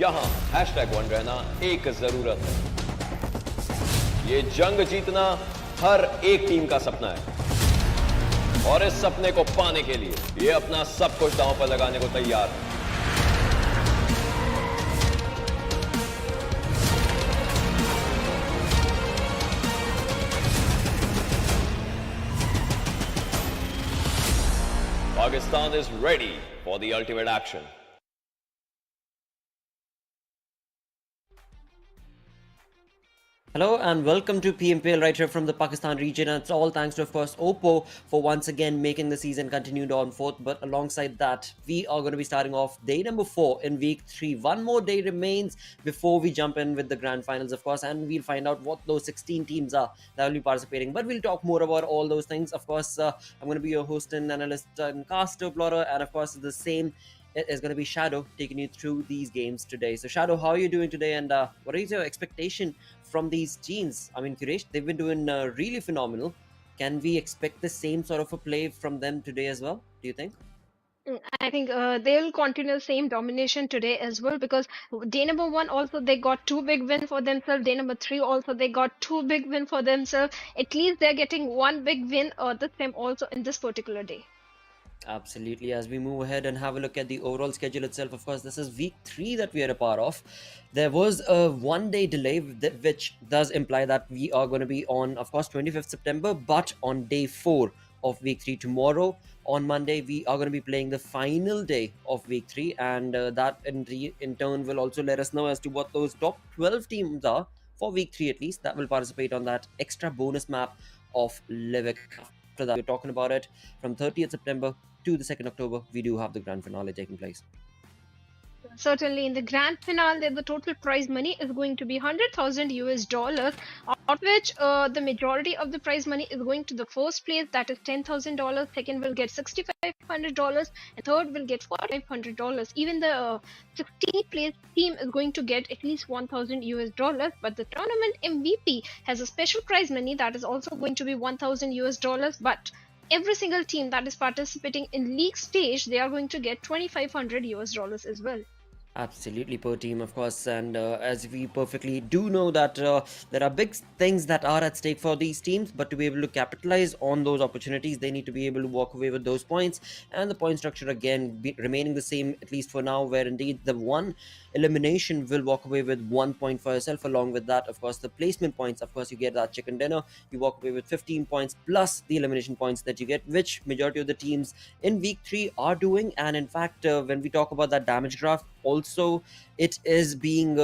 यहाँ #1 रहना एक जरूरत है। ये जंग जीतना हर एक टीम का सपना है और इस सपने को पाने के लिए ये अपना सब कुछ दांव पर लगाने को तैयार है। Pakistan is ready for the ultimate action. Hello and welcome to PMPL right here from the Pakistan region, and it's all thanks to, of course, Oppo for once again making the season continued on fourth. But alongside that, we are going to be starting off day number 4 in week 3. One more day remains before we jump in with the grand finals, of course, and we'll find out what those 16 teams are that will be participating. But we'll talk more about all those things. Of course, I'm going to be your host and analyst and caster, plotter, and of course the same. It is going to be Shadow taking you through these games today. So Shadow, how are you doing today, and what is your expectation from these teams? I mean, Quraysh, they've been doing really phenomenal. Can we expect the same sort of a play from them today as well, do you think? I think they'll continue the same domination today as well, because day number 1 also they got 2 big wins for themselves. Day number 3 also they got 2 big wins for themselves. At least they're getting 1 big win this time also in this particular day. Absolutely. As we move ahead and have a look at the overall schedule itself, of course, this is week 3 that we are a part of. There was a 1-day delay, which does imply that we are going to be on, of course, 25th September, but on day 4 of week 3 tomorrow. On Monday, we are going to be playing the final day of week 3, and that in turn will also let us know as to what those top 12 teams are for week 3 at least that will participate on that extra bonus map of Livik. After that, we're talking about it from 30th September to the 2nd October. We do have the grand finale taking place. Certainly, in the grand finale, the total prize money is going to be 100,000 US dollars, out of which the majority of the prize money is going to the first place, that is $10,000. Second will get $6,500, and third will get $4,500. Even the 16th place team is going to get at least 1,000 US dollars. But the tournament MVP has a special prize money that is also going to be 1,000 US dollars. But every single team that is participating in league stage, they are going to get 2,500 US dollars as well. Absolutely, per team, of course, and as we perfectly do know that there are big things that are at stake for these teams, but to be able to capitalize on those opportunities, they need to be able to walk away with those points, and the point structure again remaining the same, at least for now, where indeed the one elimination will walk away with 1 point for yourself. Along with that, of course, the placement points, of course, you get that chicken dinner, you walk away with 15 points plus the elimination points that you get, which majority of the teams in week 3 are doing. And in fact, when we talk about that damage graph, also it is being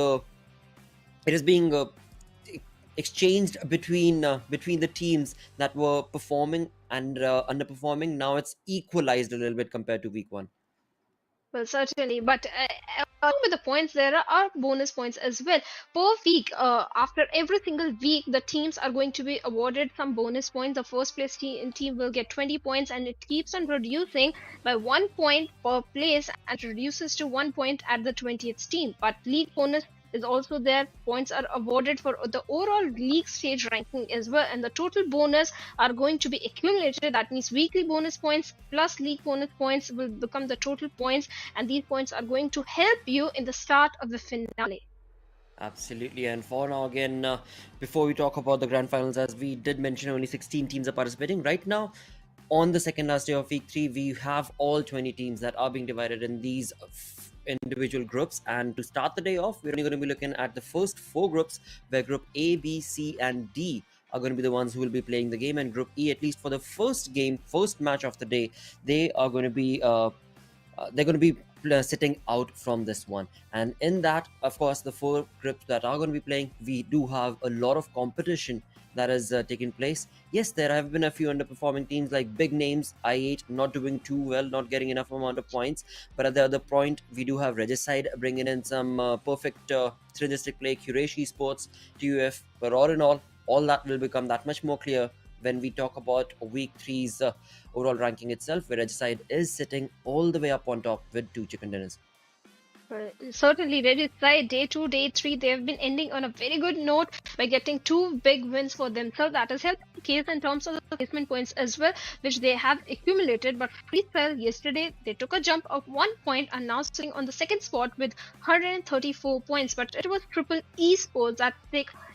exchanged between the teams that were performing and underperforming. Now it's equalized a little bit compared to week 1. Well, certainly, but along with the points, there are bonus points as well per week. After every single week, the teams are going to be awarded some bonus points. The first place team will get 20 points, and it keeps on reducing by 1 point per place, and reduces to 1 point at the 20th team. But league bonus is also there. Points are awarded for the overall league stage ranking as well, and the total bonus are going to be accumulated. That means weekly bonus points plus league bonus points will become the total points, and these points are going to help you in the start of the finale. Absolutely. And for now, again, before we talk about the grand finals, as we did mention, only 16 teams are participating right now. On the second last day of week 3, we have all 20 teams that are being divided in these individual groups. And to start the day off, we're only going to be looking at the first 4 groups, where group A, B, C, and D are going to be the ones who will be playing the game, and group E, at least for the first match of the day, they are going to be sitting out from this one. And in that, of course, the 4 groups that are going to be playing, we do have a lot of competition that is taking place. Yes, there have been a few underperforming teams like big names, I8 not doing too well, not getting enough amount of points. But at the other point, we do have Regicide bringing in some perfect synergistic play, Quraysh Esports, TUF. But all in all that will become that much more clear when we talk about week 3's overall ranking itself, where Regicide is sitting all the way up on top with 2 chicken dinners. Certainly, Reddit side day 2, day 3, they have been ending on a very good note by getting two big wins for themselves. That has helped the case in terms of the placement points as well, which they have accumulated. But freestyle yesterday, they took a jump of 1 point and now sitting on the second spot with 134 points. But it was Triple Esports that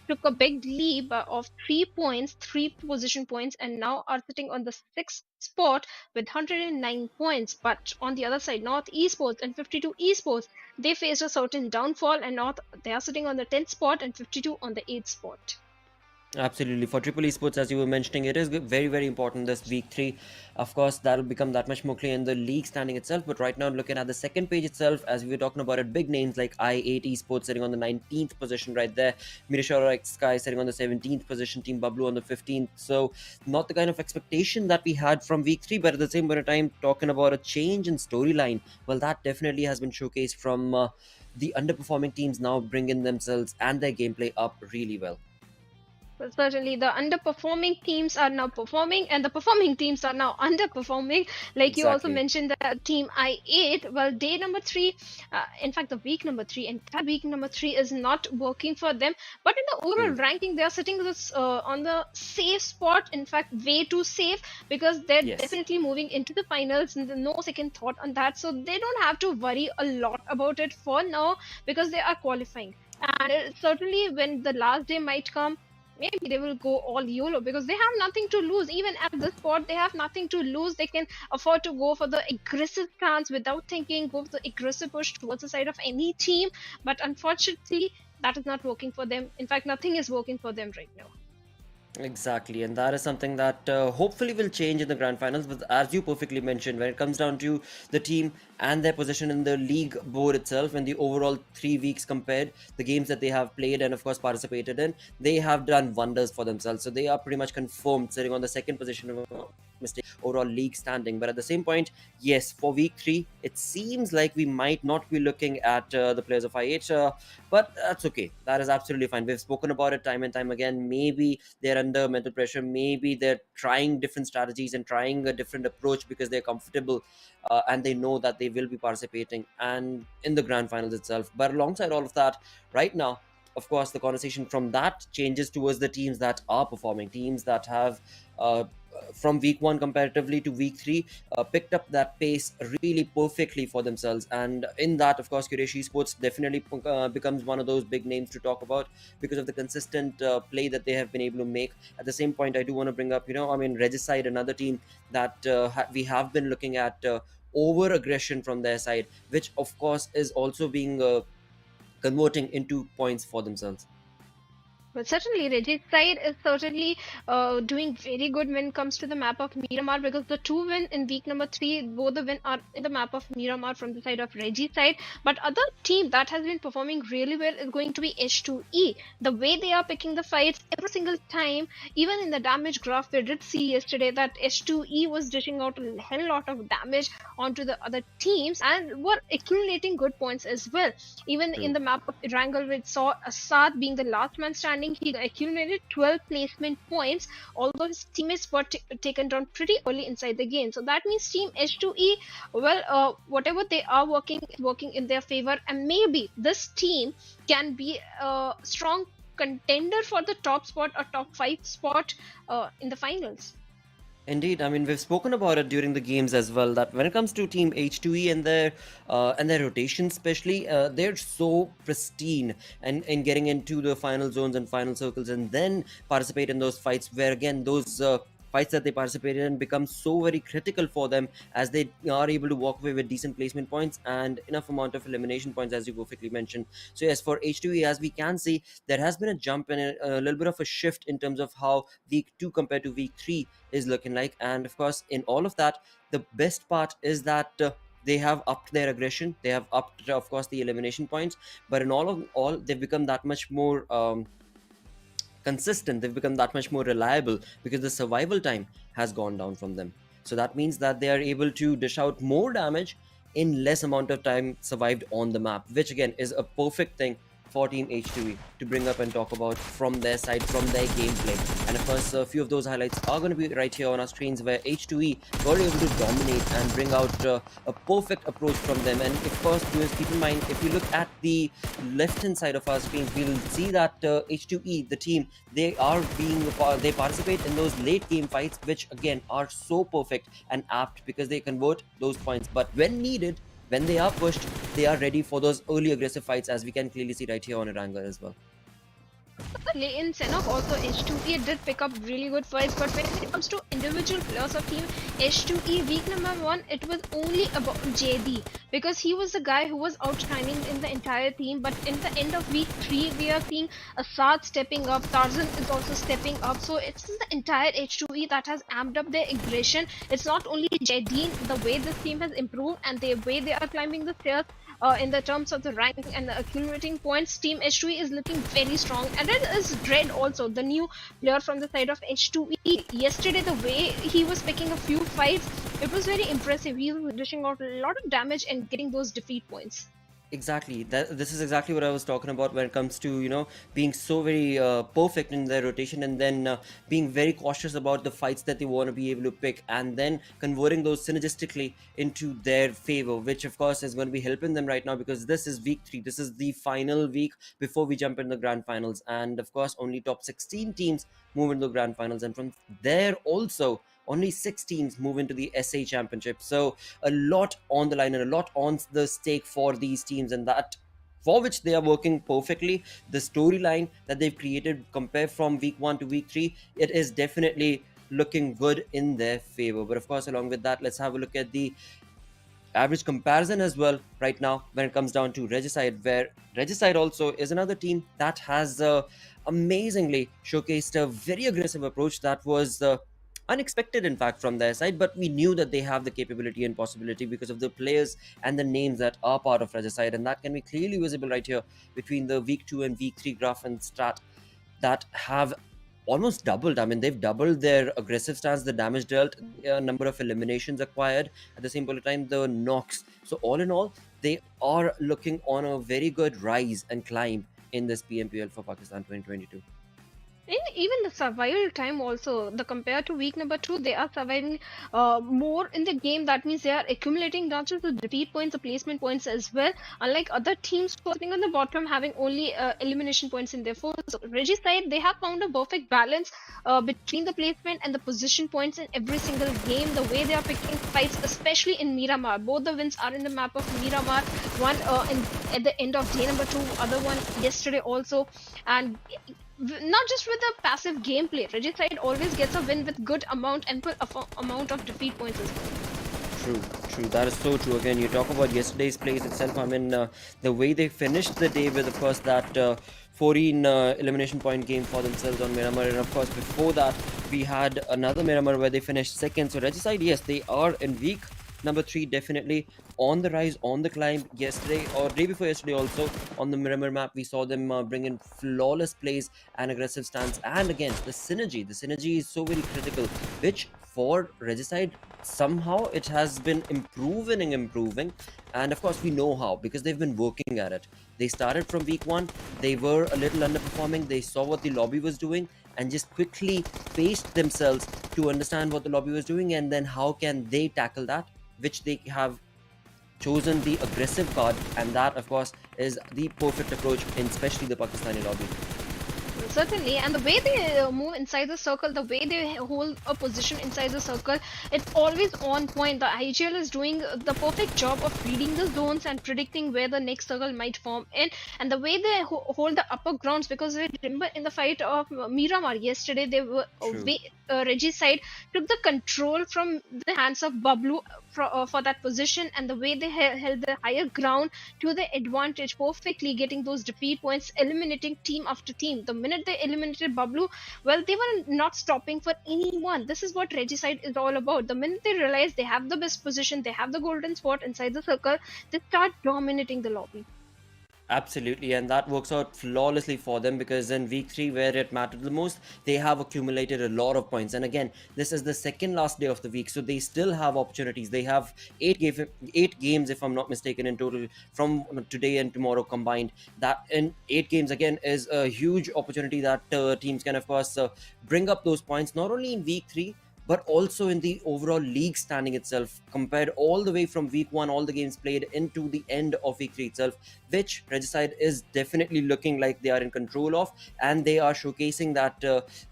took a big leap of 3 points, three position points, and now are sitting on the sixth spot with 109 points. But on the other side, North Esports and 52 Esports, they faced a certain downfall, and now they are sitting on the 10th spot and 52 on the 8th spot. Absolutely. For Triple Esports, as you were mentioning, it is very, very important this week 3. Of course, that'll become that much more clear in the league standing itself. But right now, looking at the second page itself, as we were talking about it, big names like I8 Esports sitting on the 19th position right there. Metershot X Sky sitting on the 17th position. Team BABLU on the 15th. So, not the kind of expectation that we had from week 3. But at the same point of time, talking about a change in storyline, well, that definitely has been showcased from the underperforming teams now bringing themselves and their gameplay up really well. Well, certainly, the underperforming teams are now performing, and the performing teams are now underperforming. Like you also Exactly. mentioned, the team I8. Well, day number 3, in fact, the week number 3, entire week number 3 is not working for them. But in the overall True. ranking, they are sitting on the safe spot. In fact, way too safe, because they're Yes. definitely moving into the finals. And no second thought on that, so they don't have to worry a lot about it for now because they are qualifying. And certainly, when the last day might come, maybe they will go all YOLO because they have nothing to lose. Even at this spot, they have nothing to lose. They can afford to go for the aggressive stance without thinking, go for the aggressive push towards the side of any team. But unfortunately, that is not working for them. In fact, nothing is working for them right now. Exactly, and that is something that hopefully will change in the grand finals. But as you perfectly mentioned, when it comes down to the team and their position in the league board itself, and the overall 3 weeks compared, the games that they have played and of course participated in, they have done wonders for themselves. So they are pretty much confirmed sitting on the second position of mistake overall league standing. But at the same point, yes, for week 3, it seems like we might not be looking at the players of I8, but that's okay. That is absolutely fine. We've spoken about it time and time again. Maybe they're under mental pressure, maybe they're trying different strategies and trying a different approach because they're comfortable and they know that they will be participating and in the grand finals itself. But alongside all of that, right now, of course, the conversation from that changes towards the teams that are performing, teams that have from week 1 comparatively to week 3 picked up that pace really perfectly for themselves. And in that, of course, Quraysh Esports definitely becomes one of those big names to talk about because of the consistent play that they have been able to make. At the same point, I do want to bring up, Regicide, another team that we have been looking at over aggression from their side, which of course is also being converting into points for themselves. But certainly, Regis side is certainly doing very good when it comes to the map of Miramar, because the two win in week number 3, both the win are in the map of Miramar from the side of Regis side. But other team that has been performing really well is going to be H2E. The way they are picking the fights every single time, even in the damage graph, we did see yesterday that H2E was dishing out a hell lot of damage onto the other teams and were accumulating good points as well. Even in the map of Erangel, we saw Assad being the last man standing. He accumulated 12 placement points, although his teammates were taken down pretty early inside the game. So that means Team H2E, well, whatever they are working in their favor, and maybe this team can be a strong contender for the top spot or top 5 spot in the finals. Indeed, I mean, we've spoken about it during the games as well, that when it comes to Team H2E and their rotation, especially, they're so pristine and in getting into the final zones and final circles, and then participate in those fights where again those fights that they participated in become so very critical for them, as they are able to walk away with decent placement points and enough amount of elimination points, as you perfectly mentioned. So yes, for H2E, as we can see, there has been a jump and a little bit of a shift in terms of how week 2 compared to week 3 is looking like. And of course, in all of that, the best part is that they have upped their aggression, they have upped, of course, the elimination points, but in all they've become that much more consistent, they've become that much more reliable because the survival time has gone down from them. So that means that they are able to dish out more damage in less amount of time survived on the map, which again is a perfect thing for Team H2E to bring up and talk about from their side, from their gameplay. And of course, a few of those highlights are going to be right here on our screens, where H2E were able to dominate and bring out a perfect approach from them. And of course, viewers, keep in mind, if you look at the left-hand side of our screens, we'll see that H2E, the team, they participate in those late game fights, which again are so perfect and apt because they convert those points. But when needed, when they are pushed, they are ready for those early aggressive fights, as we can clearly see right here on Erangel as well. In Sanhok also, H2E did pick up really good fights, but when it comes to individual players of team H2E, week number 1, it was only about JD, because he was the guy who was outshining in the entire team. But in the end of week 3, we are seeing Assad stepping up, Tarzan is also stepping up, so it's the entire H2E that has amped up their aggression. It's not only JD, the way this team has improved and the way they are climbing the stairs, in the terms of the rank and the accumulating points, Team H2E is looking very strong. And it is Dread also, the new player from the side of H2E. Yesterday, the way he was picking a few fights, it was very impressive. He was dishing out a lot of damage and getting those defeat points. Exactly. This is exactly what I was talking about when it comes to, you know, being so very perfect in their rotation, and then being very cautious about the fights that they want to be able to pick, and then converting those synergistically into their favor, which of course is going to be helping them right now, because this is week 3. This is the final week before we jump into the grand finals, and of course only top 16 teams move into the grand finals, and from there also only 6 teams move into the SA Championship. So a lot on the line and a lot on the stake for these teams, and that for which they are working perfectly. The storyline that they've created, compared from week 1 to week 3, it is definitely looking good in their favor. But of course, along with that, let's have a look at the average comparison as well right now when it comes down to Regicide, where Regicide also is another team that has amazingly showcased a very aggressive approach that was unexpected, in fact, from their side. But we knew that they have the capability and possibility because of the players and the names that are part of Regicide, and that can be clearly visible right here between the week 2 and week 3 graph and stat that have almost doubled. I mean, they've doubled their aggressive stance, the damage dealt, number of eliminations acquired, at the same point of time the knocks. So all in all, they are looking on a very good rise and climb in this PMPL for Pakistan 2022. In even the survival time also, the compared to week number 2, they are surviving more in the game. That means they are accumulating not just the defeat points, the placement points as well, unlike other teams sitting on the bottom having only elimination points in their force. So Regicide, they have found a perfect balance between the placement and the position points in every single game. The way they are picking fights, especially in Miramar, both the wins are in the map of Miramar, one at the end of day number 2, other one yesterday also. And not just with the passive gameplay, Regicide always gets a win with good amount of defeat points as well. True. That is so true. Again, you talk about yesterday's plays itself. I mean, the way they finished the day with, of course, that 14 elimination point game for themselves on Miramar, and of course before that we had another Miramar where they finished second. So Regicide, yes, they are in week number 3 definitely on the rise, on the climb. Yesterday or day before yesterday also on the Miramar map, we saw them bring in flawless plays and aggressive stance. And again, the synergy is so very critical, which for Regicide somehow it has been improving. And of course we know how, because they've been working at it. They started from week 1, they were a little underperforming, they saw what the lobby was doing and just quickly paced themselves to understand what the lobby was doing, and then how can they tackle that, which they have chosen the aggressive card, and that of course is the perfect approach in especially the Pakistani lobby. Certainly, and the way they move inside the circle, the way they hold a position inside the circle, it's always on point. The IGL is doing the perfect job of reading the zones and predicting where the next circle might form in, and the way they hold the upper grounds, because I remember in the fight of Miramar yesterday, they were Regicide took the control from the hands of BABLU for that position, and the way they held the higher ground to the advantage, perfectly getting those defeat points, eliminating team after team. The minute they eliminated BABLU, well, they were not stopping for anyone. This is what Regicide is all about. The minute they realize they have the best position, they have the golden spot inside the circle, they start dominating the lobby. Absolutely, and that works out flawlessly for them because in week 3, where it mattered the most, they have accumulated a lot of points. And again, this is the second last day of the week, so they still have opportunities. They have eight games, if I'm not mistaken, in total from today and tomorrow combined. That in 8 games again is a huge opportunity that teams can, of course, bring up those points not only in week 3, but also in the overall league standing itself, compared all the way from week 1, all the games played, into the end of week 3 itself, which Regicide is definitely looking like they are in control of, and they are showcasing that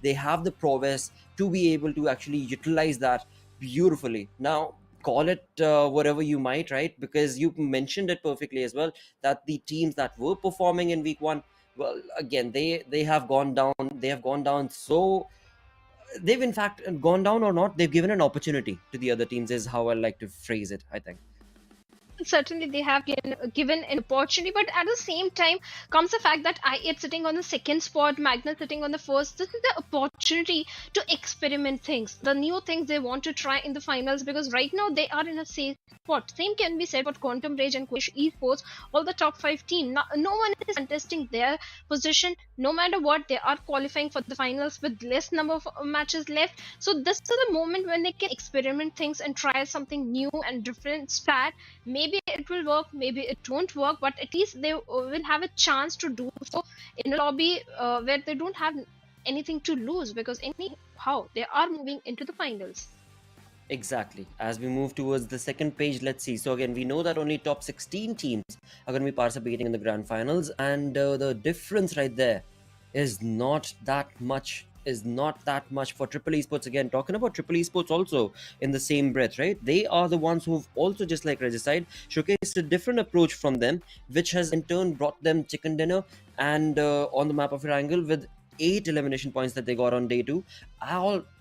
they have the prowess to be able to actually utilize that beautifully. Now, call it whatever you might, right? Because you mentioned it perfectly as well, that the teams that were performing in week 1, well, again, they have gone down. They have gone down so they've in fact gone down, or not, they've given an opportunity to the other teams, is how I like to phrase it, I think. Certainly they have given an opportunity, but at the same time comes the fact that I8 sitting on the second spot, Magnus sitting on the first. This is the opportunity to experiment things, the new things they want to try in the finals, because right now they are in a safe spot. Same can be said about Quantum Rage and Quraysh Esports, all the top 5 team. No one is contesting their position. No matter what, they are qualifying for the finals with less number of matches left. So this is the moment when they can experiment things and try something new and different strat. Maybe it will work, maybe it won't work, but at least they will have a chance to do so in a lobby where they don't have anything to lose, because anyhow they are moving into the finals. Exactly. As we move towards the second page, let's see. So again, we know that only top 16 teams are going to be participating in the grand finals, and the difference right there is not that much. For Triple Esports. Again, talking about Triple Esports also in the same breath, right? They are the ones who've also, just like Regicide, showcased a different approach from them, which has in turn brought them chicken dinner, and on the map of Erangel with 8 elimination points that they got on day 2.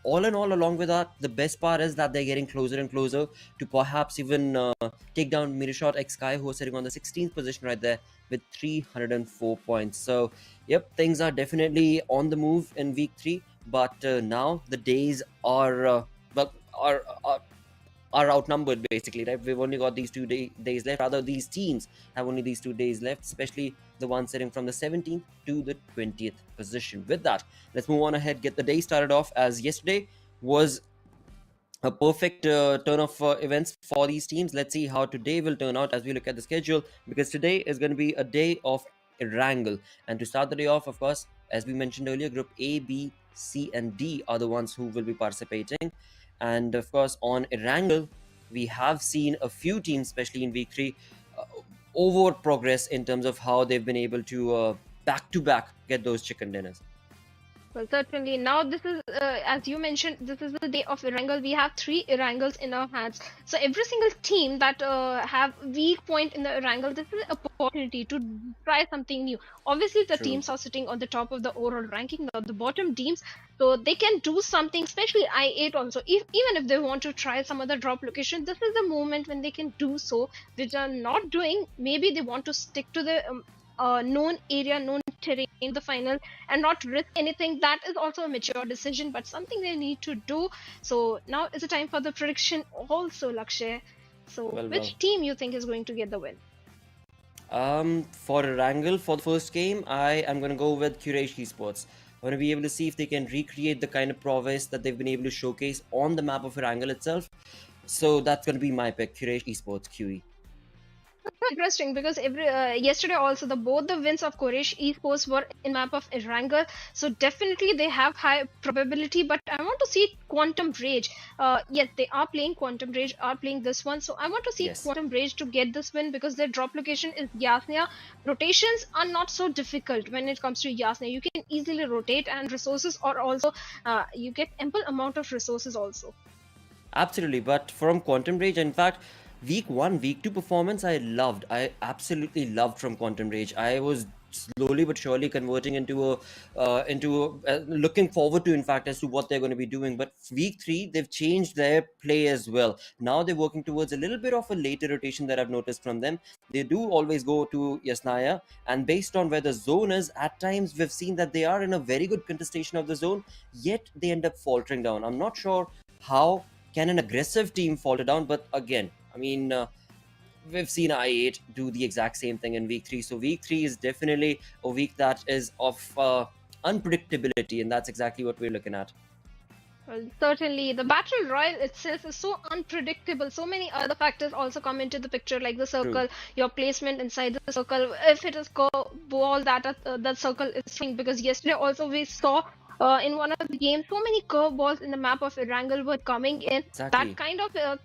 All in all, along with that, the best part is that they're getting closer and closer to perhaps even take down Metershot X Sky, who are sitting on the 16th position right there with 304 points. So yep, things are definitely on the move in week 3, but now the days are outnumbered, basically, right? We've only got these 2 days left. Rather, these teams have only these 2 days left, especially the one sitting from the 17th to the 20th position. With that, let's move on ahead, get the day started off, as yesterday was a perfect turn of events for these teams. Let's see how today will turn out as we look at the schedule, because today is going to be a day of Erangel. And to start the day off, of course, as we mentioned earlier, group A, B, C and D are the ones who will be participating. And of course, on Erangel, we have seen a few teams, especially in week 3, over progress in terms of how they've been able to back-to-back get those chicken dinners. Well, certainly. Now, this is, as you mentioned, this is the day of Erangel. We have 3 Erangels in our hands. So, every single team that have weak point in the Erangel, this is an opportunity to try something new. Obviously, the teams are sitting on the top of the overall ranking, the bottom teams, so they can do something, especially I8 also. Even if they want to try some other drop location, this is the moment when they can do so, which are not doing. Maybe they want to stick to the known area, known terrain in the final and not risk anything. That is also a mature decision, but something they need to do. So now is the time for the prediction also, Lakshay. So which team you think is going to get the win? For Erangel, for the first game, I am going to go with Quraysh Esports. I want to be able to see if they can recreate the kind of prowess that they've been able to showcase on the map of Erangel itself. So that's going to be my pick, Quraysh Esports, QE. Interesting, because yesterday also both the wins of Quraysh Esports were in map of Erangel, so definitely they have high probability. But I want to see Quantum Rage. Yes, they are playing Quantum Rage, are playing this one, so I want to see Quantum Rage to get this win, because their drop location is Yasnia. Rotations are not so difficult when it comes to Yasnia. You can easily rotate, and resources are also you get ample amount of resources also. Absolutely, but from Quantum Rage, in fact, week 1, week 2 performance I absolutely loved from Quantum Rage. I was slowly but surely converting into looking forward to, in fact, as to what they're going to be doing. But week 3, they've changed their play as well. Now they're working towards a little bit of a later rotation that I've noticed from them. They do always go to Yasnaya, and based on where the zone is, at times we've seen that they are in a very good contestation of the zone, yet they end up faltering down. I'm not sure how can an aggressive team falter down, but again, I mean, we've seen I8 do the exact same thing in week 3. So week 3 is definitely a week that is of unpredictability, and that's exactly what we're looking at. Well, certainly, the battle royale itself is so unpredictable. So many other factors also come into the picture, like the circle, your placement inside the circle. If it is ball that circle is swing, because yesterday also we saw in one of the games so many curveballs in the map of Erangel were coming in. Exactly. That kind of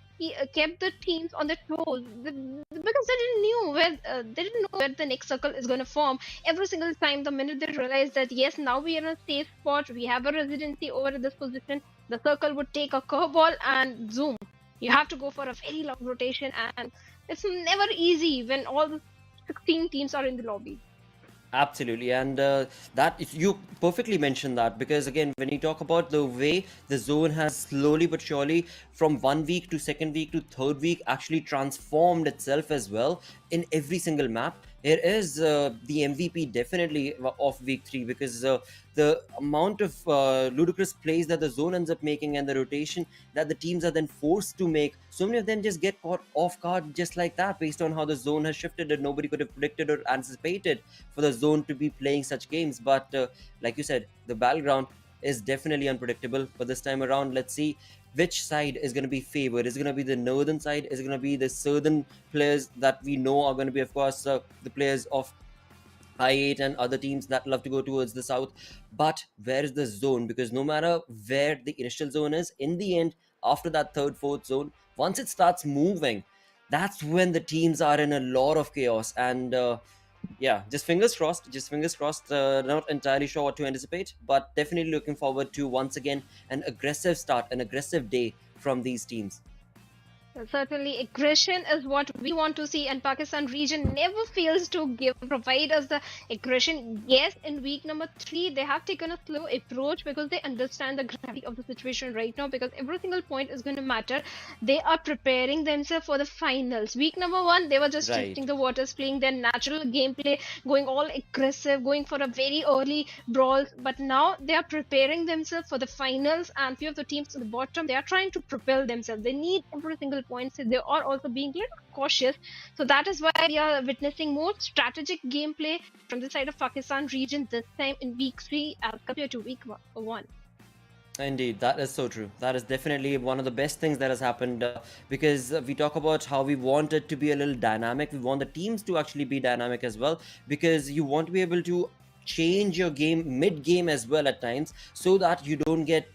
kept the teams on their toes because they didn't know where the next circle is going to form. Every single time, the minute they realized that yes, now we are in a safe spot, we have a residency over this position, the circle would take a curveball and zoom. You have to go for a very long rotation, and it's never easy when all the 16 teams are in the lobby. Absolutely, and that you perfectly mentioned that, because again, when you talk about the way the zone has slowly but surely from 1 week to second week to third week actually transformed itself as well in every single map, here is the MVP definitely of week 3, because the amount of ludicrous plays that the zone ends up making and the rotation that the teams are then forced to make, so many of them just get caught off guard just like that, based on how the zone has shifted and nobody could have predicted or anticipated for the zone to be playing such games. But like you said, the battleground is definitely unpredictable. But this time around, let's see which side is going to be favored. Is it going to be the northern side? Is it going to be the southern players that we know are going to be, of course, the players of I8 and other teams that love to go towards the south? But where is the zone? Because no matter where the initial zone is, in the end, after that third, fourth zone, once it starts moving, that's when the teams are in a lot of chaos. And yeah, just fingers crossed. Just fingers crossed. Not entirely sure what to anticipate, but definitely looking forward to once again an aggressive start, an aggressive day from these teams. Certainly, aggression is what we want to see, and Pakistan region never fails to provide us the aggression. Yes, in week number 3, they have taken a slow approach because they understand the gravity of the situation right now. Because every single point is going to matter. They are preparing themselves for the finals. Week number 1, they were just testing the waters, playing their natural gameplay, going all aggressive, going for a very early brawl. But now they are preparing themselves for the finals, and few of the teams at the bottom, they are trying to propel themselves. They need every single points. They are also being a little cautious. So that is why we are witnessing more strategic gameplay from the side of Pakistan region this time in week 3 as compared to week 1. Indeed, that is so true. That is definitely one of the best things that has happened, because we talk about how we want it to be a little dynamic. We want the teams to actually be dynamic as well, because you want to be able to change your game mid-game as well at times, so that you don't get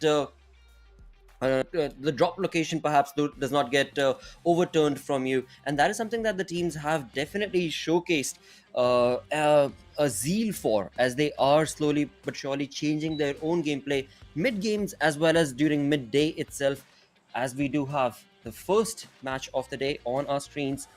the drop location perhaps does not get overturned from you. And that is something that the teams have definitely showcased a zeal for, as they are slowly but surely changing their own gameplay mid games as well as during midday itself, as we do have the first match of the day on our screens.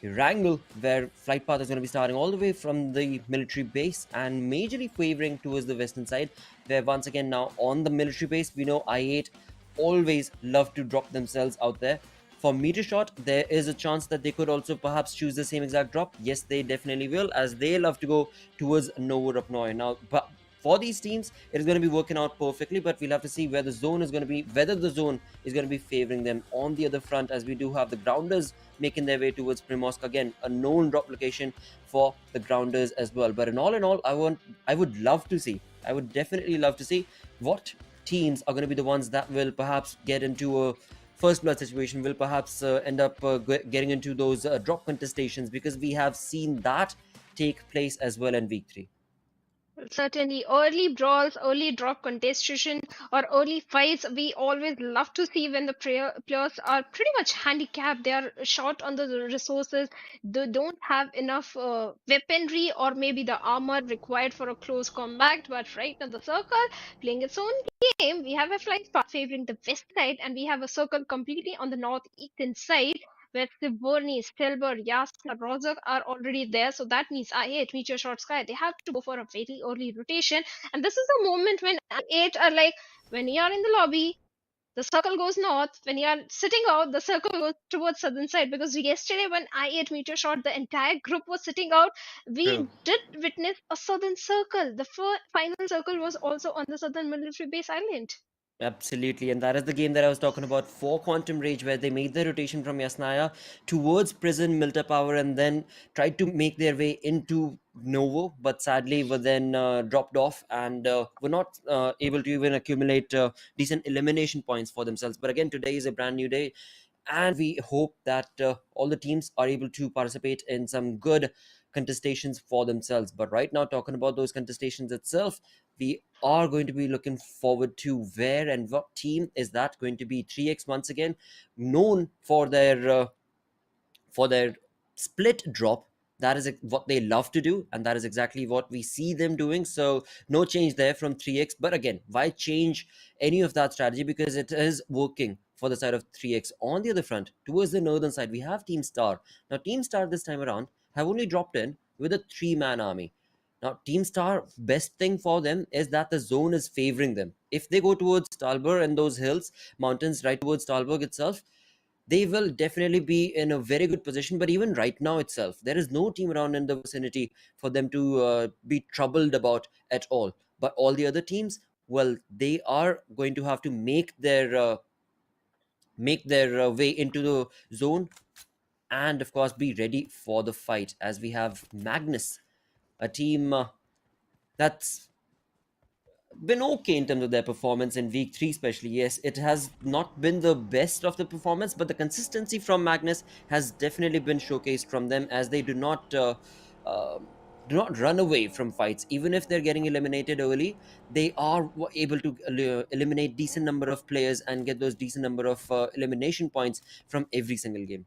Erangel, where flight path is going to be starting all the way from the military base and majorly favoring towards the western side, where once again now on the military base, we know I8 always love to drop themselves out there. For Metershot, there is a chance that they could also perhaps choose the same exact drop. Yes, they definitely will, as they love to go towards Nowhere Up Noy. Now, but for these teams, it is going to be working out perfectly, but we'll have to see where the zone is going to be, whether the zone is going to be favoring them. On the other front, as we do have the grounders making their way towards Primorsk, again, a known drop location for the grounders as well. But in all, I would definitely love to see what teams are going to be the ones that will perhaps get into a first blood situation, will perhaps end up getting into those drop contestations, because we have seen that take place as well in week 3. Certainly, early brawls, early drop contestation, or early fights, we always love to see when the players are pretty much handicapped. They are short on the resources. They don't have enough weaponry or maybe the armor required for a close combat. But right now, the circle playing its own game. We have a flight path favoring the west side, and we have a circle completely on the northeastern side, where Sivorni, Stelber, Yasna, Rozak are already there. So that means I8, Metershot Sky, they have to go for a very early rotation. And this is a moment when I8 are like, when you are in the lobby, the circle goes north. When you are sitting out, the circle goes towards southern side. Because yesterday when I8 Metershot, the entire group was sitting out, we did witness a southern circle. The final circle was also on the southern military base island. Absolutely, and that is the game that I was talking about for Quantum Rage, where they made their rotation from Yasnaya towards Prison, Milta Power, and then tried to make their way into Novo, but sadly were then dropped off and were not able to even accumulate decent elimination points for themselves. But again, today is a brand new day, and we hope that all the teams are able to participate in some good contestations for themselves. But right now, talking about those contestations itself, we are going to be looking forward to where and what team is that going to be. 3x once again known for their split drop. That is what they love to do, and that is exactly what we see them doing. So no change there from 3x. But again, why change any of that strategy? Because it is working for the side of 3x. On the other front, towards the northern side, we have Team Star. Now Team Star this time around have only dropped in with a 3-man army. Now Team Star, best thing for them is that the zone is favoring them. If they go towards Stalberg and those hills mountains right towards Stalberg itself, they will definitely be in a very good position. But even right now itself, there is no team around in the vicinity for them to be troubled about at all. But all the other teams, well, they are going to have to make their way into the zone, and of course be ready for the fight, as we have Magnus, a team that's been okay in terms of their performance in week 3 especially. Yes, it has not been the best of the performance, but the consistency from Magnus has definitely been showcased from them, as they uh, do not run away from fights. Even if they're getting eliminated early, they are able to eliminate decent number of players and get those decent number of elimination points from every single game.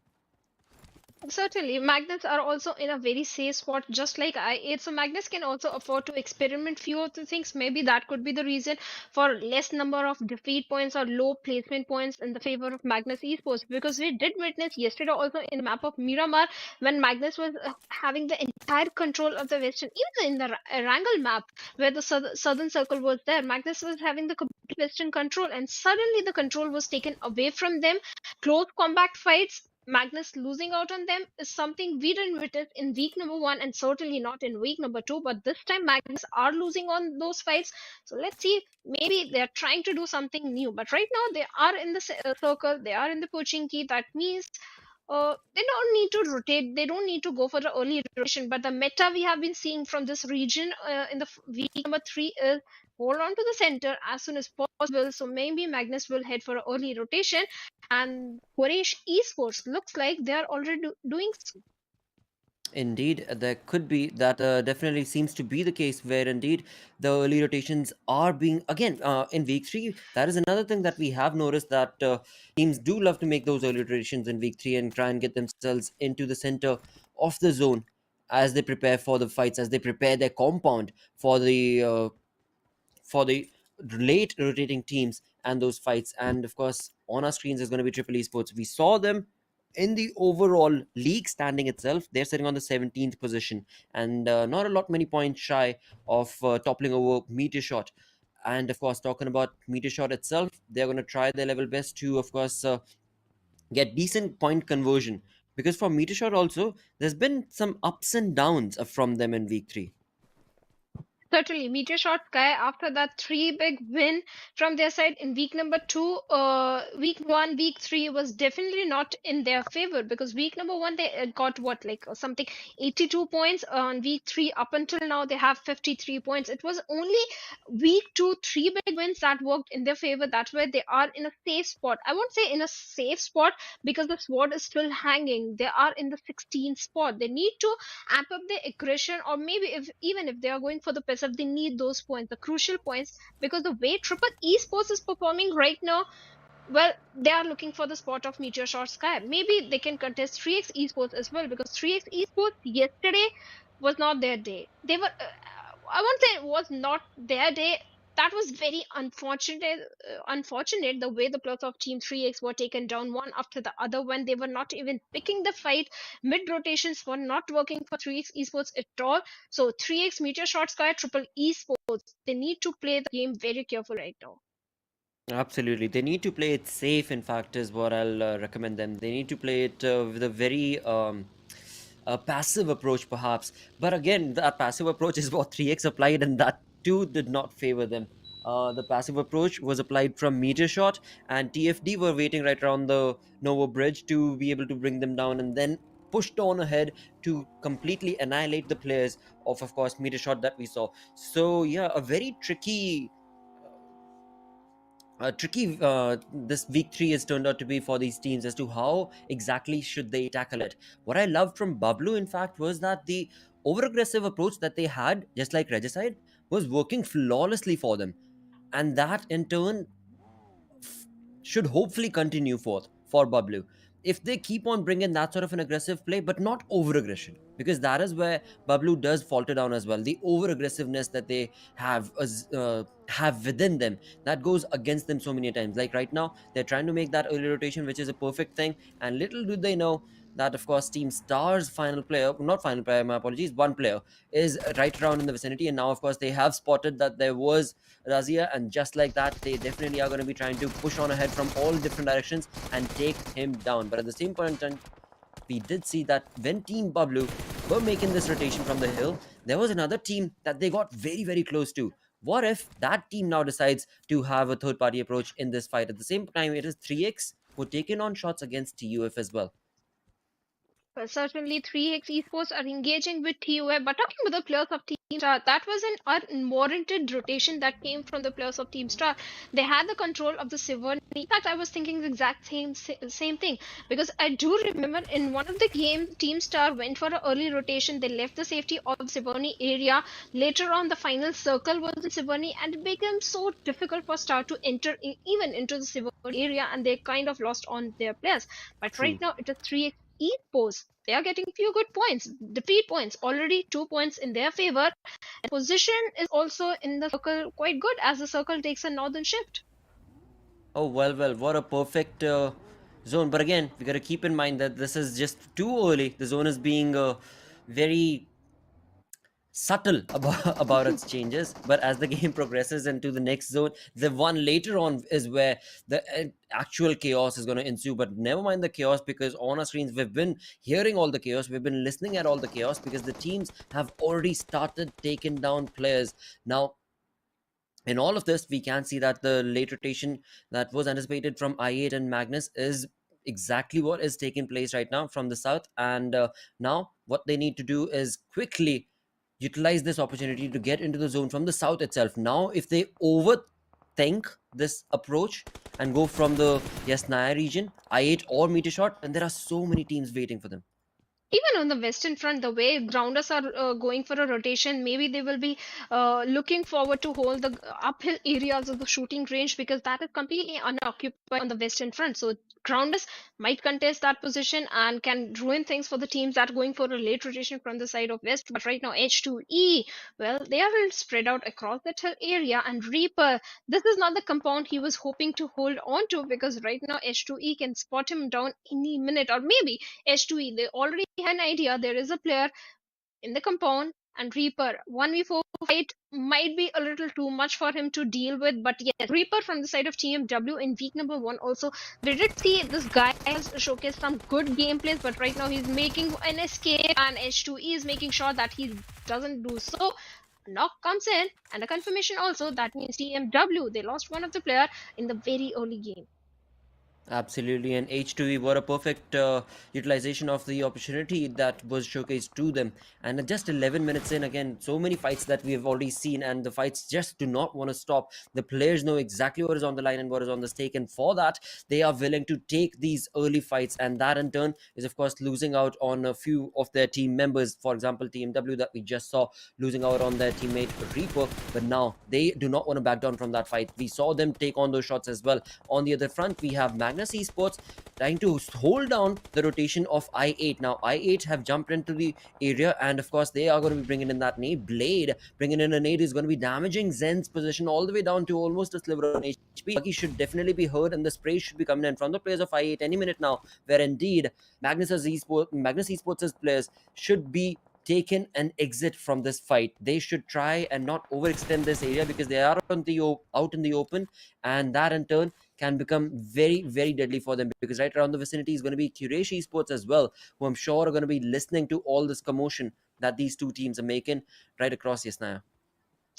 Certainly, magnets are also in a very safe spot, just like I8. So magnets can also afford to experiment few of the things. Maybe that could be the reason for less number of defeat points or low placement points in the favor of Magnus Esports. Because we did witness yesterday also in the map of Miramar, when Magnus was having the entire control of the western, even in the Erangel map where the southern circle was there, Magnus was having the complete western control, and suddenly the control was taken away from them. Close combat fights, Magnus losing out on them is something we didn't witness in week number 1, and certainly not in week number 2. But this time, Magnus are losing on those fights. So let's see. Maybe they're trying to do something new. But right now, they are in the circle, they are in the poaching key. That means they don't need to rotate, they don't need to go for the early rotation. But the meta we have been seeing from this region in the week number 3 is hold on to the center as soon as possible. So maybe Magnus will head for an early rotation, and Quraysh Esports looks like they are already doing so. Indeed, there could be that. Definitely seems to be the case, where indeed the early rotations are being again in week 3. That is another thing that we have noticed, that teams do love to make those early rotations in week 3 and try and get themselves into the center of the zone as they prepare for the fights, as they prepare their compound for the late rotating teams and those fights. And of course, on our screens is going to be Triple Esports. We saw them in the overall league standing itself. They're sitting on the 17th position, and not a lot many points shy of toppling over Metershot. And of course, talking about Metershot itself, they're going to try their level best to, of course, get decent point conversion. Because for Metershot also, there's been some ups and downs from them in week 3. Certainly, Metershot Sky, after that three big win from their side in week number 2, week 1, week 3 was definitely not in their favor, because week number 1 they got what, like something 82 points. On week 3 up until now they have 53 points. It was only week 2 three big wins that worked in their favor. That's where they are in a safe spot. I won't say in a safe spot, because the sword is still hanging. They are in the 16th spot. They need to amp up their aggression, or maybe if even if they are going for the passive, they need those points, the crucial points, because the way Triple Esports is performing right now, well, they are looking for the spot of Meteor Sky. Maybe they can contest 3x Esports as well, because 3x Esports yesterday was not their day. They were, I won't say it was not their day. That was very unfortunate the way the plots of Team 3x were taken down one after the other, when they were not even picking the fight. Mid rotations were not working for 3x Esports at all. So 3x Meteor Shot Sky, Triple Esports, they need to play the game very careful right now. Absolutely. They need to play it safe, in fact, is what I'll recommend them. They need to play it with a very passive approach, perhaps. But again, that passive approach is what 3x applied, and that too did not favor them. The passive approach was applied from Metershot, and TFD were waiting right around the Novo Bridge to be able to bring them down, and then pushed on ahead to completely annihilate the players of course, Metershot that we saw. So yeah, a very tricky this week 3 has turned out to be for these teams as to how exactly should they tackle it. What I loved from BABLU, in fact, was that the over aggressive approach that they had, just like Regicide, was working flawlessly for them, and that in turn should hopefully continue forth for BABLU. If they keep on bringing that sort of an aggressive play, but not over aggression, because that is where BABLU does falter down as well. The over aggressiveness that they have within them, that goes against them so many times. Like right now, they're trying to make that early rotation, which is a perfect thing, and little do they know that of course Team Star's final player, not final player, my apologies, one player is right around in the vicinity, and now of course they have spotted that there was Razia, and just like that, they definitely are going to be trying to push on ahead from all different directions and take him down. But at the same point in time, we did see that when Team BABLU were making this rotation from the hill, there was another team that they got very, very close to. What if that team now decides to have a third-party approach in this fight? At the same time, it is 3x who taken on shots against TUF as well. Well, certainly 3x Esports are engaging with TUF, but talking about the players of Team Star, that was an unwarranted rotation that came from the players of Team Star. They had the control of the Siverni. In fact, I was thinking the exact same thing, because I do remember in one of the games, Team Star went for an early rotation. They left the safety of the Siverni area. Later on, the final circle was in Siverni, and it became so difficult for Star to enter even into the Siverni area, and they kind of lost on their players. But right True. now, it is 3x Esports. They are getting few good points, defeat points, already 2 points in their favor. And position is also in the circle quite good as the circle takes a northern shift. Oh, well, what a perfect zone. But again, we got to keep in mind that this is just too early. The zone is being very subtle about its changes, but as the game progresses into the next zone, the one later on is where the actual chaos is going to ensue. But never mind the chaos, because on our screens we've been hearing all the chaos, we've been listening at all the chaos, because the teams have already started taking down players. Now in all of this, we can see that the late rotation that was anticipated from I8 and Magnus is exactly what is taking place right now from the south. And now what they need to do is quickly utilize this opportunity to get into the zone from the south itself. Now if they overthink this approach and go from the Yasnaya region, I8 or Metershot, and there are so many teams waiting for them. Even on the western front, the way grounders are going for a rotation, maybe they will be looking forward to hold the uphill areas of the shooting range, because that is completely unoccupied on the western front. So grounders might contest that position and can ruin things for the teams that are going for a late rotation from the side of west. But right now, H2E, well, they are well spread out across that hill area, and Reaper, this is not the compound he was hoping to hold on to, because right now H2E can spot him down any minute, or maybe H2E, they already had an idea there is a player in the compound, and Reaper 1v4 fight might be a little too much for him to deal with. But yes, Reaper from the side of TmW in week number 1 also, we did see this guy has showcased some good gameplays, but right now he's making an escape, and H2E is making sure that he doesn't do so. Knock comes in, and a confirmation also, that means TmW, they lost one of the player in the very early game. Absolutely, and H2E were a perfect utilization of the opportunity that was showcased to them. And just 11 minutes in, again, so many fights that we have already seen, and the fights just do not want to stop. The players know exactly what is on the line and what is on the stake, and for that, they are willing to take these early fights, and that in turn is, of course, losing out on a few of their team members. For example, TmW that we just saw losing out on their teammate Reaper, but now they do not want to back down from that fight. We saw them take on those shots as well. On the other front, we have Magnus Esports trying to hold down the rotation of I8. Now, I8 have jumped into the area, and of course, they are going to be bringing in that nade. Blade bringing in a nade is going to be damaging Zen's position all the way down to almost a sliver of HP. Bucky should definitely be heard, and the spray should be coming in from the players of I8 any minute now, where indeed Magnus Esports' players should be taken an exit from this fight. They should try and not overextend this area, because they are out in the open, and that in turn can become very, very deadly for them, because right around the vicinity is going to be Quraysh Esports as well, who I'm sure are going to be listening to all this commotion that these two teams are making right across Yasnaya.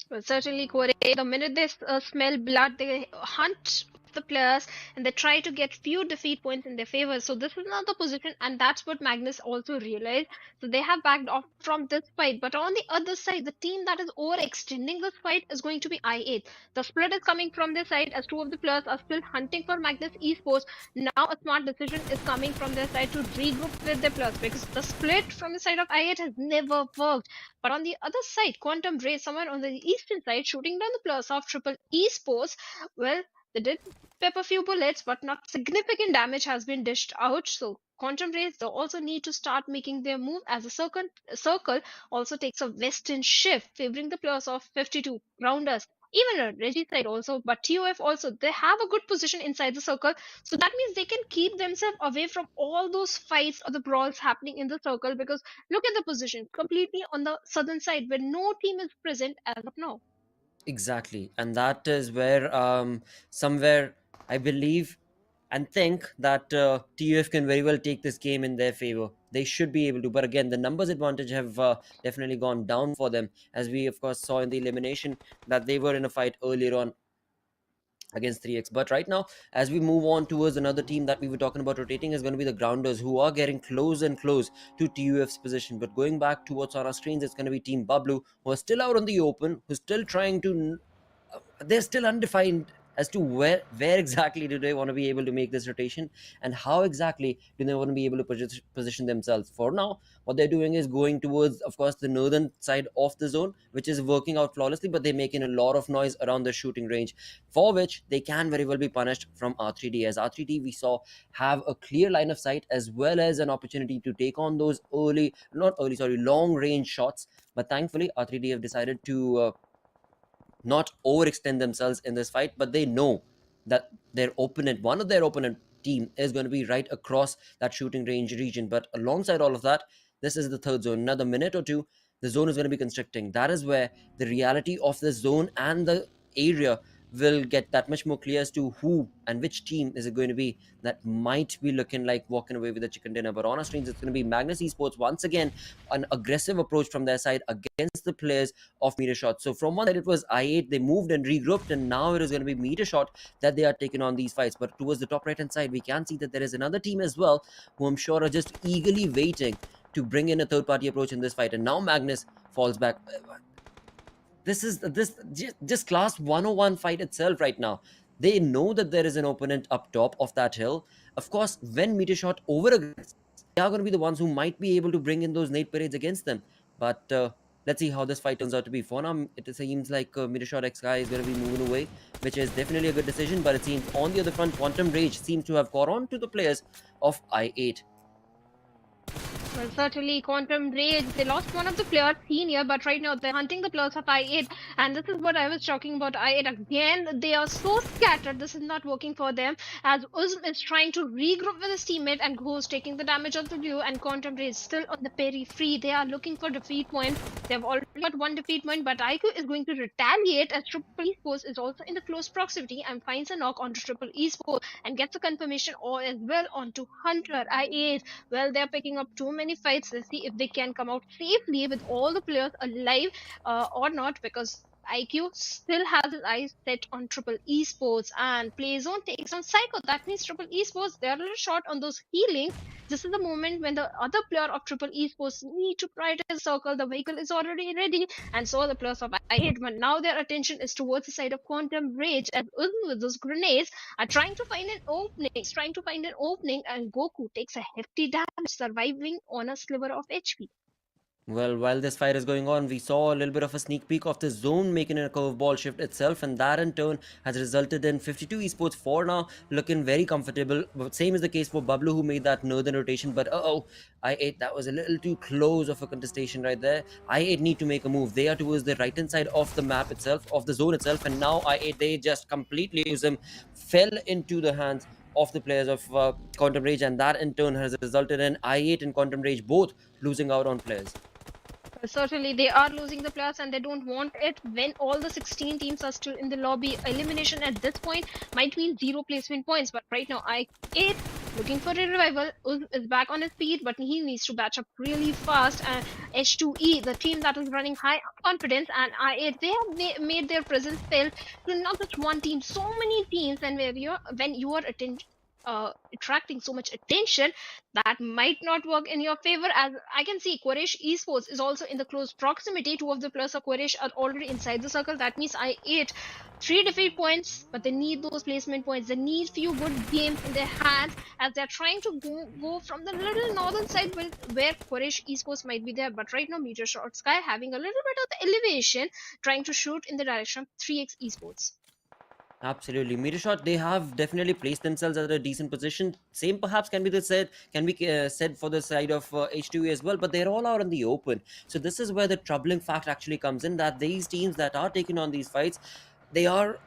Well, certainly, Corey, the minute they smell blood, they hunt the players and they try to get few defeat points in their favor. So this is not the position, and that's what Magnus also realized. So they have backed off from this fight. But on the other side, the team that is overextending this fight is going to be I8. The split is coming from their side as two of the players are still hunting for Magnus Esports. Now a smart decision is coming from their side to regroup with their players because the split from the side of I8 has never worked. But on the other side, Quantum Ray, somewhere on the eastern side, shooting down the players of Triple Esports, well, they did pep a few bullets, but not significant damage has been dished out. So Quantum Rays, they also need to start making their move as a circle also takes a western shift, favoring the players of 52 rounders. Even a Reggie side also, but TOF also, they have a good position inside the circle. So that means they can keep themselves away from all those fights or the brawls happening in the circle because look at the position completely on the southern side where no team is present as of now. Exactly, and that is where somewhere I believe and think that TUF can very well take this game in their favor. They should be able to, but again, the numbers advantage have definitely gone down for them, as we of course saw in the elimination that they were in a fight earlier on against 3x. But right now, as we move on towards another team that we were talking about rotating, is going to be the Grounders, who are getting close and close to TUF's position. But going back to what's on our screens, it's going to be Team BABLU, who are still out on the open, who's still trying to they're still undefined as to where exactly do they want to be able to make this rotation, and how exactly do they want to be able to position themselves. For now, what they're doing is going towards, of course, the northern side of the zone, which is working out flawlessly, but they're making a lot of noise around the shooting range, for which they can very well be punished from R3D, as R3D we saw have a clear line of sight as well as an opportunity to take on those long range shots. But thankfully R3D have decided to not overextend themselves in this fight, but they know that one of their opponent team is going to be right across that shooting range region. But alongside all of that, this is the third zone. Another minute or two, the zone is going to be constricting. That is where the reality of the zone and the area will get that much more clear as to who and which team is it going to be that might be looking like walking away with a chicken dinner. But on our screens, it's going to be Magnus Esports once again, an aggressive approach from their side against the players of Metershot. So from one side it was I8, they moved and regrouped, and now it is going to be Metershot that they are taking on these fights. But towards the top right hand side, we can see that there is another team as well, who I'm sure are just eagerly waiting to bring in a third party approach in this fight. And now Magnus falls back. This is just class 101 fight itself right now. They know that there is an opponent up top of that hill. Of course, when Metershot overaggressive, they are going to be the ones who might be able to bring in those nade parades against them. But let's see how this fight turns out to be. For now, it seems like Metershot X Sky is going to be moving away, which is definitely a good decision. But it seems on the other front, Quantum Rage seems to have caught on to the players of I8. Well, certainly, Quantum Rage, they lost one of the players senior, but right now they're hunting the players of I8. And this is what I was talking about I8. Again, they are so scattered. This is not working for them. As Uzm is trying to regroup with his teammate, and Ghost taking the damage of the blue, and Quantum Rage still on the periphery. They are looking for defeat point. They've already got one defeat point, but IQ is going to retaliate as Triple Esports is also in the close proximity and finds a knock onto Triple Esports and gets a confirmation or as well onto Hunter. I8, well, they're picking up too many fights. Let's see if they can come out safely with all the players alive or not, because IQ still has his eyes set on Triple Esports, and Playzone takes on Psycho. That means Triple Esports, they're a little short on those healings. This is the moment when the other player of Triple Esports need to prioritize the circle. The vehicle is already ready, and so are the players of I8. But now their attention is towards the side of Quantum Rage, as Uzun with those grenades are trying to find an opening, and Goku takes a hefty damage, surviving on a sliver of HP. Well, while this fight is going on, we saw a little bit of a sneak peek of the zone making a curveball shift itself, and that in turn has resulted in 52 Esports for now looking very comfortable. But same is the case for BABLU, who made that northern rotation. But I8, that was a little too close of a contestation right there. I8 need to make a move. They are towards the right hand side of the map itself, of the zone itself, and now I8, they just completely lose him, fell into the hands of the players of Quantum Rage, and that in turn has resulted in I8 and Quantum Rage both losing out on players. Certainly, they are losing the players and they don't want it when all the 16 teams are still in the lobby. Elimination at this point might mean 0 placement points, but right now I8 looking for a revival. Is back on his feet, but he needs to batch up really fast. And H2E, the team that is running high confidence, and they have made their presence felt to not just one team, so many teams. And when you are attracting so much attention, that might not work in your favor. As I can see, Quraysh Esports is also in the close proximity. Two of the players of Quraysh are already inside the circle. That means I8 three defeat points, but they need those placement points. They need few good games in their hands as they're trying to go from the little northern side where Quraysh Esports might be there. But right now, Metershot Sky having a little bit of the elevation, trying to shoot in the direction of 3x Esports. Absolutely, Metershot, they have definitely placed themselves at a decent position. Same perhaps can be said for the side of H2E as well, but they're all out in the open. So this is where the troubling fact actually comes in, that these teams that are taking on these fights, they are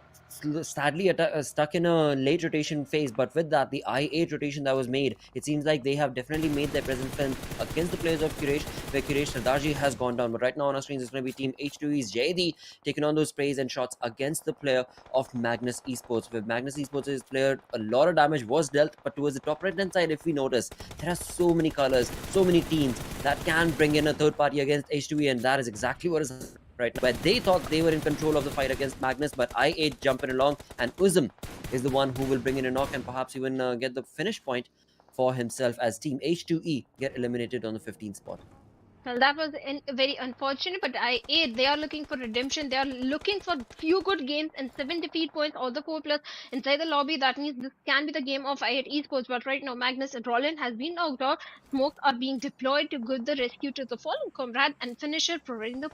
sadly stuck in a late rotation phase. But with that, the I8 rotation that was made, it seems like they have definitely made their presence felt against the players of Quraysh, where Quraysh Sardarji has gone down. But right now on our screens, it's going to be team H2E's Jaydi taking on those sprays and shots against the player of Magnus Esports, where Magnus Esports' player, a lot of damage was dealt. But towards the top right hand side, if we notice, there are so many colors, so many teams that can bring in a third party against H2E, and that is exactly what is right now, where they thought they were in control of the fight against Magnus, but I8 jumping along, and Uzum is the one who will bring in a knock and perhaps even get the finish point for himself, as team H2E get eliminated on the 15th spot. Well, that was very unfortunate, but they are looking for redemption. They are looking for few good games and 7 defeat points, all the 4 plus inside the lobby. That means this can be the game of I8 Esports. But right now, Magnus and Roland has been knocked out. Smokes are being deployed to give the rescue to the fallen comrade and finisher, providing the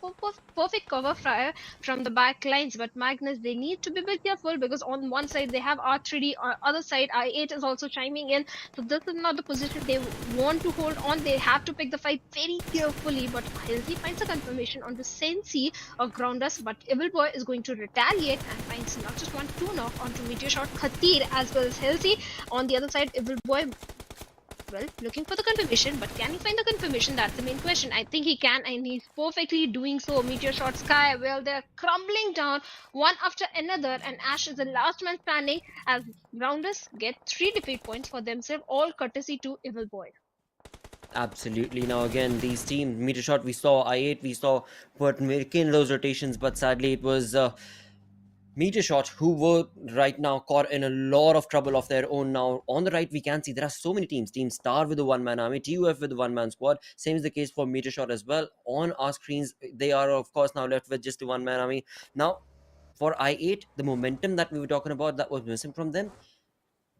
perfect cover fire from the back lines. But Magnus, they need to be a bit careful, because on one side they have R3D, on other side I8 is also chiming in. So this is not the position they want to hold on. They have to pick the fight very carefully. But Halsey finds a confirmation on the Sensi of Groundus, but Evil Boy is going to retaliate and finds not just 1-2 knock onto Metershot Khatir as well as Halsey. On the other side, Evil Boy, well, looking for the confirmation, but can he find the confirmation? That's the main question. I think he can, and he's perfectly doing so. Metershot Sky, well, they're crumbling down one after another, and Ash is the last man standing as Groundus get 3 defeat points for themselves, all courtesy to Evil Boy. Absolutely. Now again, these teams, Metershot, we saw I8, we saw Put making those rotations, but sadly it was Metershot who were right now caught in a lot of trouble of their own. Now on the right, we can see there are so many teams. Team Star with a one-man army, TUF with a one-man squad. Same is the case for Metershot as well. On our screens, they are of course now left with just a one-man army. Now for I8, the momentum that we were talking about that was missing from them,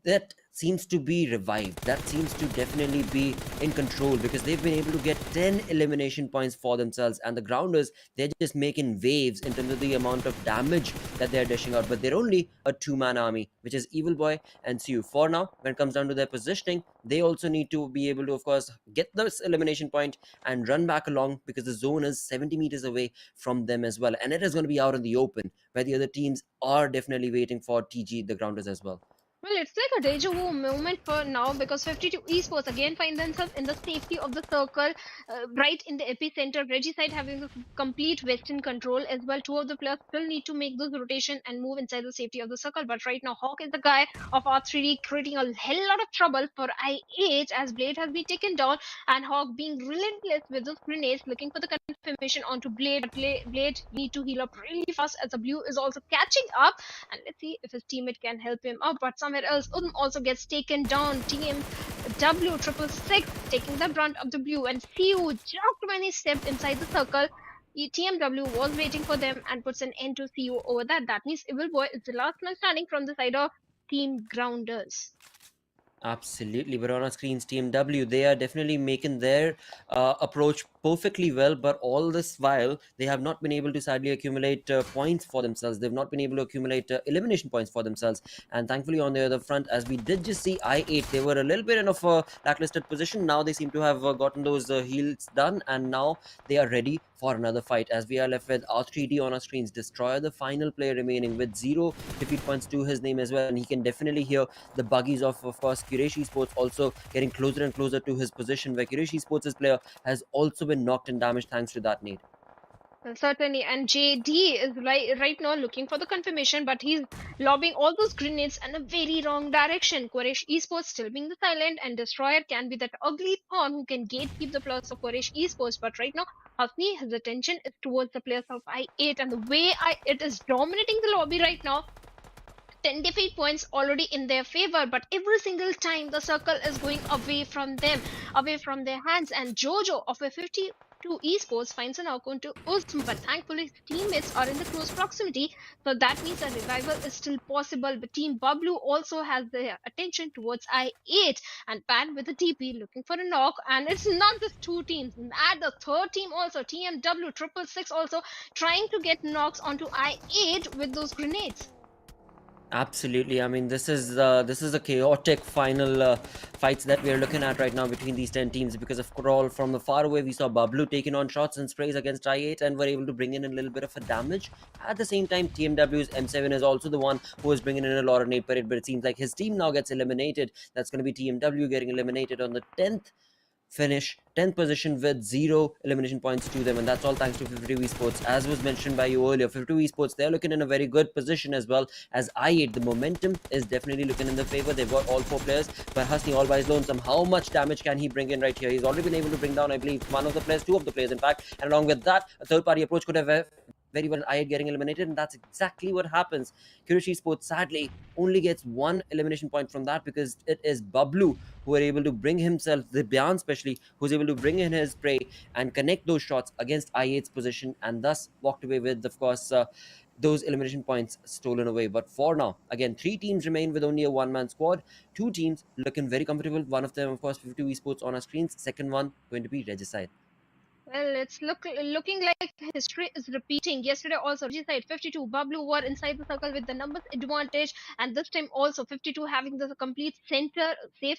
that seems to be revived. That seems to definitely be in control, because they've been able to get 10 elimination points for themselves, and the Grounders, they're just making waves in terms of the amount of damage that they're dishing out. But they're only a two-man army, which is Evil Boy and Siu. For now, when it comes down to their positioning, they also need to be able to, of course, get this elimination point and run back along, because the zone is 70 meters away from them as well, and it is going to be out in the open, where the other teams are definitely waiting for TG, the Grounders, as well. Well, it's like a deja vu moment for now, because 52 Esports again find themselves in the safety of the circle, right in the epicenter. Regicide having the complete western control as well. 2 of the players still need to make those rotation and move inside the safety of the circle. But right now, Hawk is the guy of R3D, creating a hell lot of trouble for I8 as Blade has been taken down, and Hawk being relentless with those grenades, looking for the confirmation onto Blade. Blade need to heal up really fast as the blue is also catching up, and let's see if his teammate can help him up. But somewhere else, also gets taken down. TmwEsports 666 taking the brunt of the blue, and Siu just when he stepped inside the circle, TmW was waiting for them and puts an end to Siu over that. That means Evil Boy is the last man standing from the side of Team Grounders. Absolutely, but on our screens, TmW, they are definitely making their approach perfectly well, but all this while, they have not been able to sadly accumulate points for themselves. They've not been able to accumulate elimination points for themselves. And thankfully, on the other front, as we did just see I8, they were a little bit in a lackluster position. Now they seem to have gotten those heals done, and now they are ready for another fight, as we are left with R3D on our screens. Destroyer, the final player remaining, with 0 defeat points to his name as well, and he can definitely hear the buggies of course, Quraysh Esports also getting closer and closer to his position, where Quraysh Esports' player has also been knocked and damaged thanks to that nade. Well, certainly, and JD is right now looking for the confirmation, but he's lobbing all those grenades in a very wrong direction. Quraysh Esports still being the silent, and Destroyer can be that ugly pawn who can gatekeep the players of Quraysh Esports. But right now, Hasni, his attention is towards the players of I8, and the way it is dominating the lobby right now. 10 defeat points already in their favor, but every single time the circle is going away from them, away from their hands. And Jojo of a 52 esports finds an knock onto Usm, but thankfully his teammates are in the close proximity, so that means a revival is still possible. But Team BABLU also has their attention towards I8, and Pan with the TP looking for a knock. And it's not just two teams, at the third team also, TmW 666 also trying to get knocks onto I8 with those grenades. Absolutely. I mean, this is a chaotic final fights that we are looking at right now between these 10 teams, because of all from the far away we saw BABLU taking on shots and sprays against I8 and were able to bring in a little bit of a damage. At the same time, TMW's M7 is also the one who is bringing in a lot of nade parade, but it seems like his team now gets eliminated. That's going to be TMW getting eliminated on the 10th finish, 10th position with 0 elimination points to them, and that's all thanks to 52 Esports. As was mentioned by you earlier, 52 Esports, they're looking in a very good position as well as I8. The momentum is definitely looking in their favor. They've got all 4 players, but Hasni all by his lonesome. How much damage can he bring in right here? He's already been able to bring down, I believe, one of the players, 2 of the players in fact, and along with that, a third party approach could have very well I8 getting eliminated, and that's exactly what happens. Quraysh Esports sadly only gets 1 elimination point from that, because it is BABLU who are able to bring himself, the Byan especially, who's able to bring in his prey and connect those shots against I8's position, and thus walked away with, of course, those elimination points stolen away. But for now, again, 3 teams remain with only a one-man squad. 2 teams looking very comfortable. One of them, of course, 52 Esports on our screens. Second one going to be Regicide. Well, it's looking like history is repeating. Yesterday also, Regicide 52, BABLU were inside the circle with the numbers advantage, and this time also 52 having the complete center safe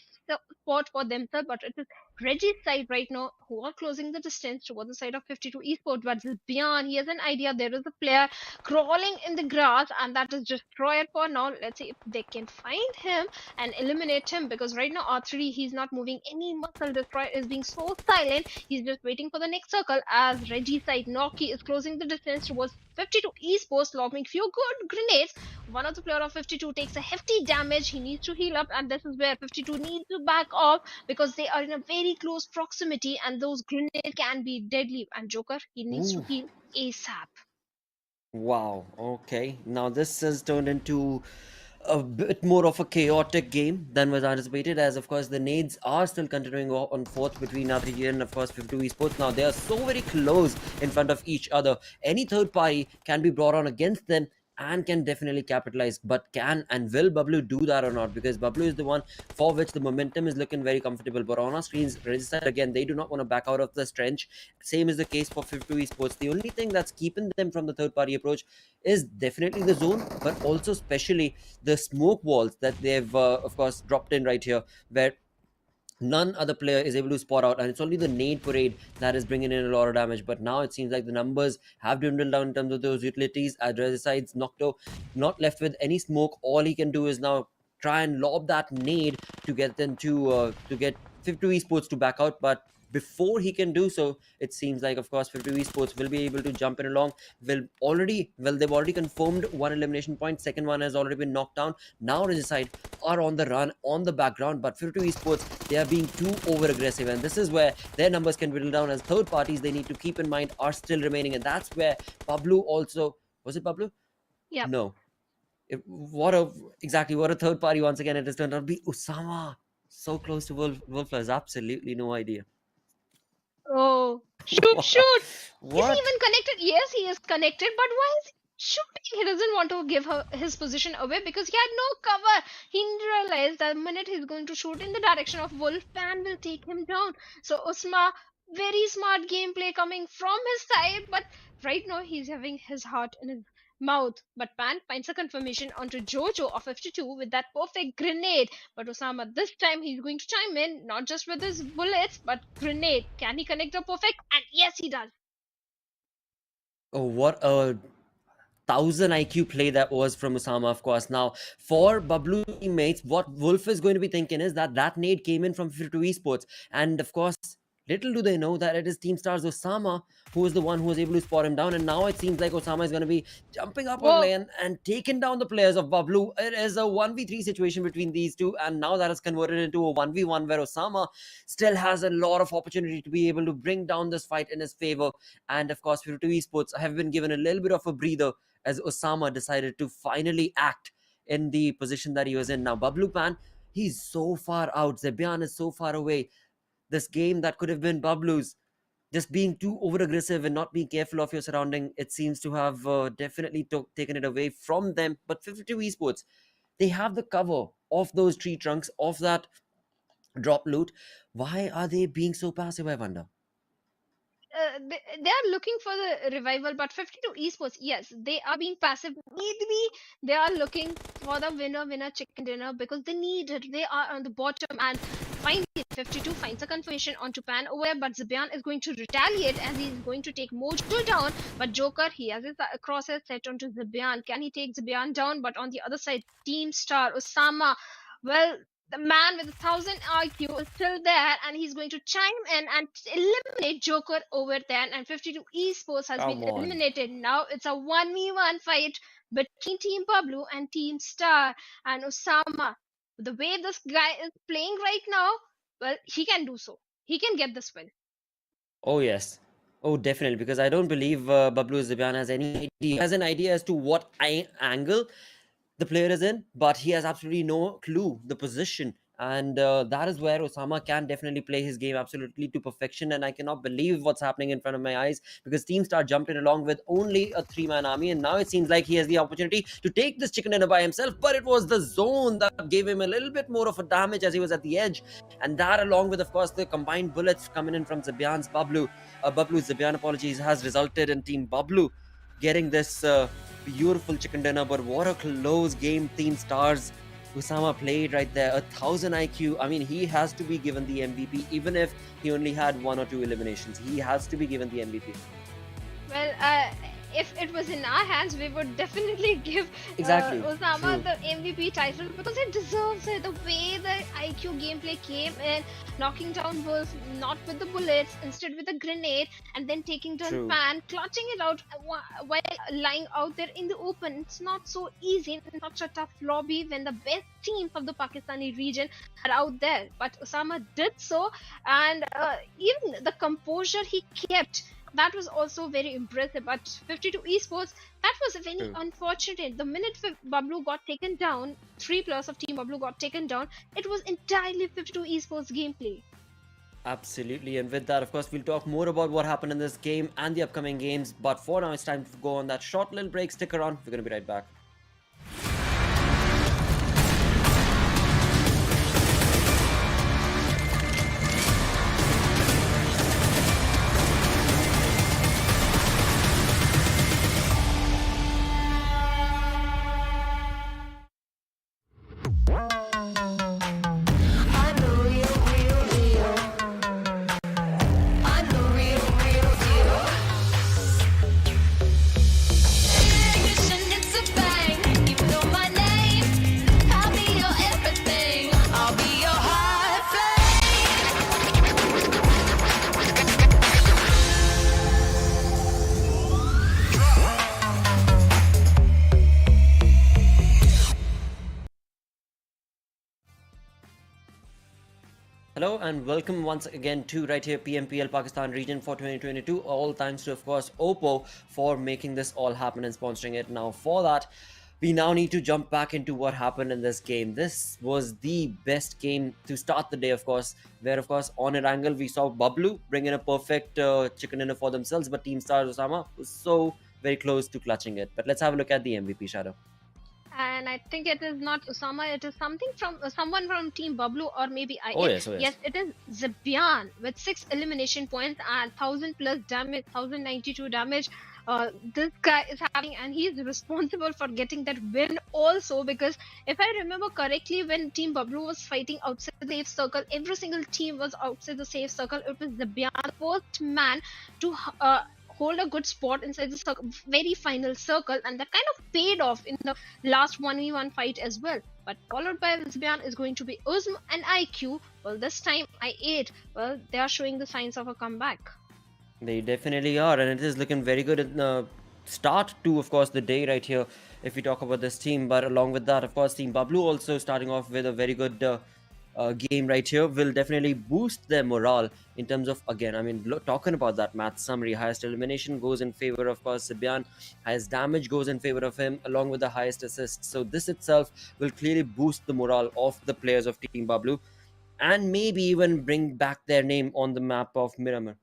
spot for themselves. But it is Regicide right now who are closing the distance towards the side of 52 esports. But beyond, he has an idea. There is a player crawling in the grass, and that is Destroyer for now. Let's see if they can find him and eliminate him, because right now R3D, he's not moving any muscle. Destroyer is being so silent. He's just waiting for the next circle, as Regicide Noki is closing the distance towards 52 esports, lobbing few good grenades. One of the player of 52 takes a hefty damage. He needs to heal up, and this is where 52 needs to back off, because they are in a very close proximity, and those grenades can be deadly. And Joker, he needs to heal ASAP. Wow, okay. Now this has turned into a bit more of a chaotic game than was anticipated, as of course the nades are still continuing on forth between R3D and of course 52 Esports. Now they are so very close in front of each other. Any third party can be brought on against them and can definitely capitalize, but can and will BABLU do that or not? Because BABLU is the one for which the momentum is looking very comfortable, but on our screens, Regicide again, they do not want to back out of the trench. Same is the case for 52 Esports. The only thing that's keeping them from the third party approach is definitely the zone, but also especially the smoke walls that they've of course dropped in right here, where none other player is able to spot out, and it's only the nade parade that is bringing in a lot of damage. But now it seems like the numbers have dwindled down in terms of those utilities, as Regicide's Nocto not left with any smoke. All he can do is now try and lob that nade to get them to get 52 esports to back out. But before he can do so, it seems like of course 52 esports will be able to jump in along. They've already confirmed 1 elimination point. Second one has already been knocked down. Now Regicide are on the run on the background, but 52 esports, they are being too over aggressive, and this is where their numbers can whittle down, as third parties they need to keep in mind are still remaining. And that's where BABLU also, was it BABLU? Yeah. No. What a third party once again it has turned out to be. Usama, so close to Wolflers. Absolutely no idea. Oh, shoot! What? Is he even connected? Yes, he is connected, but why is he shooting? He doesn't want to give his position away because he had no cover. He realized that the minute he's going to shoot in the direction of Wolf, Pan will take him down. So Usma, very smart gameplay coming from his side, but right now he's having his heart in his mouth. But Pan finds a confirmation onto Jojo of 52 with that perfect grenade. But Osama, this time he's going to chime in, not just with his bullets, but grenade. Can he connect the perfect? And yes, he does. Oh, what a 1000 IQ play that was from Osama, of course. Now, for BABLU teammates, what Wolf is going to be thinking is that nade came in from 52 Esports. And of course, Little do they know that it is Team Star's Osama who was the one who was able to spot him down, and now it seems like Osama is going to be jumping up on Whoa. lane and taking down the players of BABLU. It is a 1v3 situation between these two, and now that has converted into a 1v1 where Osama still has a lot of opportunity to be able to bring down this fight in his favor. And of course, PUBG Esports have been given a little bit of a breather as Osama decided to finally act in the position that he was in. Now, BABLU Pan, he's so far out. Zebian is so far away. This game that could have been BABLU's, just being too over aggressive and not being careful of your surrounding, it seems to have definitely taken it away from them. But 52 Esports, they have the cover of those tree trunks, of that drop loot. Why are they being so passive, I wonder? They are looking for the revival, but 52 Esports, yes, they are being passive. Maybe they are looking for the winner chicken dinner because they need it. They are on the bottom, and finally 52 finds a confirmation onto Pan over there, but Zabian is going to retaliate as he is going to take Mojo down. But Joker, he has his crosshairs set onto Zabian. Can he take Zabian down? But on the other side, Team Star, Osama, well, the man with 1,000 IQ is still there, and he's going to chime in and eliminate Joker over there. And 52 Esports has been eliminated. Now it's a 1v1 fight between Team BABLU and Team Star. And Osama, the way this guy is playing right now, well, he can do so. He can get this win. Oh, yes. Oh, definitely. Because I don't believe BABLU Zabian has any idea. He has an idea as to what angle the player is in, but he has absolutely no clue the position. And that is where Osama can definitely play his game absolutely to perfection. And I cannot believe what's happening in front of my eyes, because Team Star jumped in along with only a 3-man army, and now it seems like he has the opportunity to take this chicken dinner by himself. But it was the zone that gave him a little bit more of a damage as he was at the edge, and that, along with, of course, the combined bullets coming in from Zabian's BABLU Zabian, apologies, has resulted in Team BABLU getting this beautiful chicken dinner. But what a close game Team Stars Osama played right there. 1,000 IQ. I mean, he has to be given the MVP, even if he only had 1 or 2 eliminations. He has to be given the MVP. Well, if it was in our hands, we would definitely give Osama the MVP title, because it deserves it. The way the IQ gameplay came in, knocking down Wolf, not with the bullets, instead with a grenade, and then taking down Pan, clutching it out while lying out there in the open. It's not so easy in such a tough lobby when the best teams of the Pakistani region are out there. But Osama did so, and even the composure he kept, that was also very impressive. But 52 Esports, that was very unfortunate. The minute BABLU got taken down, 3 players of Team BABLU got taken down, it was entirely 52 Esports gameplay. Absolutely. And with that, of course, we'll talk more about what happened in this game and the upcoming games. But for now, it's time to go on that short little break. Stick around. We're going to be right back. Hello and welcome once again to right here PMPL Pakistan region for 2022. All thanks to, of course, Oppo for making this all happen and sponsoring it. Now for that, we now need to jump back into what happened in this game. This was the best game to start the day, of course, where, of course, on Erangel we saw BABLU bring in a perfect chicken dinner for themselves, but Team Stars Osama was so very close to clutching it. But let's have a look at the MVP, Shadow. And I think it is not Osama, it is something from someone from Team BABLU, or maybe I. Yes, it is Zabian with 6 elimination points and 1,000 plus damage, 1,092 damage. This guy is having, and he is responsible for getting that win also, because if I remember correctly, when Team BABLU was fighting outside the safe circle, every single team was outside the safe circle. It was Zabian, the first man to hold a good spot inside the very final circle, and that kind of paid off in the last 1v1 fight as well. but followed by Zibian is going to be Uzm and IQ. Well, this time I8, well, they are showing the signs of a comeback. They definitely are, and it is looking very good at the start to, of course, the day right here. If we talk about this team, but along with that, of course, Team BABLU also starting off with a very good game right here will definitely boost their morale in terms of, again, I mean, talking about that math summary, highest elimination goes in favor of course Sibian, highest damage goes in favor of him, along with the highest assist. So this itself will clearly boost the morale of the players of Team BABLU, and maybe even bring back their name on the map of Miramar.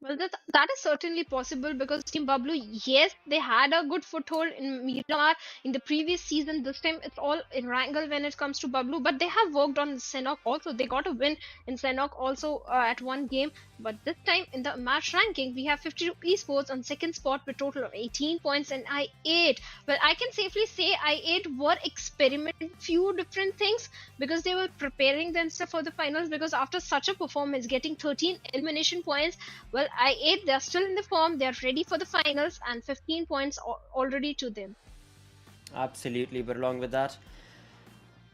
Well, that is certainly possible because Team BABLU, yes, they had a good foothold in Miramar in the previous season. This time it's all in Erangel when it comes to BABLU, but they have worked on Sanhok also. They got a win in Sanhok also at one game. But this time in the match ranking, we have 52 Esports on second spot with total of 18 points, and I8. Well, I can safely say I8 were experimenting few different things because they were preparing themselves for the finals. Because after such a performance, getting 13 elimination points, well, I8, they're still in the form, they're ready for the finals, and 15 points already to them. Absolutely, but along with that,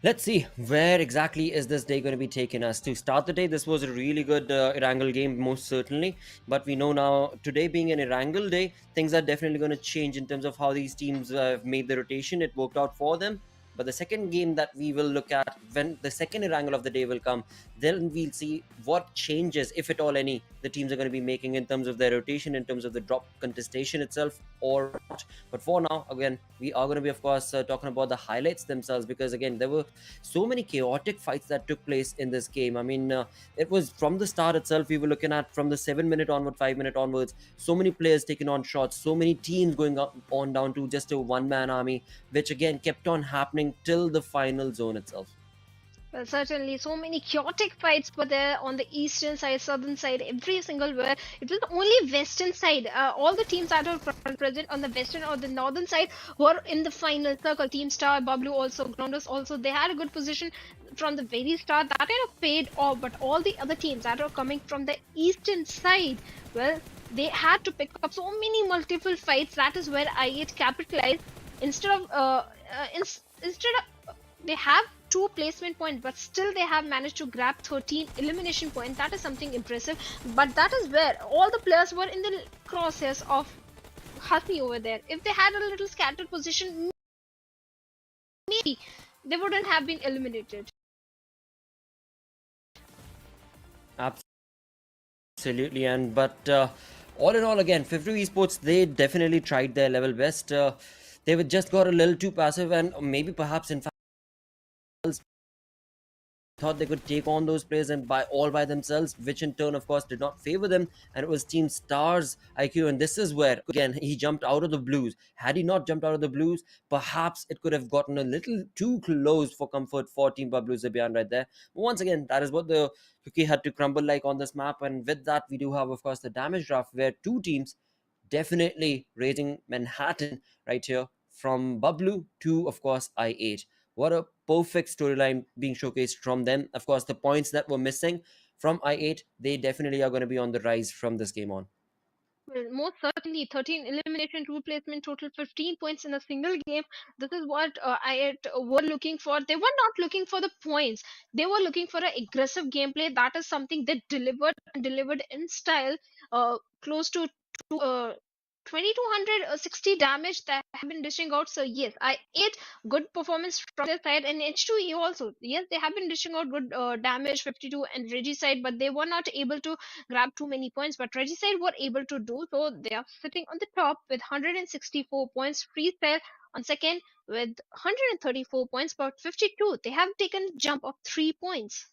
let's see where exactly is this day going to be taking us. To start the day, this was a really good Erangel game, most certainly. But we know now, today being an Erangel day, things are definitely going to change in terms of how these teams have made the rotation. It worked out for them. But the second game that we will look at, when the second Erangel of the day will come, then we'll see what changes, if at all any, the teams are going to be making in terms of their rotation, in terms of the drop contestation itself or not. But for now, again, we are going to be, of course, talking about the highlights themselves, because again, there were so many chaotic fights that took place in this game. I mean, it was from the start itself, we were looking at from the 7-minute onward, 5-minute onwards, so many players taking on shots, so many teams going on down to just a one-man army, which again kept on happening till the final zone itself. Well, certainly, so many chaotic fights were there on the eastern side, southern side, every single where. It was only western side. All the teams that were present on the western or the northern side were in the final circle. Team Star, BABLU also, Grounders also, they had a good position from the very start. That kind of paid off, but all the other teams that are coming from the eastern side, well, they had to pick up so many multiple fights. That is where I8 capitalized. Instead of instead of they have 2 placement points, but still they have managed to grab 13 elimination points. That is something impressive. But that is where all the players were in the crosshairs of Hasmi over there. If they had a little scattered position, maybe they wouldn't have been eliminated. Absolutely, and but all in all, again, 50 Esports, they definitely tried their level best. They were just got a little too passive, and maybe perhaps in fact thought they could take on those players and by themselves, which in turn of course did not favor them, and it was Team Star's IQ. And this is where again he jumped out of the blues. Had he not jumped out of the blues, perhaps it could have gotten a little too close for comfort for Team BABLU Zibian right there. But once again, that is what the cookie had to crumble like on this map. And with that, we do have of course the damage draft, where two teams definitely rating Manhattan right here, from BABLU to of course I8. What a perfect storyline being showcased from them. Of course, the points that were missing from I8, they definitely are going to be on the rise from this game on. Well, most certainly, 13 elimination, 2 placement, total 15 points in a single game. This is what I were looking for. They were not looking for the points. They were looking for an aggressive gameplay. That is something they delivered in style. Close to 2260 damage that have been dishing out. So yes, I8 good performance from their side, and H2E also. Yes, they have been dishing out good damage, 52 and Reggie side, but they were not able to grab too many points. But Regicide were able to do so. They are sitting on the top with 164 points. Freestyle on second with 134 points, but 52. They have taken a jump of 3 points.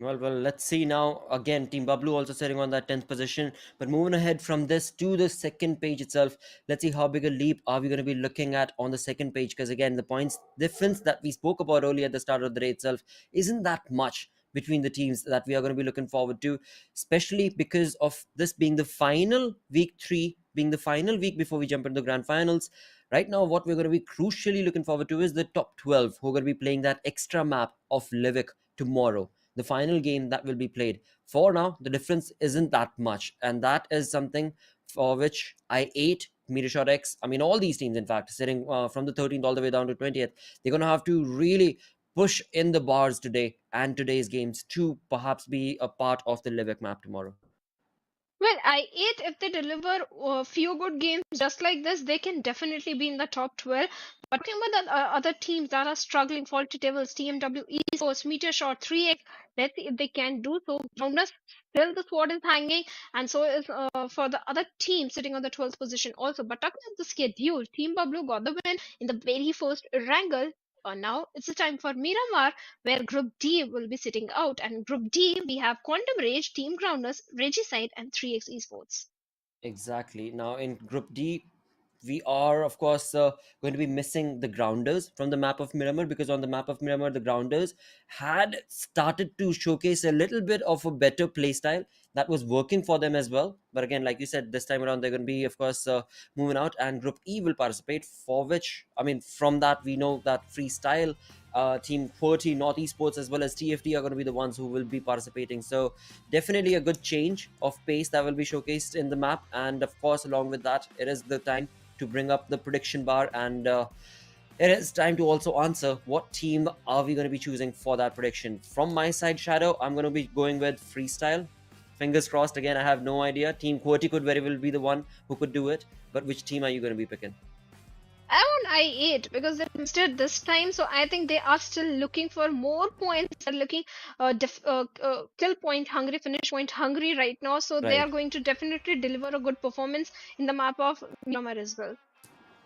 Well, let's see now. Again, Team BABLU also sitting on that 10th position. But moving ahead from this to the second page itself, let's see how big a leap are we going to be looking at on the second page. Because again, the points difference that we spoke about earlier at the start of the day itself isn't that much between the teams that we are going to be looking forward to, especially because of this being the final week 3, being the final week before we jump into the grand finals. Right now, what we're going to be crucially looking forward to is the top 12 who are going to be playing that extra map of Livik tomorrow, the final game that will be played. For now, the difference isn't that much, and that is something for which I8, Metershot X, I mean, all these teams, in fact, sitting from the 13th all the way down to 20th, they're going to have to really push in the bars today and today's games to perhaps be a part of the Livik map tomorrow. Well, I8, if they deliver a few good games just like this, they can definitely be in the top 12. But talking about the other teams that are struggling, Faulty Devils, TmwEsports, Metershot, 3x, let's see if they can do so. Magnus, still the sword is hanging, and so is for the other team sitting on the 12th position also. But talking about the schedule, Team BABLU got the win in the very first Erangel. Now it's the time for Miramar, where Group D will be sitting out. And Group D, we have Quantum Rage, Team Grounders, Regicide, and 3x Esports. Exactly. Now in Group D, we are of course going to be missing the Grounders from the map of Miramar, because on the map of Miramar the Grounders had started to showcase a little bit of a better playstyle that was working for them as well. But again, like you said, this time around they're going to be of course moving out, and Group E will participate, for which, I mean, from that we know that freestyle team Quraysh North Esports as well as TFD are going to be the ones who will be participating. So definitely a good change of pace that will be showcased in the map. And of course, along with that, it is the time to bring up the prediction bar, and it is time to also answer what team are we going to be choosing for that prediction. From my side, Shadow, I'm going to be going with freestyle. Fingers crossed. Again, I have no idea. Team Quraysh could very well be the one who could do it, but which team are you going to be picking? I want I8 because they missed it this time, so I think they are still looking for more points. They're looking kill point hungry, finish point hungry right now, so they Right. are going to definitely deliver a good performance in the map of Miramar as well.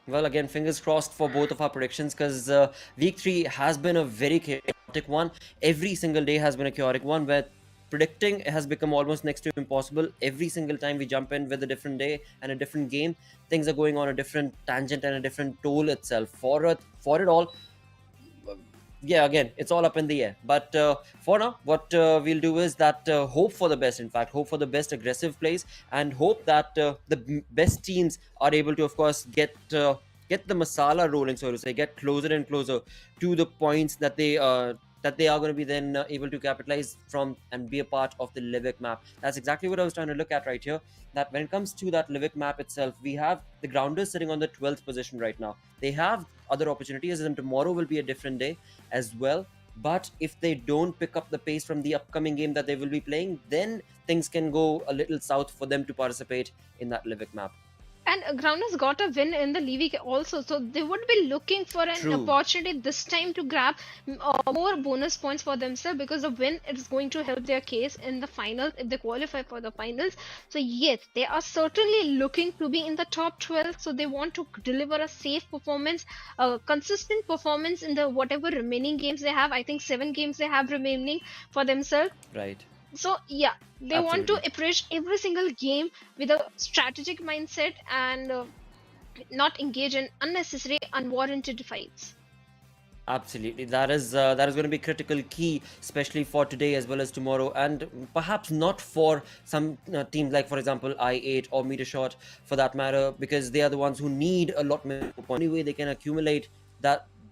Well, again, fingers crossed for both of our predictions, because week 3 has been a very chaotic one. Every single day has been a chaotic one, where predicting has become almost next to impossible. Every single time we jump in with a different day and a different game, things are going on a different tangent and a different toll itself. For it all, yeah, again, it's all up in the air. But for now, what we'll do is that hope for the best, in fact, hope for the best aggressive plays, and hope that the best teams are able to, of course, get the masala rolling, so to say, get closer and closer to the points that they are going to be then able to capitalize from and be a part of the Livik map. That's exactly what I was trying to look at right here. That when it comes to that Livik map itself, we have the Grounders sitting on the 12th position right now. They have other opportunities, and tomorrow will be a different day as well. But if they don't pick up the pace from the upcoming game that they will be playing, then things can go a little south for them to participate in that Livik map. And Grounders got a win in the league also, so they would be looking for an True. opportunity this time to grab more bonus points for themselves, because the win is going to help their case in the finals if they qualify for the finals. So yes, they are certainly looking to be in the top 12, so they want to deliver a safe performance, a consistent performance in the whatever remaining games they have. I think 7 games they have remaining for themselves. Right. So yeah, they want to Absolutely. approach every single game with a strategic mindset and not engage in unnecessary, unwarranted fights. Absolutely, that is going to be critical key, especially for today as well as tomorrow, and perhaps not for some teams like, for example, I8 or Metershot, for that matter, because they are the ones who need a lot more points. The only way they can accumulate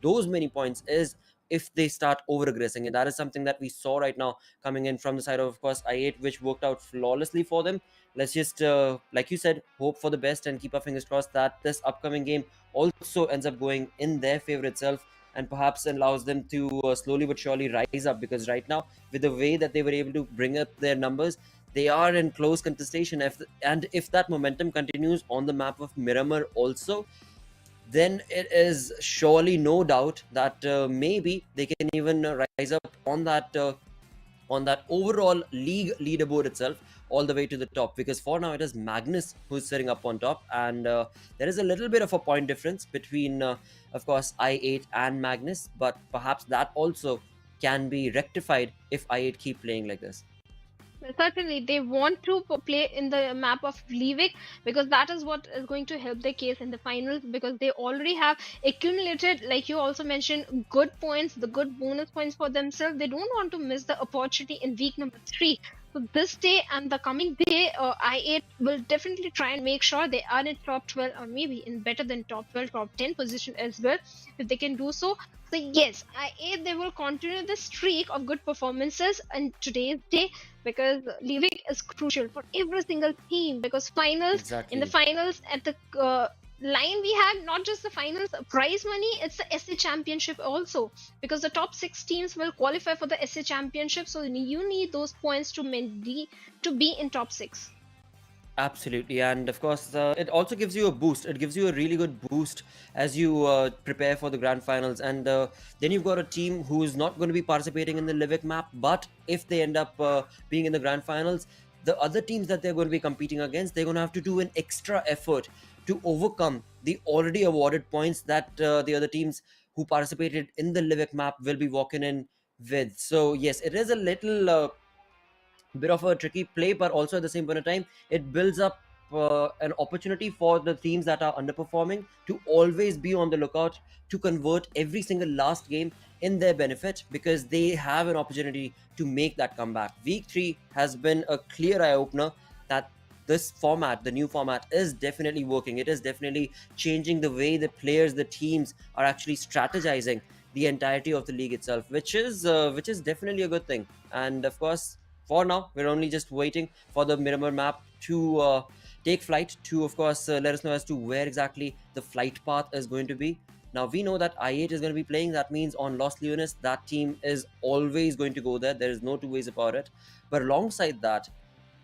those many points is if they start over aggressing, and that is something that we saw right now coming in from the side of course, I8, which worked out flawlessly for them. Let's just, like you said, hope for the best and keep our fingers crossed that this upcoming game also ends up going in their favor itself, and perhaps allows them to slowly but surely rise up, because right now, with the way that they were able to bring up their numbers, they are in close contestation. And if that momentum continues on the map of Miramar also, then it is surely no doubt that maybe they can even rise up on that overall league leaderboard itself, all the way to the top. Because for now, it is Magnus who's sitting up on top, and there is a little bit of a point difference between, of course, I8 and Magnus, but perhaps that also can be rectified if I8 keep playing like this. Certainly, they want to play in the map of Leavik, because that is what is going to help their case in the finals, because they already have accumulated, like you also mentioned, good points, the good bonus points for themselves. They don't want to miss the opportunity in week number 3 So this day and the coming day, I8 will definitely try and make sure they are in top 12 or maybe in better than top 12, top 10 position as well, if they can do so. So yes, I8 they will continue the streak of good performances on today's day, because leaving is crucial for every single team, because finals, in the Exactly. finals at the line we have not just the finals prize money, it's the SA championship also, because the top 6 teams will qualify for the SA championship, so you need those points to be in top 6. Absolutely, and of course, it also gives you a boost. It gives you a really good boost as you prepare for the grand finals. And then you've got a team who is not going to be participating in the Livik map, but if they end up being in the grand finals, the other teams that they're going to be competing against, they're going to have to do an extra effort to overcome the already awarded points that the other teams who participated in the Livik map will be walking in with. So yes, it is a little bit of a tricky play, but also at the same point of time, it builds up an opportunity for the teams that are underperforming to always be on the lookout to convert every single last game in their benefit, because they have an opportunity to make that comeback. Week 3 has been a clear eye opener that this format, the new format, is definitely working. It is definitely changing the way the players, the teams are actually strategizing the entirety of the league itself, which is definitely a good thing. And of course, for now, we're only just waiting for the Miramar map to take flight, to of course let us know as to where exactly the flight path is going to be. Now we know that I8 is going to be playing. That means on Los Leones, that team is always going to go there. There is no two ways about it. But alongside that,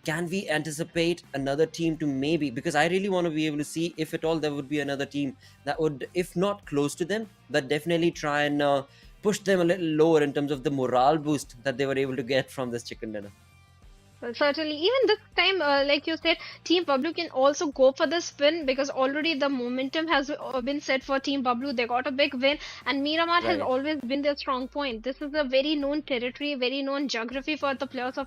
can we anticipate another team to maybe, because I really want to be able to see if at all there would be another team that would, if not close to them, but definitely try and push them a little lower in terms of the morale boost that they were able to get from this chicken dinner. Well, certainly, even this time, like you said, Team Pablo can also go for the spin, because already the momentum has been set for Team Pablo. They got a big win, and Miramar has Right. always been their strong point. This is a very known territory, very known geography for the players of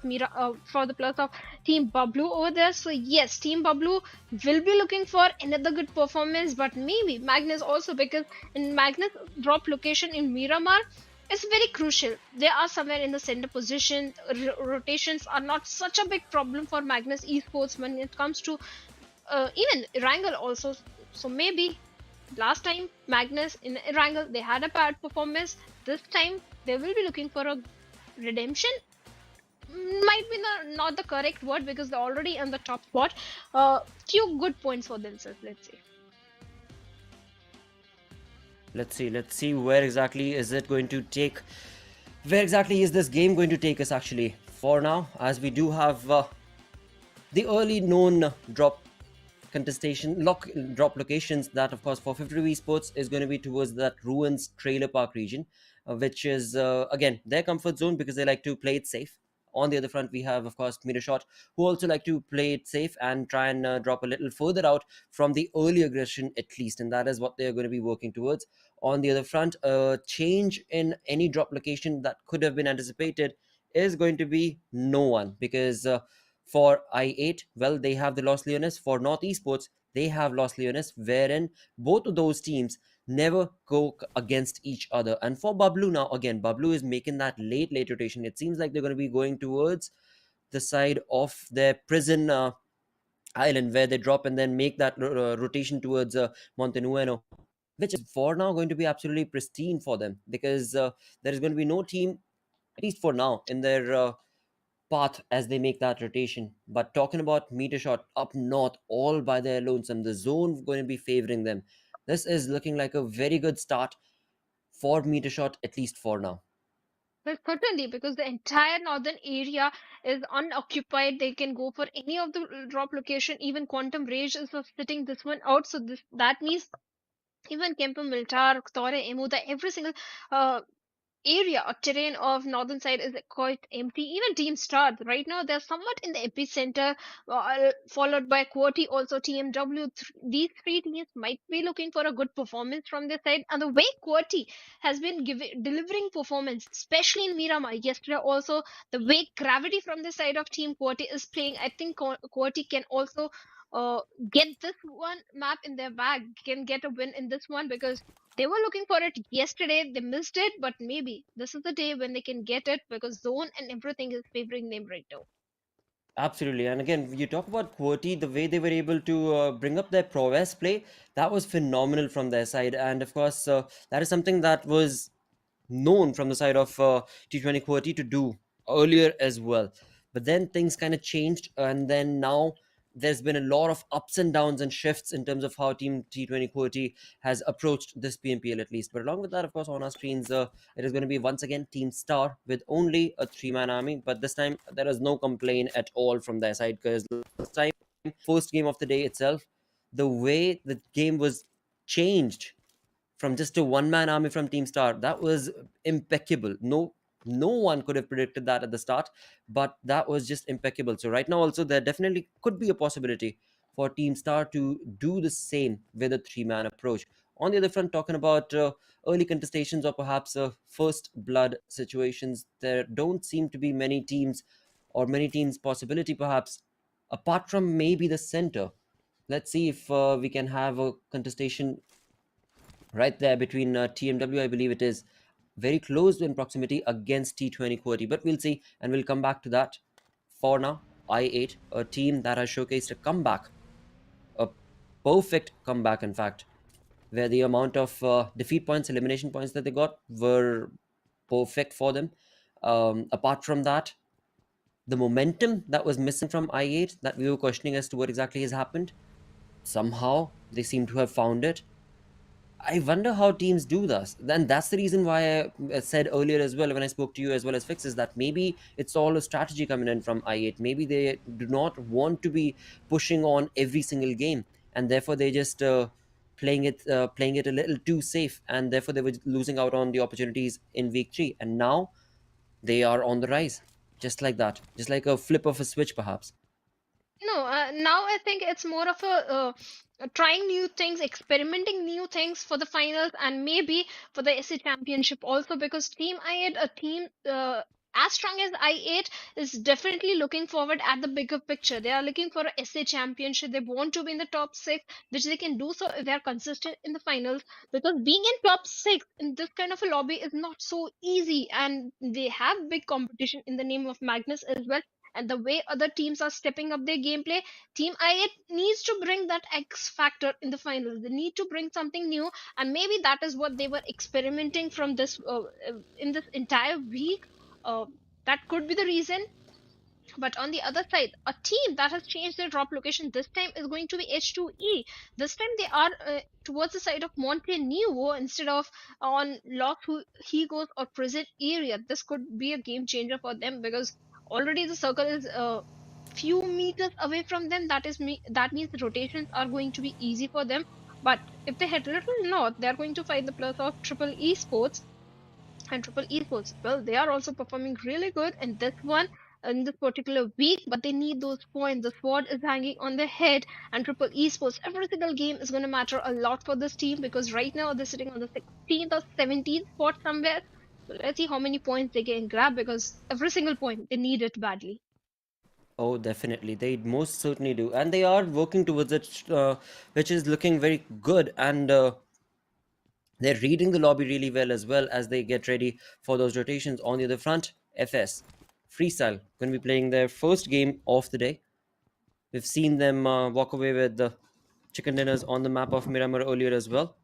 for the players of Team Pablo over there. So yes, Team Pablo will be looking for another good performance, but maybe Magnus also, because in Magnus drop location in Miramar, it's very crucial. They are somewhere in the center position. Rotations are not such a big problem for Magnus Esports when it comes to even Erangel also. So maybe last time Magnus in Erangel they had a bad performance. This time they will be looking for a redemption. Might be not the correct word, because they're already on the top spot. Few good points for themselves, let's say. Let's see where exactly is it going to take, where exactly is this game going to take us actually. For now, as we do have the early known drop locations, that of course for 50 Esports is going to be towards that Ruins trailer park region, which is again their comfort zone because they like to play it safe. On the other front, we have of course Metershot, who also like to play it safe and try and drop a little further out from the early aggression at least, and that is what they're going to be working towards. On the other front, a change in any drop location that could have been anticipated is going to be no one, because for I8, well, they have the Los Leones. For North Esports, they have Los Leones, wherein both of those teams never go against each other. And for BABLU now, again, BABLU is making that late rotation. It seems like they're going to be going towards the side of their prison island, where they drop and then make that rotation towards Montenueno, which is for now going to be absolutely pristine for them, because there is going to be no team, at least for now, in their path as they make that rotation. But talking about Metershot up north, all by their lonesome, the zone going to be favoring them. This is looking like a very good start for Metershot, at least for now. Well, certainly, because the entire northern area is unoccupied. They can go for any of the drop location. Even Quantum Rage is sitting this one out. So this that means even Kemper Miltar, Tore, Emuda, every single uh, area or terrain of northern side is quite empty. Even Team Star right now they're somewhat in the epicenter, followed by Quirty, also TmW. These three teams might be looking for a good performance from their side, and the way Quirty has been delivering performance, especially in Miramar yesterday, also the way Gravity from the side of Team Quirty is playing, I think Quirty can also uh, get this one map in their bag, can get a win in this one, because they were looking for it yesterday. They missed it, but maybe this is the day when they can get it, because zone and everything is favoring them right now. Absolutely. And again, you talk about QWERTY, the way they were able to bring up their prowess play, that was phenomenal from their side. And of course, that is something that was known from the side of T20 QWERTY to do earlier as well. But then things kind of changed, and then now there's been a lot of ups and downs and shifts in terms of how Team T20 QWERTY has approached this PMPL at least. But along with that, of course, on our screens, it is going to be once again Team Star with only a three-man army. But this time, there is no complaint at all from their side, because last time, first game of the day itself, the way the game was changed from just a one-man army from Team Star, that was impeccable. No one could have predicted that at the start, but that was just impeccable. So right now also there definitely could be a possibility for Team Star to do the same with a three-man approach. On the other front, talking about early contestations or perhaps first blood situations, there don't seem to be many teams or many teams possibility, perhaps, apart from maybe the center. Let's see if we can have a contestation right there between TmW, I believe it is very close in proximity against T20 QWERTY, but we'll see, and we'll come back to that. For now, I8, a team that has showcased a comeback, a perfect comeback, in fact, where the amount of defeat points, elimination points that they got were perfect for them. Apart from that, the momentum that was missing from I8, that we were questioning as to what exactly has happened, somehow they seem to have found it. I wonder how teams do this. Then that's the reason why I said earlier as well, when I spoke to you as well as Fix, is that maybe it's all a strategy coming in from I8. Maybe they do not want to be pushing on every single game, and therefore they just playing it a little too safe, and therefore they were losing out on the opportunities in week 3. And now they are on the rise, just like that, just like a flip of a switch, perhaps. No, now I think it's more of a trying new things, experimenting new things for the finals, and maybe for the SA Championship also, because Team I8, a team as strong as I8, is definitely looking forward at the bigger picture. They are looking for a SA Championship. They want to be in the top six, which they can do so if they are consistent in the finals. Because being in top six in this kind of a lobby is not so easy, and they have big competition in the name of Magnus as well, and the way other teams are stepping up their gameplay. Team I8 needs to bring that X factor in the finals. They need to bring something new, and maybe that is what they were experimenting from this in this entire week. Uh, that could be the reason. But on the other side, a team that has changed their drop location this time is going to be H2E. This time they are towards the side of Montenegro instead of on Lock Higos or Prison area. This could be a game changer for them, because already the circle is a few meters away from them. That means the rotations are going to be easy for them. But if they head a little north, they are going to find the plus of Triple Esports, and Triple Esports, well, they are also performing really good in this one, in this particular week, but they need those points. The sword is hanging on their head, and Triple Esports, every single game is going to matter a lot for this team, because right now they're sitting on the 16th or 17th spot somewhere. So let's see how many points they can grab, because every single point they need it badly. Oh, definitely. They most certainly do. And they are working towards it, which is looking very good. And they're reading the lobby really well as they get ready for those rotations. On the other front, FS, Freestyle, going to be playing their first game of the day. We've seen them walk away with the chicken dinners on the map of Miramar earlier as well.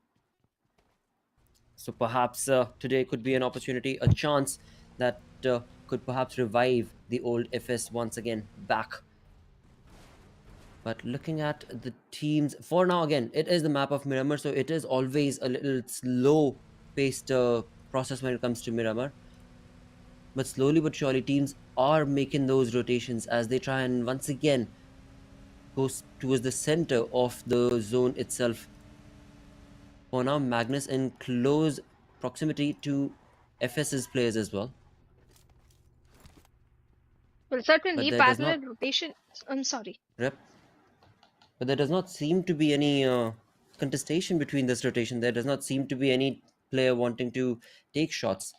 So perhaps today could be an opportunity, a chance that could perhaps revive the old FS once again back. But looking at the teams for now, again, it is the map of Miramar, so it is always a little slow paced process when it comes to Miramar. But slowly but surely, teams are making those rotations as they try and once again go towards the center of the zone itself. For now, Magnus in close proximity to FS's players as well. Well, But certainly there does not parallel rotation. I'm sorry. rep. But there does not seem to be any contestation between this rotation. There does not seem to be any player wanting to take shots.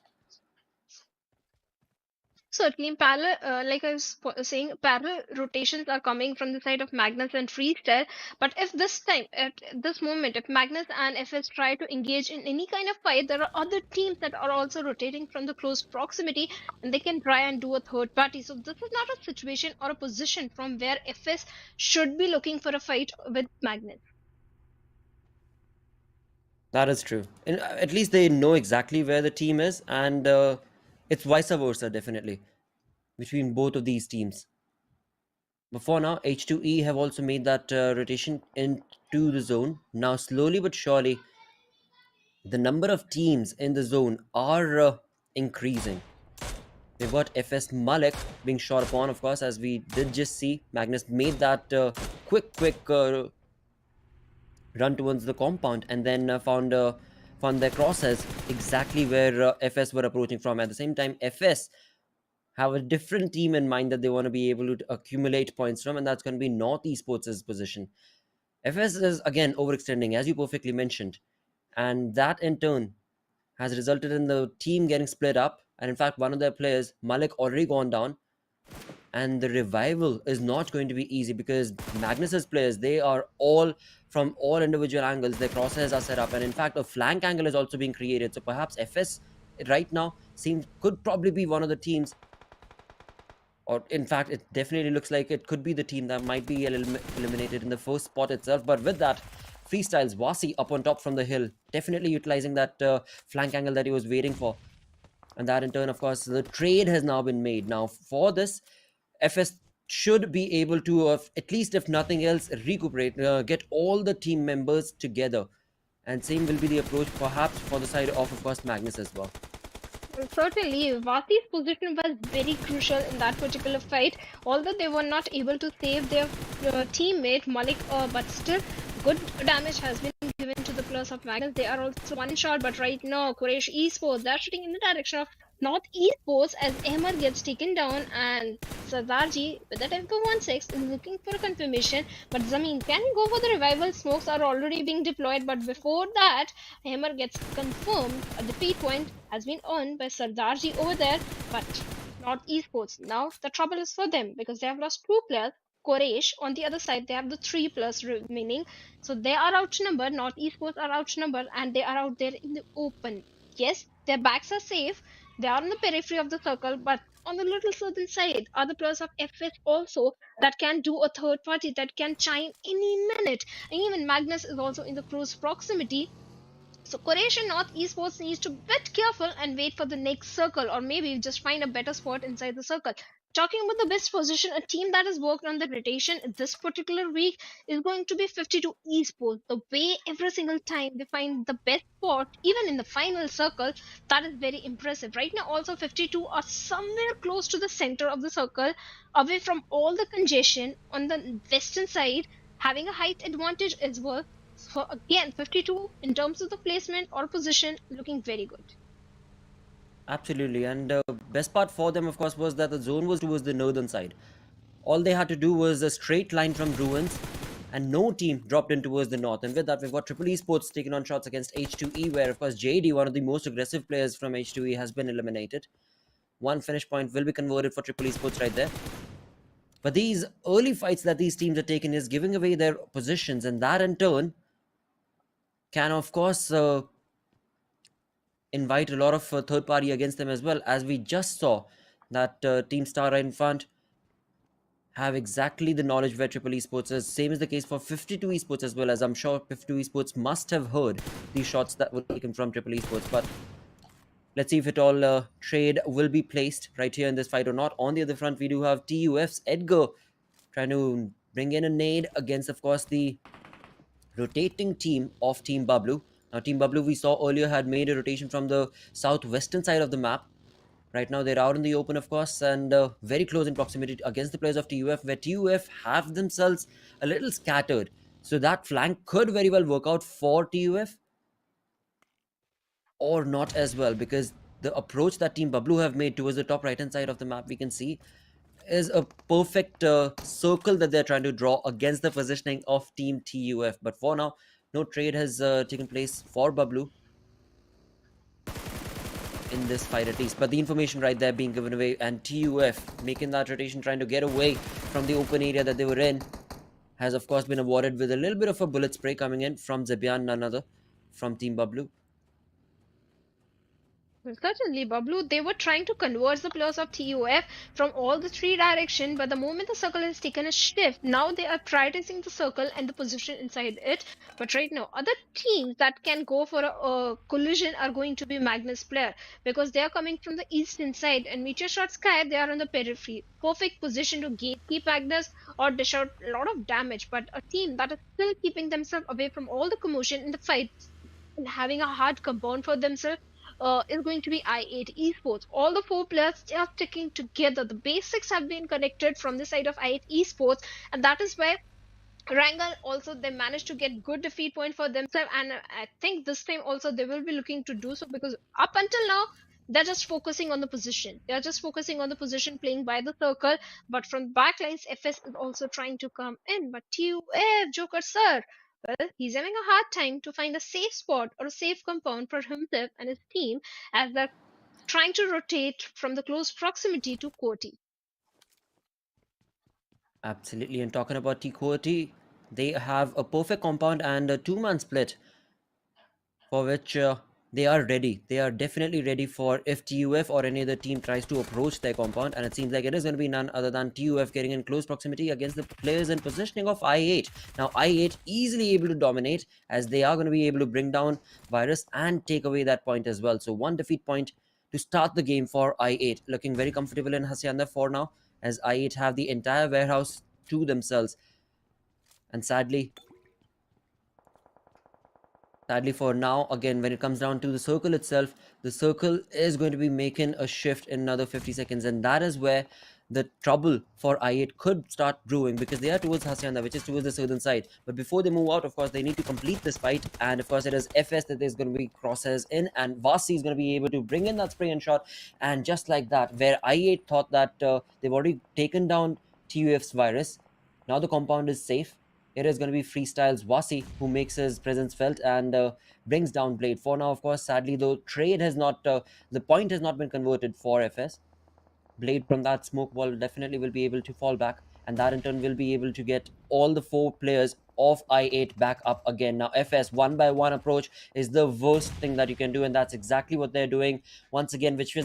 certainly parallel, like I was saying, parallel rotations are coming from the side of Magnus and Freestyle. But if this time, at this moment, if Magnus and FS try to engage in any kind of fight, there are other teams that are also rotating from the close proximity, and they can try and do a third party. So this is not a situation or a position from where FS should be looking for a fight with Magnus. That is true. And at least they know exactly where the team is, and it's vice versa, definitely, between both of these teams. But for now, H2E have also made that rotation into the zone. Now, slowly but surely, the number of teams in the zone are increasing. We've got FS Malik being shot upon, of course, as we did just see. Magnus made that quick run towards the compound, and then found their crosshairs exactly where FS were approaching from. At the same time, FS have a different team in mind that they want to be able to accumulate points from, and that's going to be North Esports' position. FS is again overextending, as you perfectly mentioned, and that in turn has resulted in the team getting split up. And in fact, one of their players, Malik, already gone down. And the revival is not going to be easy because Magnus's players, they are all from all individual angles. Their crosshairs are set up, and in fact, a flank angle is also being created. So perhaps FS right now could probably be one of the teams, or in fact, it definitely looks like it could be the team that might be eliminated in the first spot itself. But with that, Freestyle's Wasi up on top from the hill, definitely utilizing that flank angle that he was waiting for. And that in turn, of course, the trade has now been made. Now, for this, FS should be able to, at least if nothing else, recuperate, get all the team members together. And same will be the approach, perhaps, for the side of course, Magnus as well. Certainly, Vasi's position was very crucial in that particular fight. Although they were not able to save their teammate Malik, but still, good damage has been given to the plus of Magnus. They are also one shot, but right now, Quraysh Esports, they're shooting in the direction of North Esports as Ahmad gets taken down, and Sardarji with the tempo 16 is looking for a confirmation. But Zameen, can he go for the revival? Smokes are already being deployed, but before that, Ahmad gets confirmed. A defeat point has been earned by Sardarji over there, but North Esports. Now the trouble is for them because they have lost 2 players. Quraysh, on the other side, they have the 3 plus remaining. So they are outnumbered, North Esports are outnumbered, and they are out there in the open. Yes, their backs are safe, they are on the periphery of the circle, but on the little southern side are the players of FS also that can do a third party that can chime any minute. And even Magnus is also in the close proximity. So Quraysh and North Esports needs to be a bit careful and wait for the next circle, or maybe just find a better spot inside the circle. Talking about the best position, a team that has worked on the rotation this particular week is going to be 52 Esports. The way every single time they find the best spot, even in the final circle, that is very impressive. Right now, also 52 are somewhere close to the center of the circle, away from all the congestion on the western side, having a height advantage as well. So again, 52 in terms of the placement or position, looking very good. Absolutely. And best part for them, of course, was that the zone was towards the northern side. All they had to do was a straight line from Ruins, and no team dropped in towards the north. And with that, we've got Triple Esports taking on shots against H2E, where, of course, JD, one of the most aggressive players from H2E, has been eliminated. One finish point will be converted for Triple Esports right there. But these early fights that these teams are taking is giving away their positions, and that in turn can, of course, invite a lot of third party against them as well, as we just saw that Team Star right in front have exactly the knowledge where Triple Esports is. Same is the case for 52 Esports as well, as I'm sure 52 Esports must have heard these shots that were taken from Triple Esports. But let's see if it all trade will be placed right here in this fight or not. On the other front, we do have TUF's Edgar trying to bring in a nade against, of course, the rotating team of Team BABLU. Now, Team BABLU, we saw earlier, had made a rotation from the southwestern side of the map. Right now, they're out in the open, of course, and very close in proximity against the players of TUF, where TUF have themselves a little scattered. So that flank could very well work out for TUF, or not as well, because the approach that Team BABLU have made towards the top right-hand side of the map, we can see, is a perfect circle that they're trying to draw against the positioning of Team TUF. But for now, no trade has taken place for BABLU. in this fight at least. But the information right there being given away, and TUF making that rotation, trying to get away from the open area that they were in, has of course been awarded with a little bit of a bullet spray coming in from Zebian, none other, from Team BABLU. Well, certainly, BABLU, they were trying to converge the players of TUF from all the three directions, but the moment the circle has taken a shift, now they are prioritizing the circle and the position inside it. But right now, other teams that can go for a collision are going to be Magnus player because they are coming from the eastern side, and Metershot Sky, they are on the periphery. Perfect position to gatekeep Magnus or dish out a lot of damage, but a team that is still keeping themselves away from all the commotion in the fight and having a hard compound for themselves is going to be I8 Esports. All the four players are sticking together. The basics have been connected from the side of I8 Esports, and that is where Erangel also they managed to get good defeat point for themselves, and I think this time also they will be looking to do so because up until now they're just focusing on the position. They're just focusing on the position, playing by the circle. But from backlines, FS is also trying to come in. But TUF Joker sir, well, he's having a hard time to find a safe spot or a safe compound for himself and his team as they're trying to rotate from the close proximity to Koti. Absolutely. And talking about T-Quality, they have a perfect compound and a two-man split for which they are ready. They are definitely ready for if TUF or any other team tries to approach their compound, and it seems like it is going to be none other than TUF getting in close proximity against the players and positioning of I8. Now I8 easily able to dominate as they are going to be able to bring down Virus and take away that point as well. So one defeat point to start the game for I8, looking very comfortable in Hacienda for now as I8 have the entire warehouse to themselves. And sadly for now, again, when it comes down to the circle itself, the circle is going to be making a shift in another 50 seconds, and that is where the trouble for I8 could start brewing because they are towards Hacienda, which is towards the southern side. But before they move out, of course, they need to complete this fight, and of course, it is FS that is going to be crosshairs in, and Vasi is going to be able to bring in that spray and shot, and just like that, where I8 thought that they've already taken down TUF's Virus, now the compound is safe. It is going to be Freestyle's Wasi who makes his presence felt and brings down Blade. For now, of course, sadly, though, trade has not, the point has not been converted for FS. Blade from that smoke wall definitely will be able to fall back, and that in turn will be able to get all the four players of I8 back up again. Now FS one by one approach is the worst thing that you can do, and that's exactly what they're doing once again, which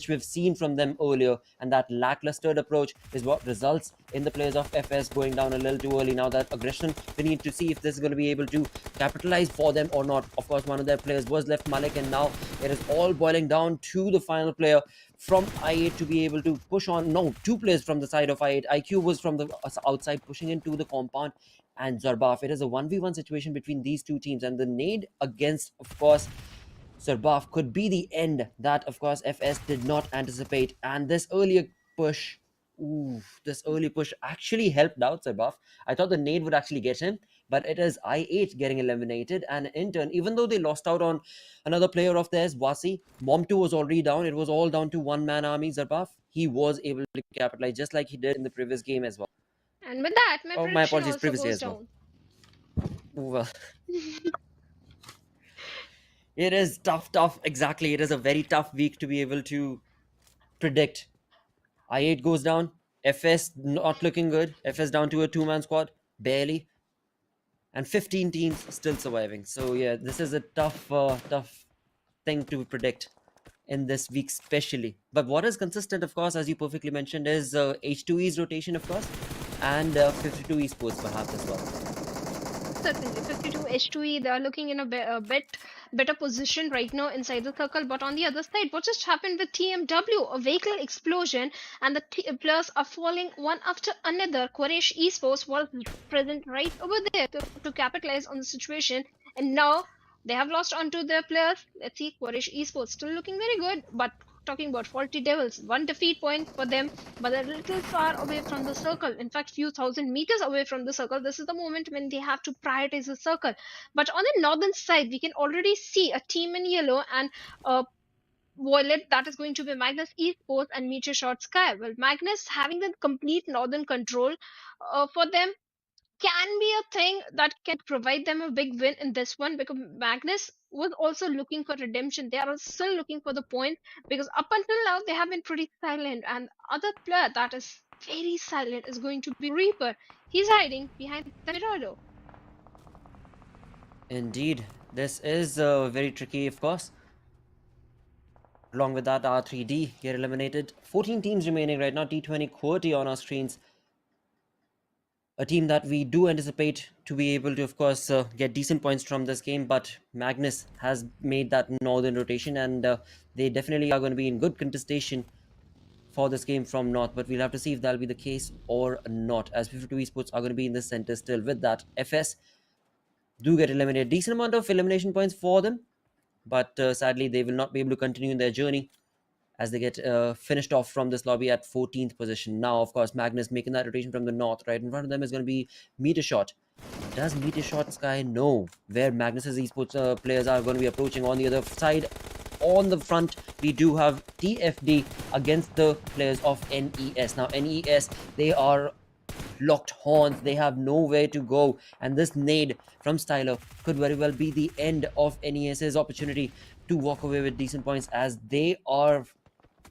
we've seen from them earlier, and that lackluster approach is what results in the players of FS going down a little too early. Now that aggression, we need to see if this is going to be able to capitalize for them or not. Of course, one of their players was left, Malik, and now it is all boiling down to the final player from I8 to be able to push on. No, two players from the side of I8. IQ was from the outside pushing into the compound, and Zarbaf. It is a 1v1 situation between these two teams, and the nade against, of course, Zarbaf could be the end that, of course, FS did not anticipate. And this earlier push, this early push actually helped out Zarbaf. I thought the nade would actually get him, but it is I8 getting eliminated, and in turn, even though they lost out on another player of theirs, Wasi, Mom2 was already down. It was all down to one-man army. Zarbaf, he was able to capitalize just like he did in the previous game as well. And with that, my Oh, my prediction apologies, also previously goes as well. down. Well, it is tough. Exactly. It is a very tough week to be able to predict. I8 goes down. FS not looking good. FS down to a two-man squad, barely. And 15 teams still surviving. So yeah, this is a tough thing to predict in this week especially. But what is consistent, of course, as you perfectly mentioned, is H2E's rotation, of course, and 52 Esports perhaps as well. Certainly, 52 H2E, they are looking in a bit better position right now inside the circle. But on the other side, what just happened with TMW? A vehicle explosion, and the players are falling one after another. Quraysh Esports was present right over there to capitalize on the situation, and now they have lost onto their players. Let's see, Quraysh Esports still looking very good, but talking about Faulty Devils, one defeat point for them, but they're a little far away from the circle. In fact, few thousand meters away from the circle. This is the moment when they have to prioritize the circle. But on the northern side, we can already see a team in yellow and violet, that is going to be Magnus Esports and Metershot Sky. Well, Magnus having the complete northern control for them. can be a thing that can provide them a big win in this one, because Magnus was also looking for redemption. They are still looking for the point, because up until now they have been pretty silent, and other player that is very silent is going to be Reaper. He's hiding behind the Mirado. Indeed, this is very tricky, of course. Along with that, R3D get eliminated. 14 teams remaining right now. T20 QWERTY on our screens. A team that we do anticipate to be able to, of course, get decent points from this game. But Magnus has made that northern rotation, and they definitely are going to be in good contestation for this game from north. But we'll have to see if that'll be the case or not, as 52 Esports are going to be in the center still. With that, FS do get eliminated. Decent amount of elimination points for them, but sadly they will not be able to continue in their journey as they get finished off from this lobby at 14th position. Now, of course, Magnus making that rotation from the north. Right in front of them is going to be Metershot. Does Metershot Sky know where Magnus's esports players are going to be approaching? On the other side, on the front, we do have TFD against the players of NES. Now, NES, they are locked horns. They have nowhere to go. And this nade from Styler could very well be the end of NES's opportunity to walk away with decent points, as they are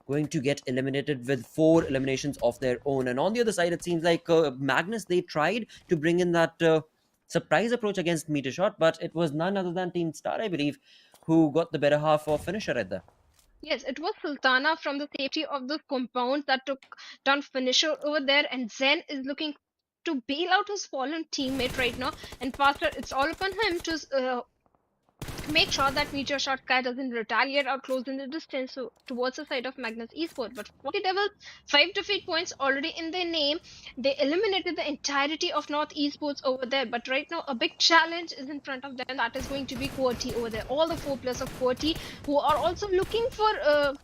going to get eliminated with 4 eliminations of their own. And on the other side, it seems like Magnus, they tried to bring in that surprise approach against Metershot, but it was none other than Team Star, I believe, who got the better half of finisher right there. Yes, it was Sultana from the safety of the compound that took down finisher over there, and Zen is looking to bail out his fallen teammate right now. And faster, it's all upon him to make sure that Metershot Sky doesn't retaliate or close in the distance towards the side of Magnus Esports. But 40 Devils, 5 defeat points already in their name. They eliminated the entirety of North Esports over there. But right now, a big challenge is in front of them. That is going to be QWERTY over there. All the 4 players of QWERTY who are also looking for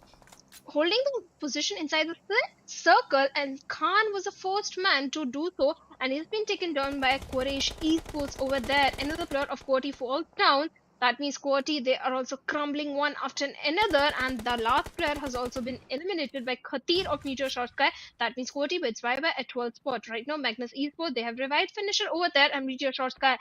holding the position inside the circle, and Khan was the first man to do so, and he's been taken down by Quraysh Esports over there. Another player of QWERTY falls down. That means QWERTY, they are also crumbling one after another, and the last player has also been eliminated by Khatir of Metershot Sky. That means QWERTY wins bye at 12th spot. Right now, Magnus Esports, they have revived finisher over there, and Metershot Sky,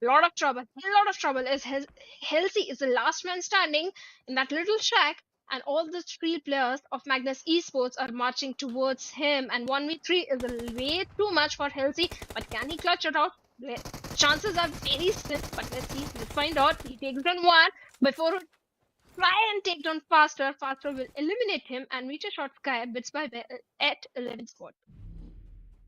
lot of trouble. A lot of trouble. As Halsey is the last man standing in that little shack, and all the 3 players of Magnus Esports are marching towards him. And 1v3 is a way too much for Halsey, but can he clutch it out? Chances are very slim, but let's see. Let's find out. He takes down one before try and take down faster. Faster will eliminate him, and Metershot Sky bits by at 11th spot.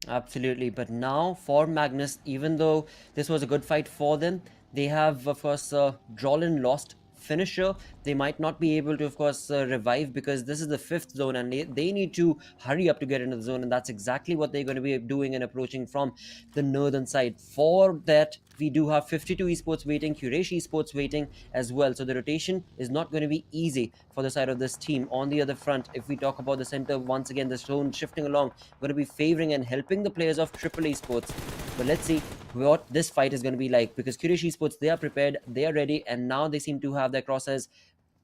Absolutely. But now for Magnus, even though this was a good fight for them, they have, of course, Drolin lost finisher. They might not be able to, of course, revive, because this is the 5th zone, and they need to hurry up to get into the zone, and that's exactly what they're going to be doing and approaching from the northern side. For that, we do have 52 Esports waiting, Quraysh Esports waiting as well. So the rotation is not going to be easy for the side of this team. On the other front, if we talk about the center, once again, the zone shifting along, going to be favoring and helping the players of Triple Esports. But let's see what this fight is going to be like, because Quraysh Esports, they are prepared, they are ready, and now they seem to have their crosshairs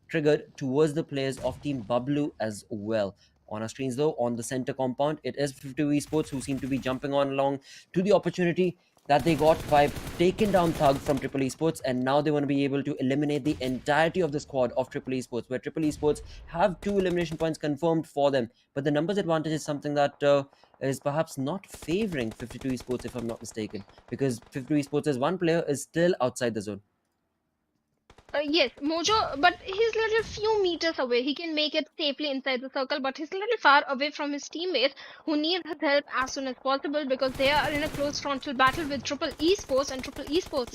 triggered towards the players of Team BABLU as well. On our screens though, on the center compound, it is 52 Esports who seem to be jumping on along to the opportunity that they got by taking down Thug from Triple Esports, and now they want to be able to eliminate the entirety of the squad of Triple Esports, where Triple Esports have 2 elimination points confirmed for them, but the numbers advantage is something that is perhaps not favoring 52 Esports, if I'm not mistaken, because 52 Esports' one player is still outside the zone. Yes, Mojo, but he's little few meters away. He can make it safely inside the circle, but he's a little far away from his teammates who need his help as soon as possible, because they are in a close frontal battle with Triple Esports, and Triple Esports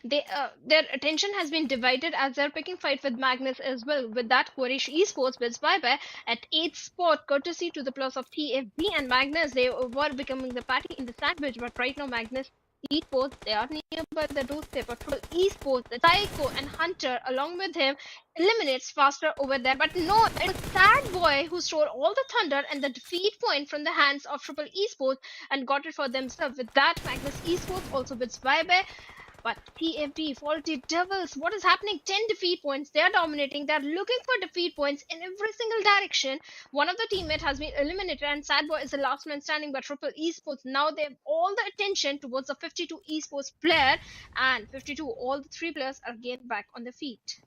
their attention has been divided as they're picking fight with Magnus as well. With that, Quraysh Esports wins bye-bye at 8th spot, courtesy to the plus of TFD and Magnus. They were becoming the patty in the sandwich, but right now Magnus Esports, they are nearby the doorstep of Triple Esports. The Psycho and Hunter along with him eliminates faster over there. But no, it's Sad Boy who stole all the thunder and the defeat point from the hands of Triple Esports and got it for themselves. With that, Magnus Esports also bids bye-bye. But TFD, Faulty Devils, what is happening? 10 defeat points. They are dominating. They are looking for defeat points in every single direction. One of the teammates has been eliminated, and Sadboy is the last man standing by Triple Esports. Now they have all the attention towards the 52 Esports player, and 52, all the three players are again back on their feet.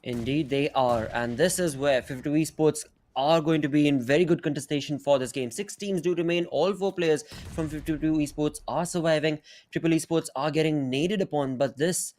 Indeed, they are. And this is where 52 Esports are going to be in very good contestation for this game. 6 teams do remain. All 4 players from 52 Esports are surviving. Triple Esports are getting naded upon, but this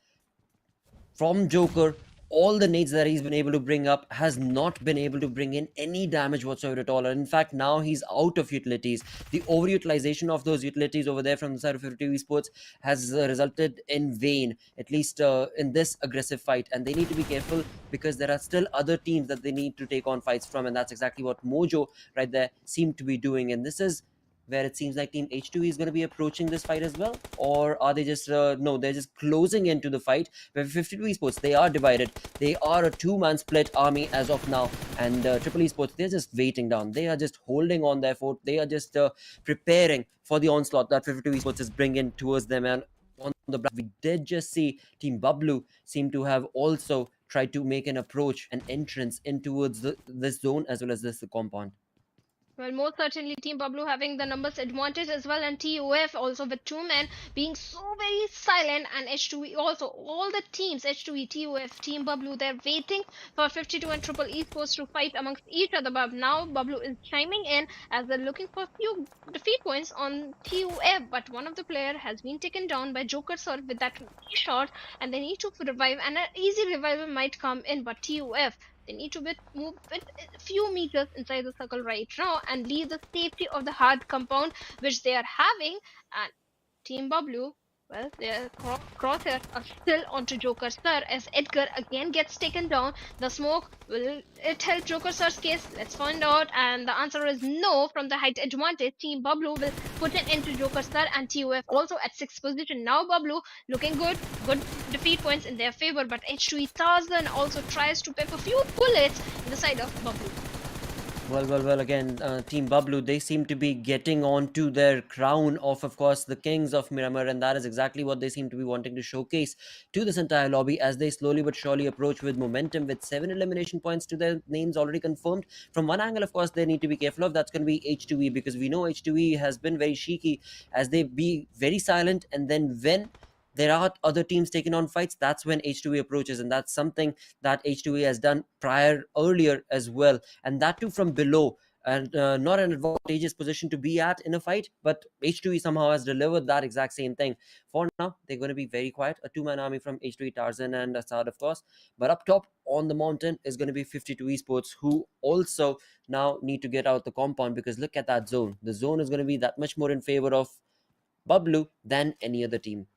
from Joker, all the nades that he's been able to bring up has not been able to bring in any damage whatsoever at all. And in fact, now he's out of utilities. The overutilization of those utilities over there from the side of 52 Esports has resulted in vain, at least in this aggressive fight. And they need to be careful because there are still other teams that they need to take on fights from. And that's exactly what Mojo right there seemed to be doing. And this is where it seems like Team H2E is going to be approaching this fight as well, or are they just no, they're just closing into the fight. Where 52 Esports, they are divided. They are a 2-man split army as of now, and Triple Esports, they're just waiting down. They are just holding on their fort. They are just preparing for the onslaught that 52 Esports is bringing towards them. And on the back, we did just see Team BABLU seem to have also tried to make an approach, an entrance in towards this zone as well as this compound. Well, most certainly Team BABLU having the numbers advantage as well, and TUF also with 2 men being so very silent, and H2E also. All the teams, H2E, TUF, Team BABLU, they're waiting for 52 and Triple Esports to fight amongst each other. But now BABLU is chiming in as they're looking for a few defeat points on TUF. But one of the player has been taken down by Joker Sir with that shot, and they need to revive, and an easy revival might come in. But TUF, they need to move a few meters inside the circle right now and leave the safety of the hard compound which they are having. And Team BABLU, well, their crosshairs are still onto Joker Sir as Edgar again gets taken down. The smoke, will it help Joker Sir's case? Let's find out. And the answer is no. From the height advantage, Team BABLU will put it into Joker Sir, and TUF also at 6th position. Now BABLU looking good defeat points in their favor, but H2E Tarzan also tries to pep a few bullets in the side of BABLU. Well, again, Team BABLU, they seem to be getting on to their crown of course, the kings of Miramar, and that is exactly what they seem to be wanting to showcase to this entire lobby as they slowly but surely approach with momentum, with 7 elimination points to their names already confirmed. From one angle, of course, they need to be careful of, that's going to be H2E, because we know H2E has been very cheeky as they be very silent, and then when there are other teams taking on fights, that's when H2E approaches, and that's something that H2E has done earlier as well, and that too from below, and not an advantageous position to be at in a fight, but H2E somehow has delivered that exact same thing. For now, they're going to be very quiet, a 2-man army from H2E Tarzan and Assad, of course, but up top on the mountain is going to be 52 Esports, who also now need to get out the compound, because look at that zone. The zone is going to be that much more in favor of BABLU than any other team.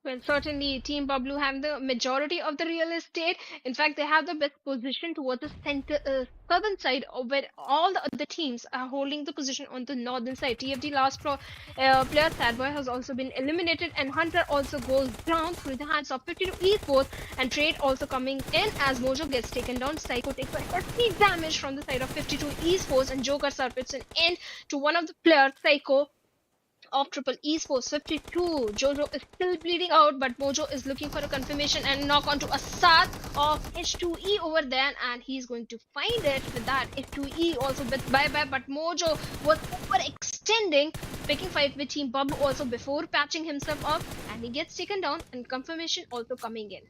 Well, certainly Team BABLU have the majority of the real estate. In fact, they have the best position towards the southern side, where all the other teams are holding the position on the northern side. TFD last player Sadboy has also been eliminated, and Hunter also goes down through the hands of 52 Esports, and Trade also coming in as Mojo gets taken down. Psycho takes a hefty damage from the side of 52 Esports, and Joker puts an end to one of the players, Psycho, of Triple Esports. 52. Jojo is still bleeding out, but Mojo is looking for a confirmation and knock onto Assad of H2E over there, and he's going to find it with that. H2E also with bye-bye, but Mojo was overextending, picking fight with Team BABLU also before patching himself up, and he gets taken down, and confirmation also coming in.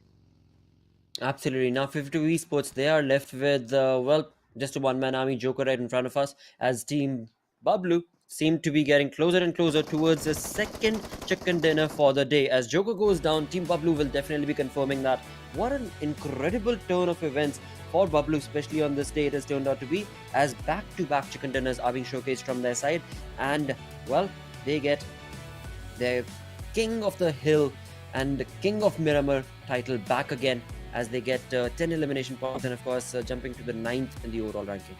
Absolutely. Now 52 Esports, they are left with, well, just a 1-man army, Joker right in front of us, as Team BABLU seem to be getting closer and closer towards the second chicken dinner for the day. As Joker goes down, Team BABLU will definitely be confirming that. What an incredible turn of events for BABLU, especially on this day it has turned out to be, as back-to-back chicken dinners are being showcased from their side, and, well, they get their King of the Hill and the King of Miramar title back again, as they get 10 elimination points, and of course jumping to the 9th in the overall ranking.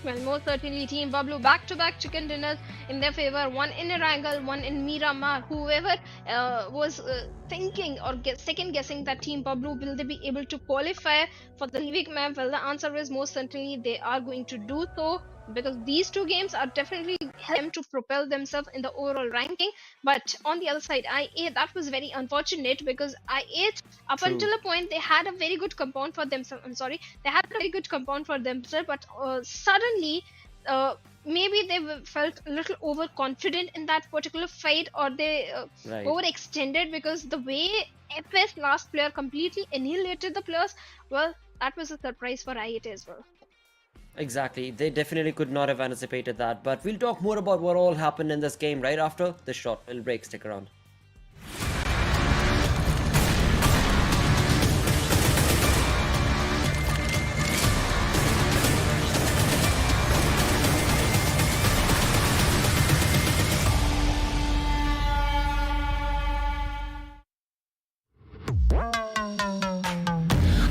Well, most certainly Team BABLU back-to-back chicken dinners in their favor. One in Erangel, one in Miramar. Whoever was thinking or second guessing that Team BABLU, will they be able to qualify for the League map? Well, the answer is most certainly they are going to do so. because these two games are definitely help them to propel themselves in the overall ranking. But on the other side, IA, that was very unfortunate because IA, up True. until a point, they had a very good compound for themselves. I'm sorry, they had a very good compound for themselves, but suddenly. Maybe they felt a little overconfident in that particular fight, or they Right. overextended, because the way FS last player completely annihilated the players, well, that was a surprise for IIT as well. Exactly. They definitely could not have anticipated that. But we'll talk more about what all happened in this game right after this short little break. Stick around.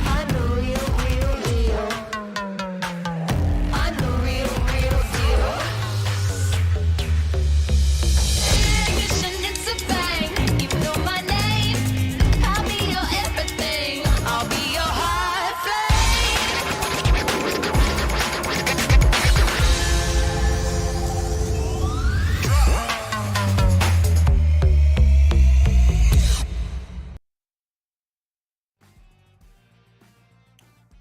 I'm the real, real deal. I'm the real, real deal. Ignition, it's a bang. You know my name. I'll be your everything. I'll be your hot flame.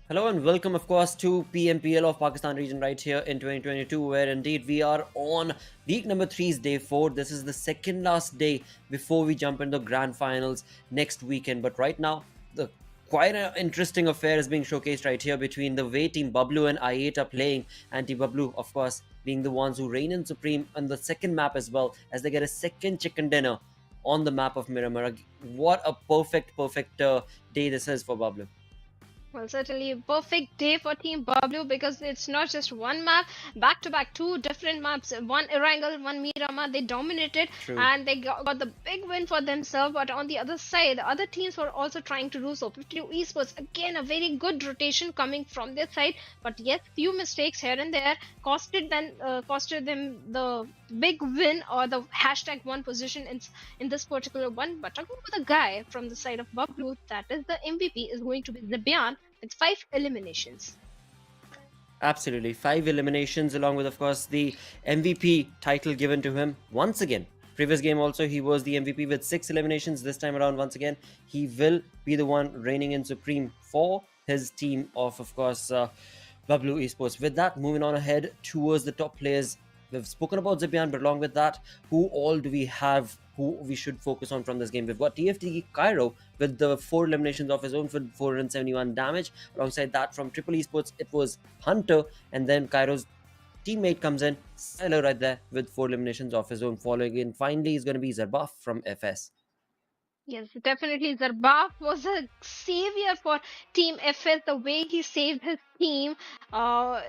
Hello and welcome, of course, to PMPL of Pakistan region right here in 2022, where indeed we are on week number 3's day 4. This is the second last day before we jump into the grand finals next weekend. But right now, quite an interesting affair is being showcased right here between the way Team BABLU and I8 are playing, and Team BABLU, of course, being the ones who reign in supreme on the second map as well, as they get a second chicken dinner on the map of Miramar. What a perfect day this is for BABLU. Well, certainly a perfect day for Team BABLU, because it's not just one map, back to back, two different maps, one Erangel, one Miramar. They dominated. True. And they got the big win for themselves. But on the other side, the other teams were also trying to do so. TmwEsports, again, a very good rotation coming from their side, but yes, few mistakes here and there costed them the big win, or the #1 position in this particular one. But talking about the guy from the side of BABLU, that is the MVP, is going to be Zebian with 5 eliminations. Absolutely. 5 eliminations, along with, of course, the MVP title given to him once again. Previous game also, he was the MVP with 6 eliminations. This time around, once again, he will be the one reigning in supreme for his team of course, BABLU Esports. With that, moving on ahead towards the top players. We've spoken about Zebian, but along with that, who all do we have who we should focus on from this game? We've got TFT Cairo with the 4 eliminations of his own for 471 damage. Alongside that, from TmwEsports, it was Hunter, and then Cairo's teammate comes in, Silo right there with 4 eliminations of his own. Following in, finally, is going to be Zarbaf from FS. Yes, definitely. Zarbaf was a savior for Team FS. The way he saved his team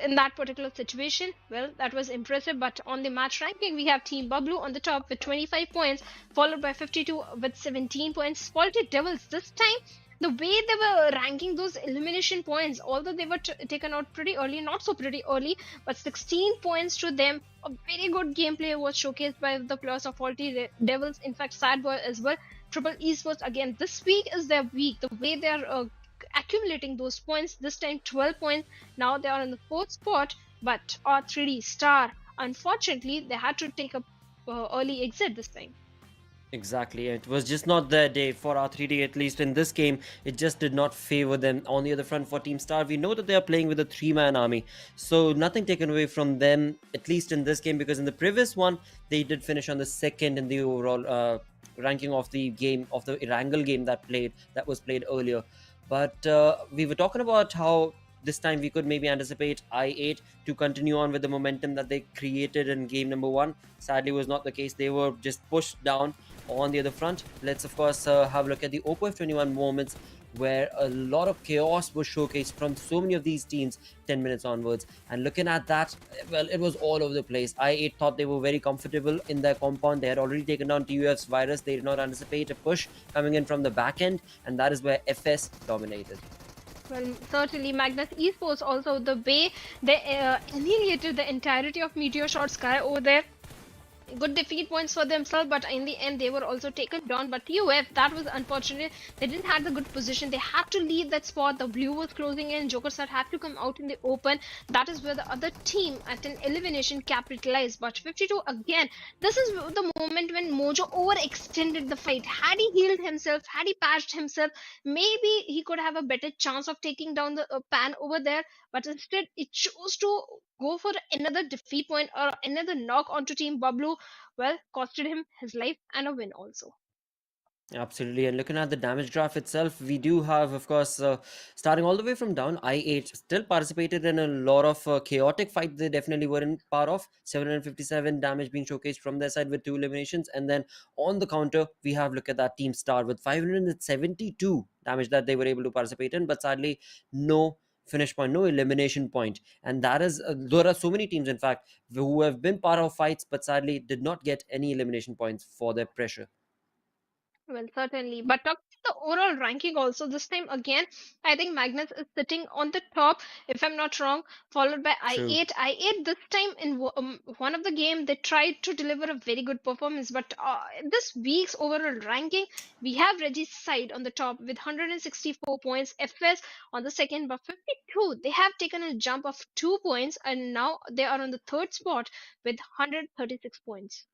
in that particular situation, well, that was impressive. But on the match ranking, we have Team BABLU on the top with 25 points, followed by 52 with 17 points. Spalted Devils this time, the way they were ranking those elimination points, although they were taken out pretty early, not so pretty early, but 16 points to them. A very good gameplay was showcased by the players of Faulty Devils. In fact, Sad Boy as well. TmwEsports, again, this week is their week. The way they are accumulating those points, this time 12 points. Now they are in the 4th spot, but R3D Star, unfortunately, they had to take a early exit this time. Exactly. It was just not their day for R3D, at least in this game. It just did not favor them. On the other front, for Team Star, we know that they are playing with a 3-man army. So nothing taken away from them, at least in this game, because in the previous one, they did finish on the 2nd in the overall ranking of the game, of the Erangel game that was played earlier. But we were talking about how this time we could maybe anticipate I8 to continue on with the momentum that they created in game number 1. Sadly, was not the case. They were just pushed down. On the other front, let's of course have a look at the Oppo F21 moments, where a lot of chaos was showcased from so many of these teams 10 minutes onwards. And looking at that, well, it was all over the place. I8 thought they were very comfortable in their compound. They had already taken down TUF's virus. They did not anticipate a push coming in from the back end, and that is where FS dominated. Well, certainly Magnus Esports also, the way they annihilated the entirety of Metershot Sky over there. good defeat points for themselves, but in the end they were also taken down. But TUF, that was unfortunate. They didn't have the good position. They had to leave that spot. The blue was closing in. Joker Star had to come out in the open. That is where the other team at an elimination capitalized. But 52 again. This is the moment when Mojo overextended the fight. Had he healed himself, had he patched himself, maybe he could have a better chance of taking down the pan over there. But instead, it chose to go for another defeat point or another knock onto Team BABLU. Well, costed him his life and a win also. Absolutely. And looking at the damage graph itself, we do have, of course, starting all the way from down, I8 still participated in a lot of chaotic fights they definitely weren't part of. 757 damage being showcased from their side with 2 eliminations. And then on the counter, we have, look at that Team Star with 572 damage that they were able to participate in. But sadly, no finish point, no elimination point. And that is, there are so many teams, in fact, who have been part of fights, but sadly did not get any elimination points for their pressure. Well, certainly. But talking the overall ranking also, this time again, I think Magnus is sitting on the top, if I'm not wrong, followed by True. I8. I8 this time in one of the game, they tried to deliver a very good performance. But this week's overall ranking, we have Regicide on the top with 164 points, FS on the second, but 52. They have taken a jump of 2 points and now they are on the third spot with 136 points.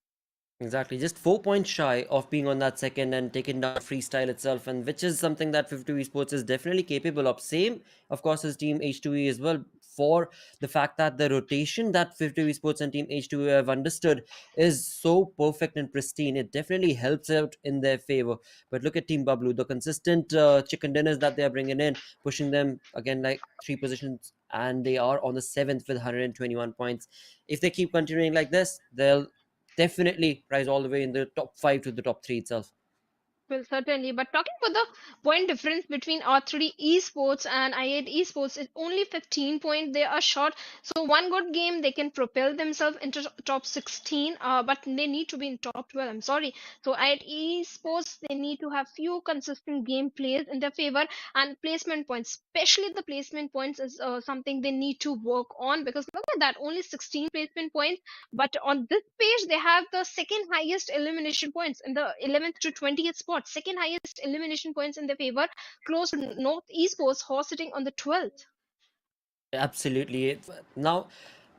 Exactly, just 4 points shy of being on that second and taking down freestyle itself, and which is something that 52 Esports is definitely capable of. Same, of course, as Team H2E as well, for the fact that the rotation that 52 Esports and Team H2E have understood is so perfect and pristine. It definitely helps out in their favor. But look at Team BABLU, the consistent chicken dinners that they are bringing in, pushing them again like 3 positions, and they are on the 7th with 121 points. If they keep continuing like this, they'll definitely rise all the way in the top 5 to the top 3 itself. Well, certainly. But talking about the point difference between R3D Esports and I8 Esports is only 15 points. They are short. So one good game, they can propel themselves into top 16. But they need to be in top 12. I'm sorry. So I8 Esports, they need to have few consistent game plays in their favor, and placement points, especially the placement points, is something they need to work on, because look at that, only 16 placement points. But on this page, they have the second highest elimination points in the 11th to 20th spot. Second highest elimination points in their favor, close to North Esports, who are sitting on the 12th. Absolutely. Now,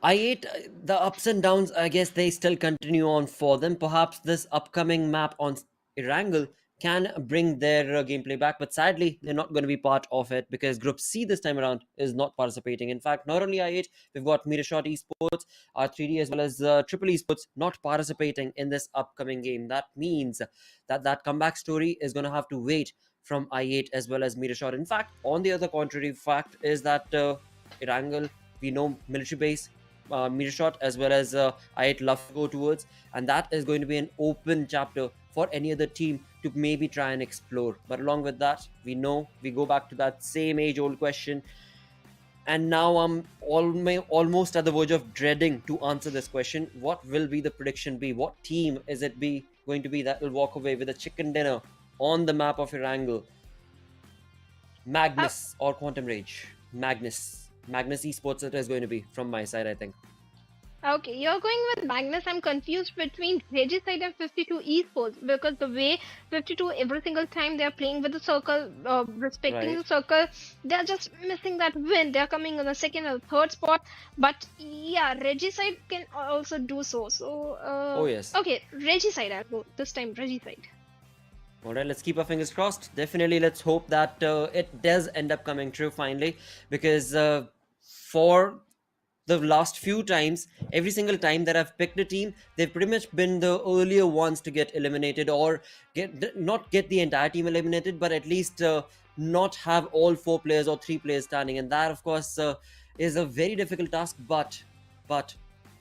I8, the ups and downs, I guess they still continue on for them. Perhaps this upcoming map on Erangel can bring their gameplay back, but sadly, they're not going to be part of it because Group C this time around is not participating. In fact, not only I8, we've got Metershot Esports, R3D, as well as Triple Esports not participating in this upcoming game. That means that that comeback story is going to have to wait from I8 as well as Metershot. In fact, on the other contrary fact is that Erangel, we know military base, Metershot as well as I8 love to go towards, and that is going to be an open chapter for any other team to maybe try and explore. But along with that, we know we go back to that same age-old question, and now I'm almost at the verge of dreading to answer this question. What will be the prediction be? What team is it be going to be that will walk away with a chicken dinner on the map of Erangel? Magnus or Quantum Rage? Magnus Esports it is going to be from my side, I think. Okay, you're going with Magnus. I'm confused between Regicide and 52 Esports, because the way 52 every single time they're playing with the circle, respecting Right. the circle, they're just missing that win. They're coming on the second or third spot. But yeah, Regicide can also do so. So, Oh yes. okay, Regicide, I'll go this time. Regicide. All right, let's keep our fingers crossed. Definitely, let's hope that it does end up coming true finally, because for the last few times, every single time that I've picked a team, they've pretty much been the earlier ones to get eliminated, or not get the entire team eliminated, but at least not have all 4 players or 3 players standing. And that, of course, is a very difficult task. But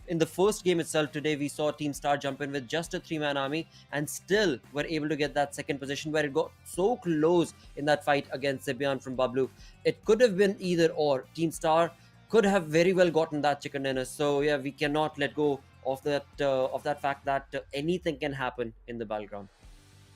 in the first game itself today, we saw Team Star jump in with just a 3-man army and still were able to get that second position, where it got so close in that fight against Zebian from BABLU. It could have been either or. Team Star could have very well gotten that chicken dinner. So yeah, we cannot let go of that fact that anything can happen in the battleground.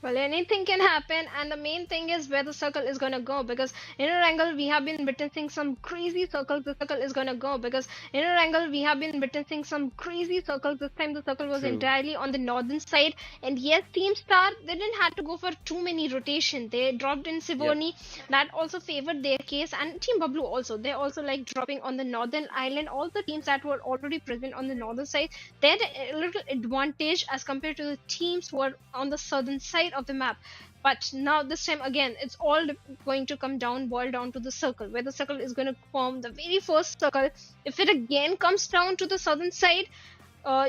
Well, anything can happen, and the main thing is where the circle is gonna go. Because in Erangel, we have been witnessing some crazy circles. The circle is gonna go because in Erangel, we have been witnessing some crazy circles. This time, the circle was True. entirely on the northern side, and yes, Team Star they didn't have to go for too many rotation. They dropped in Yep. Sivoni, that also favored their case, and Team BABLU also. They also like dropping on the northern island. All the teams that were already present on the northern side, they had a little advantage as compared to the teams who are on the southern side of the map. But now this time again, it's all going to come down, boil down to the circle, where the circle is going to form the very first circle. If it again comes down to the southern side,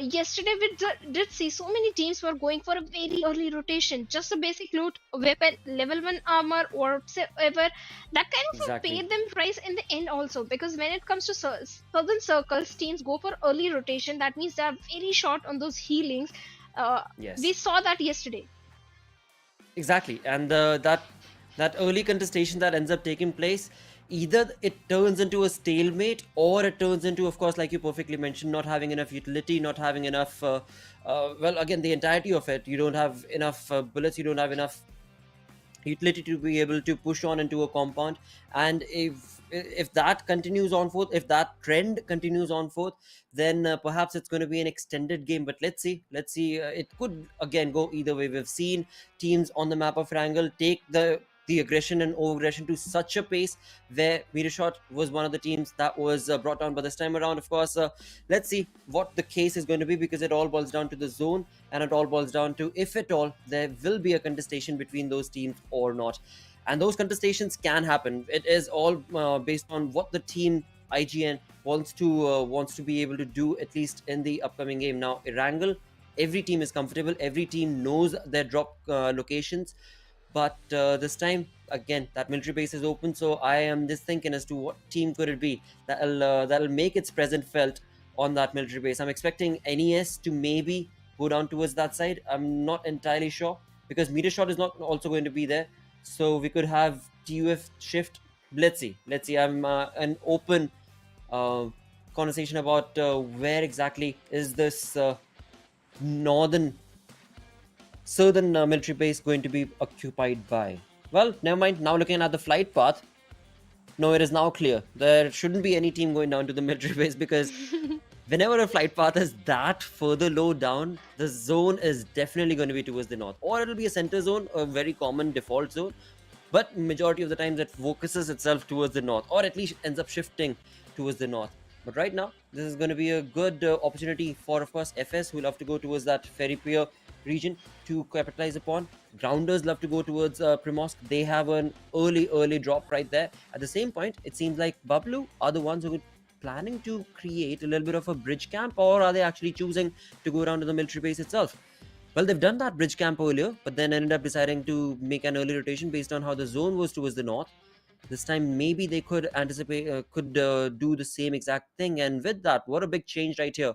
yesterday we did see so many teams were going for a very early rotation, just a basic loot, weapon, level 1 armor, or whatever. That kind of Exactly. paid them price in the end also, because when it comes to southern circles, teams go for early rotation. That means they are very short on those healings. We Yes. saw that yesterday. Exactly, and that early contestation that ends up taking place, either it turns into a stalemate, or it turns into, of course, like you perfectly mentioned, not having enough utility, not having enough. Well, again, the entirety of it, you don't have enough bullets, you don't have enough utility to be able to push on into a compound. And if that continues on forth, if that trend continues on forth, then perhaps it's going to be an extended game. But let's see, it could again go either way. We've seen teams on the map of Erangel take the aggression and over-aggression to such a pace, where Metershot was one of the teams that was brought down. But this time around, of course, let's see what the case is going to be, because it all boils down to the zone, and it all boils down to if at all there will be a contestation between those teams or not. And those contestations can happen. It is all based on what the team IGN wants to be able to do, at least in the upcoming game. Now, Erangel, every team is comfortable, every team knows their drop locations, but this time again that military base is open. So I am just thinking as to what team could it be that'll make its presence felt on that military base. I'm expecting NES to maybe go down towards that side. I'm not entirely sure, because Metershot is not also going to be there. So we could have TUF shift. Let's see, I'm an open uh, conversation about where exactly is this northern southern military base going to be occupied by. Well, never mind. Now looking at the flight path, no, it is now clear. There shouldn't be any team going down to the military base, because whenever a flight path is that further low down, the zone is definitely going to be towards the north, or it'll be a center zone, a very common default zone. But majority of the times it focuses itself towards the north, or at least ends up shifting towards the north. But right now, this is going to be a good opportunity for, of course, FS, who love to go towards that ferry pier region to capitalize upon. Grounders love to go towards Primorsk. They have an early drop right there. At the same point, it seems like BABLU are the ones who are planning to create a little bit of a bridge camp, or are they actually choosing to go down to the military base itself? Well, they've done that bridge camp earlier, but then ended up deciding to make an early rotation based on how the zone was towards the north. This time, maybe they could anticipate, could do the same exact thing. And with that, what a big change right here,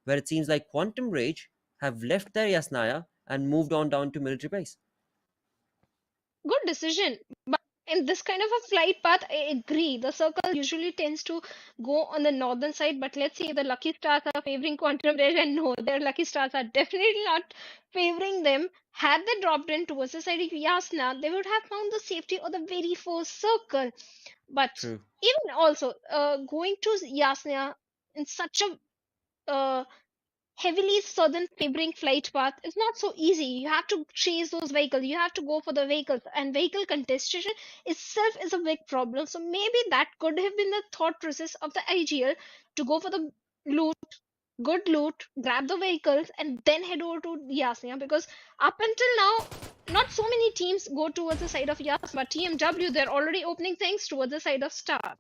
where it seems like Quantum Rage have left their Yasnaya and moved on down to military base. Good decision. But in this kind of a flight path, I agree. The circle usually tends to go on the northern side, but let's say the lucky stars are favoring Quantum Ray, and no, their lucky stars are definitely not favoring them. Had they dropped in towards the side of Yasna, they would have found the safety of the very first circle. But True. even also, going to Yasna in such a heavily southern favoring flight path is not so easy. You have to chase those vehicles, you have to go for the vehicles, and vehicle contestation itself is a big problem. So maybe that could have been the thought process of the IGL, to go for the loot, good loot, grab the vehicles, and then head over to Yasnia. Because up until now, not so many teams go towards the side of Yas, but TMW, they're already opening things towards the side of Star.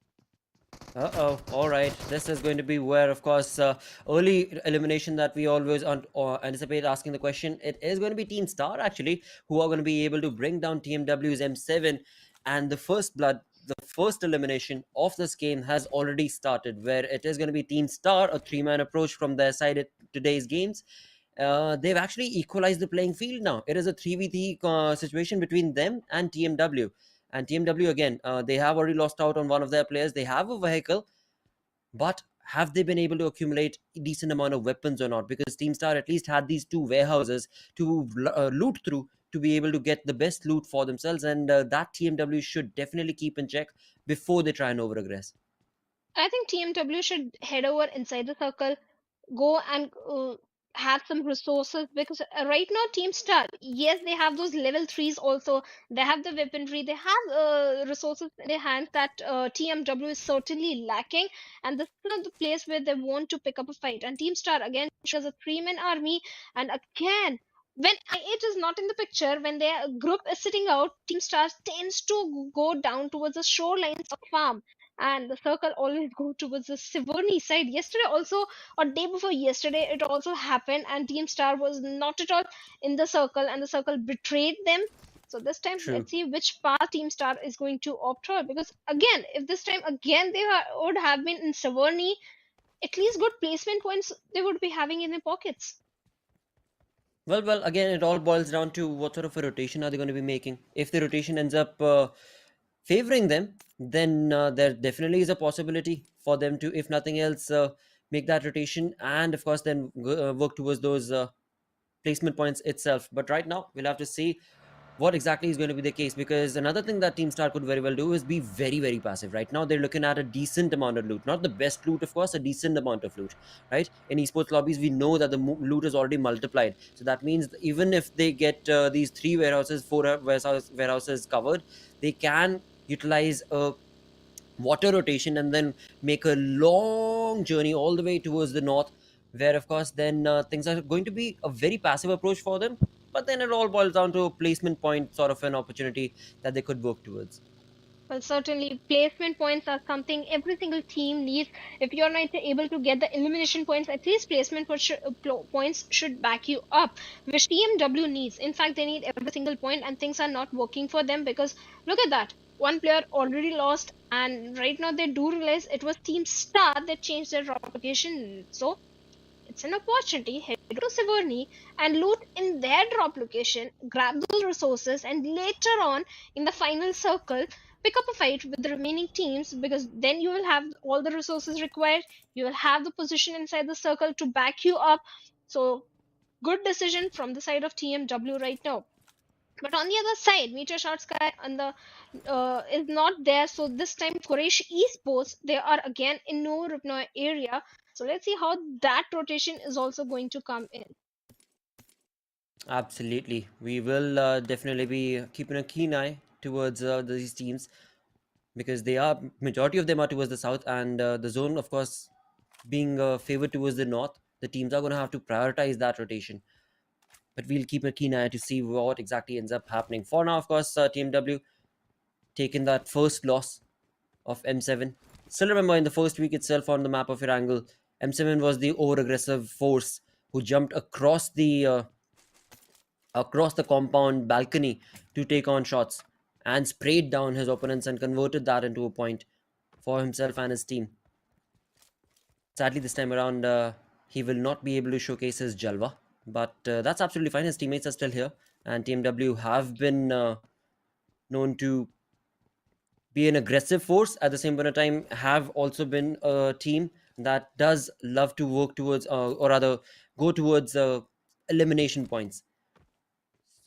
Uh-oh. All right. This is going to be where, of course, early elimination that we always anticipate asking the question. It is going to be Team Star, actually, who are going to be able to bring down TMW's M7. And the first blood, the first elimination of this game has already started, where it is going to be Team Star, a three-man approach from their side at today's games. They've actually equalized the playing field now. It is a 3v3 situation between them and TMW. And TMW, again, they have already lost out on one of their players. They have a vehicle, but have they been able to accumulate a decent amount of weapons or not? Because Team Star at least had these two warehouses to loot through, to be able to get the best loot for themselves, and that TMW should definitely keep in check before they try and overaggress. I think TMW should head over inside the circle, go and have some resources because right now Team Star, yes, they have those level threes also. They have the weaponry, they have resources in their hands that TMW is certainly lacking, and this is the place where they want to pick up a fight. And Team Star again shows a three-man army, and again. When it is not in the picture, when their group is sitting out, Team Stars tends to go down towards the shorelines of farm, and the circle always go towards the Sivorni side. Yesterday also, or day before yesterday, it also happened, and Team Star was not at all in the circle, and the circle betrayed them. So this time, True. let's see which path Team Star is going to opt for. Because again, if this time again they would have been in Sivorni, at least good placement points they would be having in their pockets. Well, again, it all boils down to what sort of a rotation are they going to be making. If the rotation ends up favoring them, then there definitely is a possibility for them to, if nothing else, make that rotation and, of course, then work towards those placement points itself. But right now, we'll have to see what exactly is going to be the case, because another thing that Team Star could very well do is be very, very passive. Right now, they're looking at a decent amount of loot, not the best loot, of course, a decent amount of loot, right? In esports lobbies, we know that the loot is already multiplied, so that means even if they get these 3 warehouses, 4 warehouses covered, they can utilize a water rotation and then make a long journey all the way towards the north, where of course then things are going to be a very passive approach for them. But then it all boils down to a placement point sort of an opportunity that they could work towards. Well, certainly, placement points are something every single team needs. If you're not able to get the elimination points, at least placement points should back you up, which TMW needs. In fact, they need every single point, and things are not working for them because look at that. One player already lost, and right now they do realize it was Team Star that changed their drop location. So it's an opportunity. Head to Sivorni and loot in their drop location, grab those resources, and later on in the final circle, pick up a fight with the remaining teams because then you will have all the resources required. You will have the position inside the circle to back you up. So, good decision from the side of TMW right now. But on the other side, Metershot Sky and the is not there. So this time, Quraysh Esports, they are again in no Rupnoy area. So let's see how that rotation is also going to come in. Absolutely, we will definitely be keeping a keen eye towards these teams, because they are, majority of them are towards the south, and the zone, of course, being favored towards the north, the teams are going to have to prioritize that rotation. But we'll keep a keen eye to see what exactly ends up happening. For now, of course, TMW taking that first loss of M7. Still remember, in the first week itself on the map of Erangel, M7 was the over-aggressive force who jumped across the compound balcony to take on shots and sprayed down his opponents and converted that into a point for himself and his team. Sadly, this time around, he will not be able to showcase his Jalwa, but that's absolutely fine. His teammates are still here, and TMW have been known to be an aggressive force. At the same point of time, have also been a team that does love to work towards, or rather, go towards elimination points.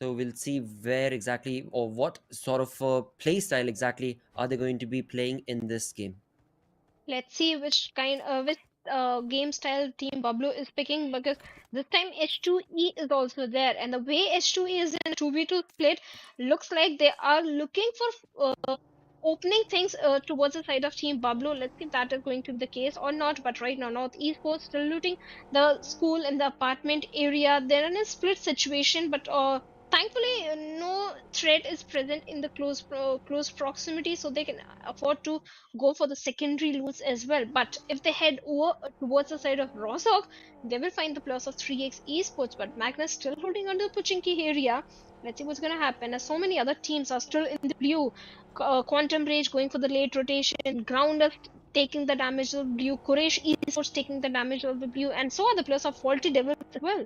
So we'll see where exactly, or what sort of play style exactly are they going to be playing in this game. Let's see which game style Team BABLU is picking because this time H2E is also there, and the way H2E is in 2v2 split looks like they are looking for opening things towards the side of Team BABLU. Let's see if that is going to be the case or not. But right now, North Esports still looting the school and the apartment area. They're in a split situation, but thankfully no threat is present in the close proximity, so they can afford to go for the secondary loots as well. But if they head over towards the side of Rosok, they will find the plus of 3x Esports. But Magnus still holding on to the Puchinki area. Let's see what's going to happen, as so many other teams are still in the blue. Quantum Rage going for the late rotation, Ground taking the damage of blue, Quraysh Esports taking the damage of the blue, and so are the players of Faulty Devils as well.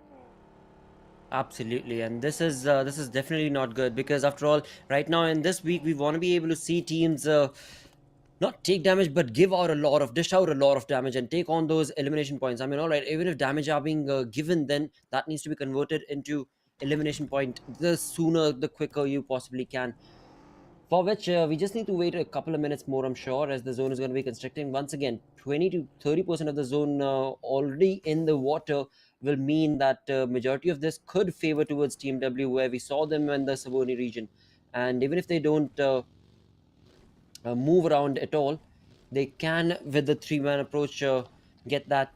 Absolutely, and this is definitely not good, because after all, right now in this week, we want to be able to see teams not take damage, but dish out a lot of damage and take on those elimination points. I mean, all right, even if damage are being given, then that needs to be converted into elimination point the sooner the quicker you possibly can, for which we just need to wait a couple of minutes more, I'm sure, as the zone is going to be constricting once again. 20 to 30% of the zone already in the water will mean that majority of this could favor towards Team W, where we saw them in the Savoni region. And even if they don't move around at all, they can, with the three-man approach, get that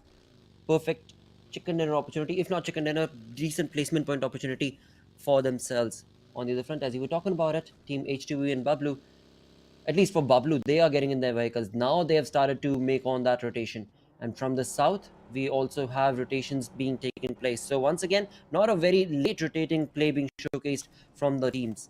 perfect chicken dinner opportunity, if not chicken dinner, decent placement point opportunity for themselves. On the other front, as you were talking about it, Team H2E and BABLU, at least for BABLU, they are getting in their vehicles. Now they have started to make on that rotation. And from the south, we also have rotations being taken place. So once again, not a very late rotating play being showcased from the teams.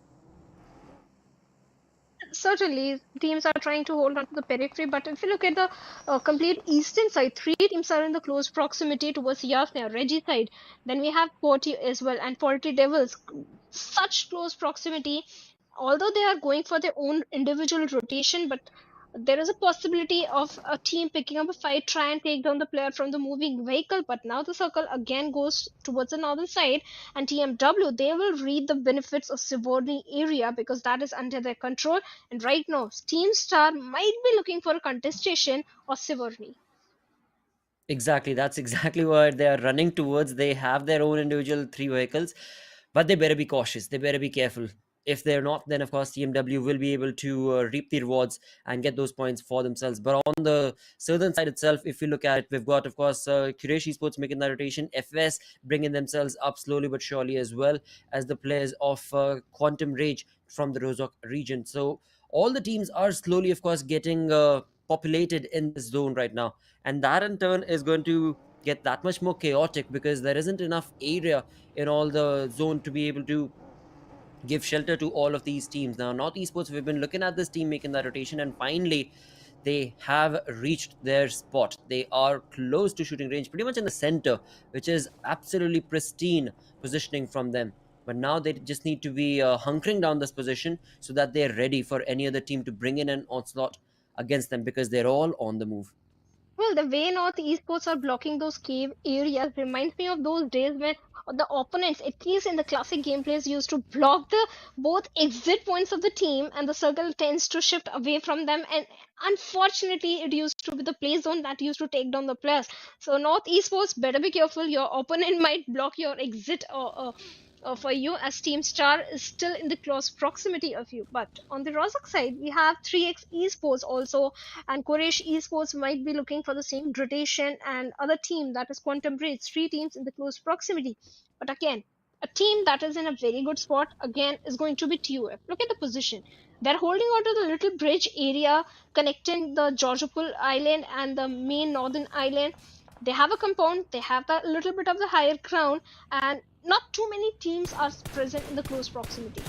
Certainly, teams are trying to hold on to the periphery, but if you look at the complete eastern side, three teams are in the close proximity towards Yasna, Reggie side. Then we have Porty as well and Porty Devils. Such close proximity, although they are going for their own individual rotation, but there is a possibility of a team picking up a fight, try and take down the player from the moving vehicle. But now the circle again goes towards the northern side, and TMW, they will reap the benefits of Sivorni area because that is under their control. And right now, Team Star might be looking for a contestation of Sivorni. Exactly, that's exactly what they are running towards. They have their own individual three vehicles, but they better be cautious. They better be careful. If they're not, then of course TMW will be able to reap the rewards and get those points for themselves. But on the southern side itself, if you look at it, we've got of course Quraysh Esports making that rotation, FS bringing themselves up slowly but surely, as well as the players of Quantum Rage from the Rozok region. So all the teams are slowly, of course, getting populated in this zone right now, and that in turn is going to get that much more chaotic because there isn't enough area in all the zone to be able to give shelter to all of these teams. Now, North Esports, we've been looking at this team making that rotation, and finally, they have reached their spot. They are close to shooting range, pretty much in the center, which is absolutely pristine positioning from them. But now they just need to be hunkering down this position so that they're ready for any other team to bring in an onslaught against them because they're all on the move. Well, the way North Esports are blocking those cave areas reminds me of those days when the opponents, at least in the classic gameplays, used to block the both exit points of the team, and the circle tends to shift away from them. And unfortunately, it used to be the play zone that used to take down the players. So North Esports, better be careful. Your opponent might block your exit for you, as Team Star is still in the close proximity of you. But on the Rozak side, we have 3x Esports also, and Quraysh Esports might be looking for the same rotation, and other team, that is Quantum Bridge, three teams in the close proximity. But again, a team that is in a very good spot again is going to be TUF. Look at the position. They're holding on to the little bridge area connecting the Georgopol Island and the main northern island. They have a compound, they have that little bit of the higher ground, and not too many teams are present in the close proximity.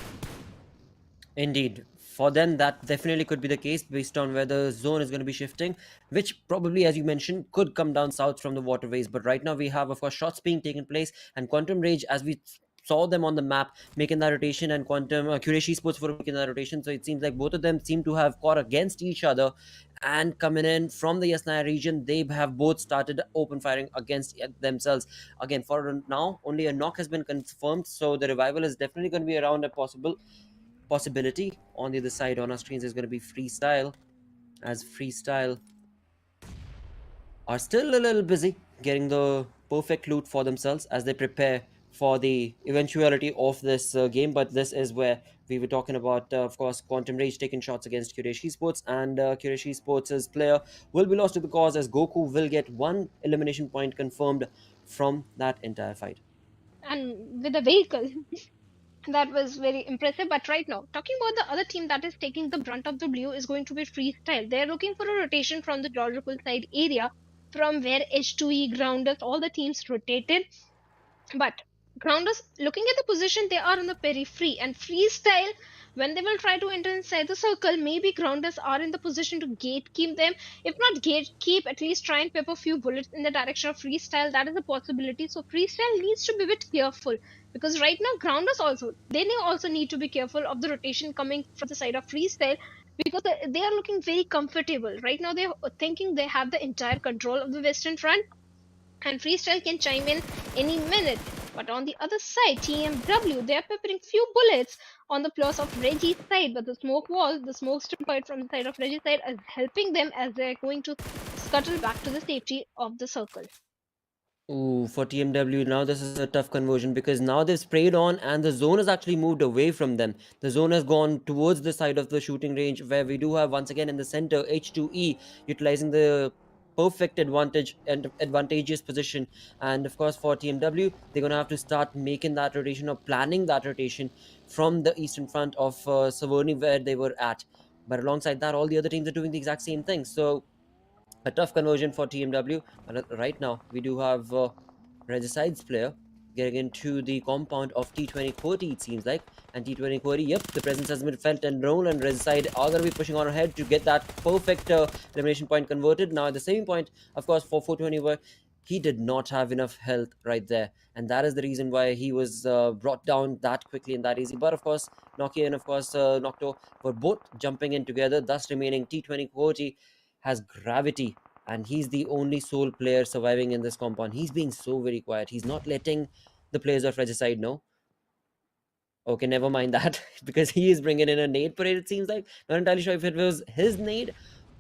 Indeed. For them, that definitely could be the case based on where the zone is going to be shifting, which probably, as you mentioned, could come down south from the waterways. But right now, we have, of course, shots being taken place, and Quantum Rage, as we saw them on the map making that rotation, and Quantum Quraysh Esports for making that rotation. So it seems like both of them seem to have caught against each other and coming in from the Yasnaya region. They have both started open firing against themselves. Again, for now, only a knock has been confirmed, so the revival is definitely going to be around a possibility. On the other side on our screens is going to be Freestyle, as Freestyle are still a little busy getting the perfect loot for themselves as they prepare for the eventuality of this game. But this is where we were talking about, of course, Quantum Rage taking shots against Quraysh Esports, and Quraysh Esports' player will be lost to the cause as Goku will get one elimination point confirmed from that entire fight. And with a vehicle, that was very impressive. But right now, talking about the other team that is taking the brunt of the blue is going to be Freestyle. They're looking for a rotation from the Georgopol side area, from where H2E grounders, all the teams rotated. But grounders, looking at the position, they are on the periphery, and Freestyle, when they will try to enter inside the circle, maybe grounders are in the position to gatekeep them. If not gatekeep, at least try and pepper a few bullets in the direction of Freestyle. That is a possibility. So Freestyle needs to be a bit careful, because right now grounders also, also need to be careful of the rotation coming from the side of Freestyle, because they are looking very comfortable right now. They're thinking they have the entire control of the western front, and Freestyle can chime in any minute. But on the other side, TmW, they are peppering few bullets on the plus of Reggie's side, but the smoke wall, the smoke strip from the side of Reggie's side is helping them as they're going to scuttle back to the safety of the circle. Ooh, for TMW, now this is a tough conversion because now they've sprayed on and the zone has actually moved away from them. The zone has gone towards the side of the shooting range where we do have once again in the center H2E utilizing the perfect advantage and advantageous position. And of course, for TMW, they're going to have to start making that rotation or planning that rotation from the eastern front of Savorni where they were at. But alongside that, all the other teams are doing the exact same thing. So a tough conversion for TMW. But right now, we do have Regicide's player getting into the compound of T20 Quirty, it seems like. And T20 Quirty, yep, the presence has been felt and known, and Regicide are going to be pushing on ahead to get that perfect elimination point converted. Now, at the saving point, of course, for 420, where he did not have enough health right there. And that is the reason why he was brought down that quickly and that easy. But of course, Nokia and of course Nocto were both jumping in together, thus remaining T20 Quirty has gravity and he's the only sole player surviving in this compound. He's being so very quiet. He's not letting the players of Regicide know. Okay, never mind that because he is bringing in a nade parade, it seems like. Not entirely sure if it was his nade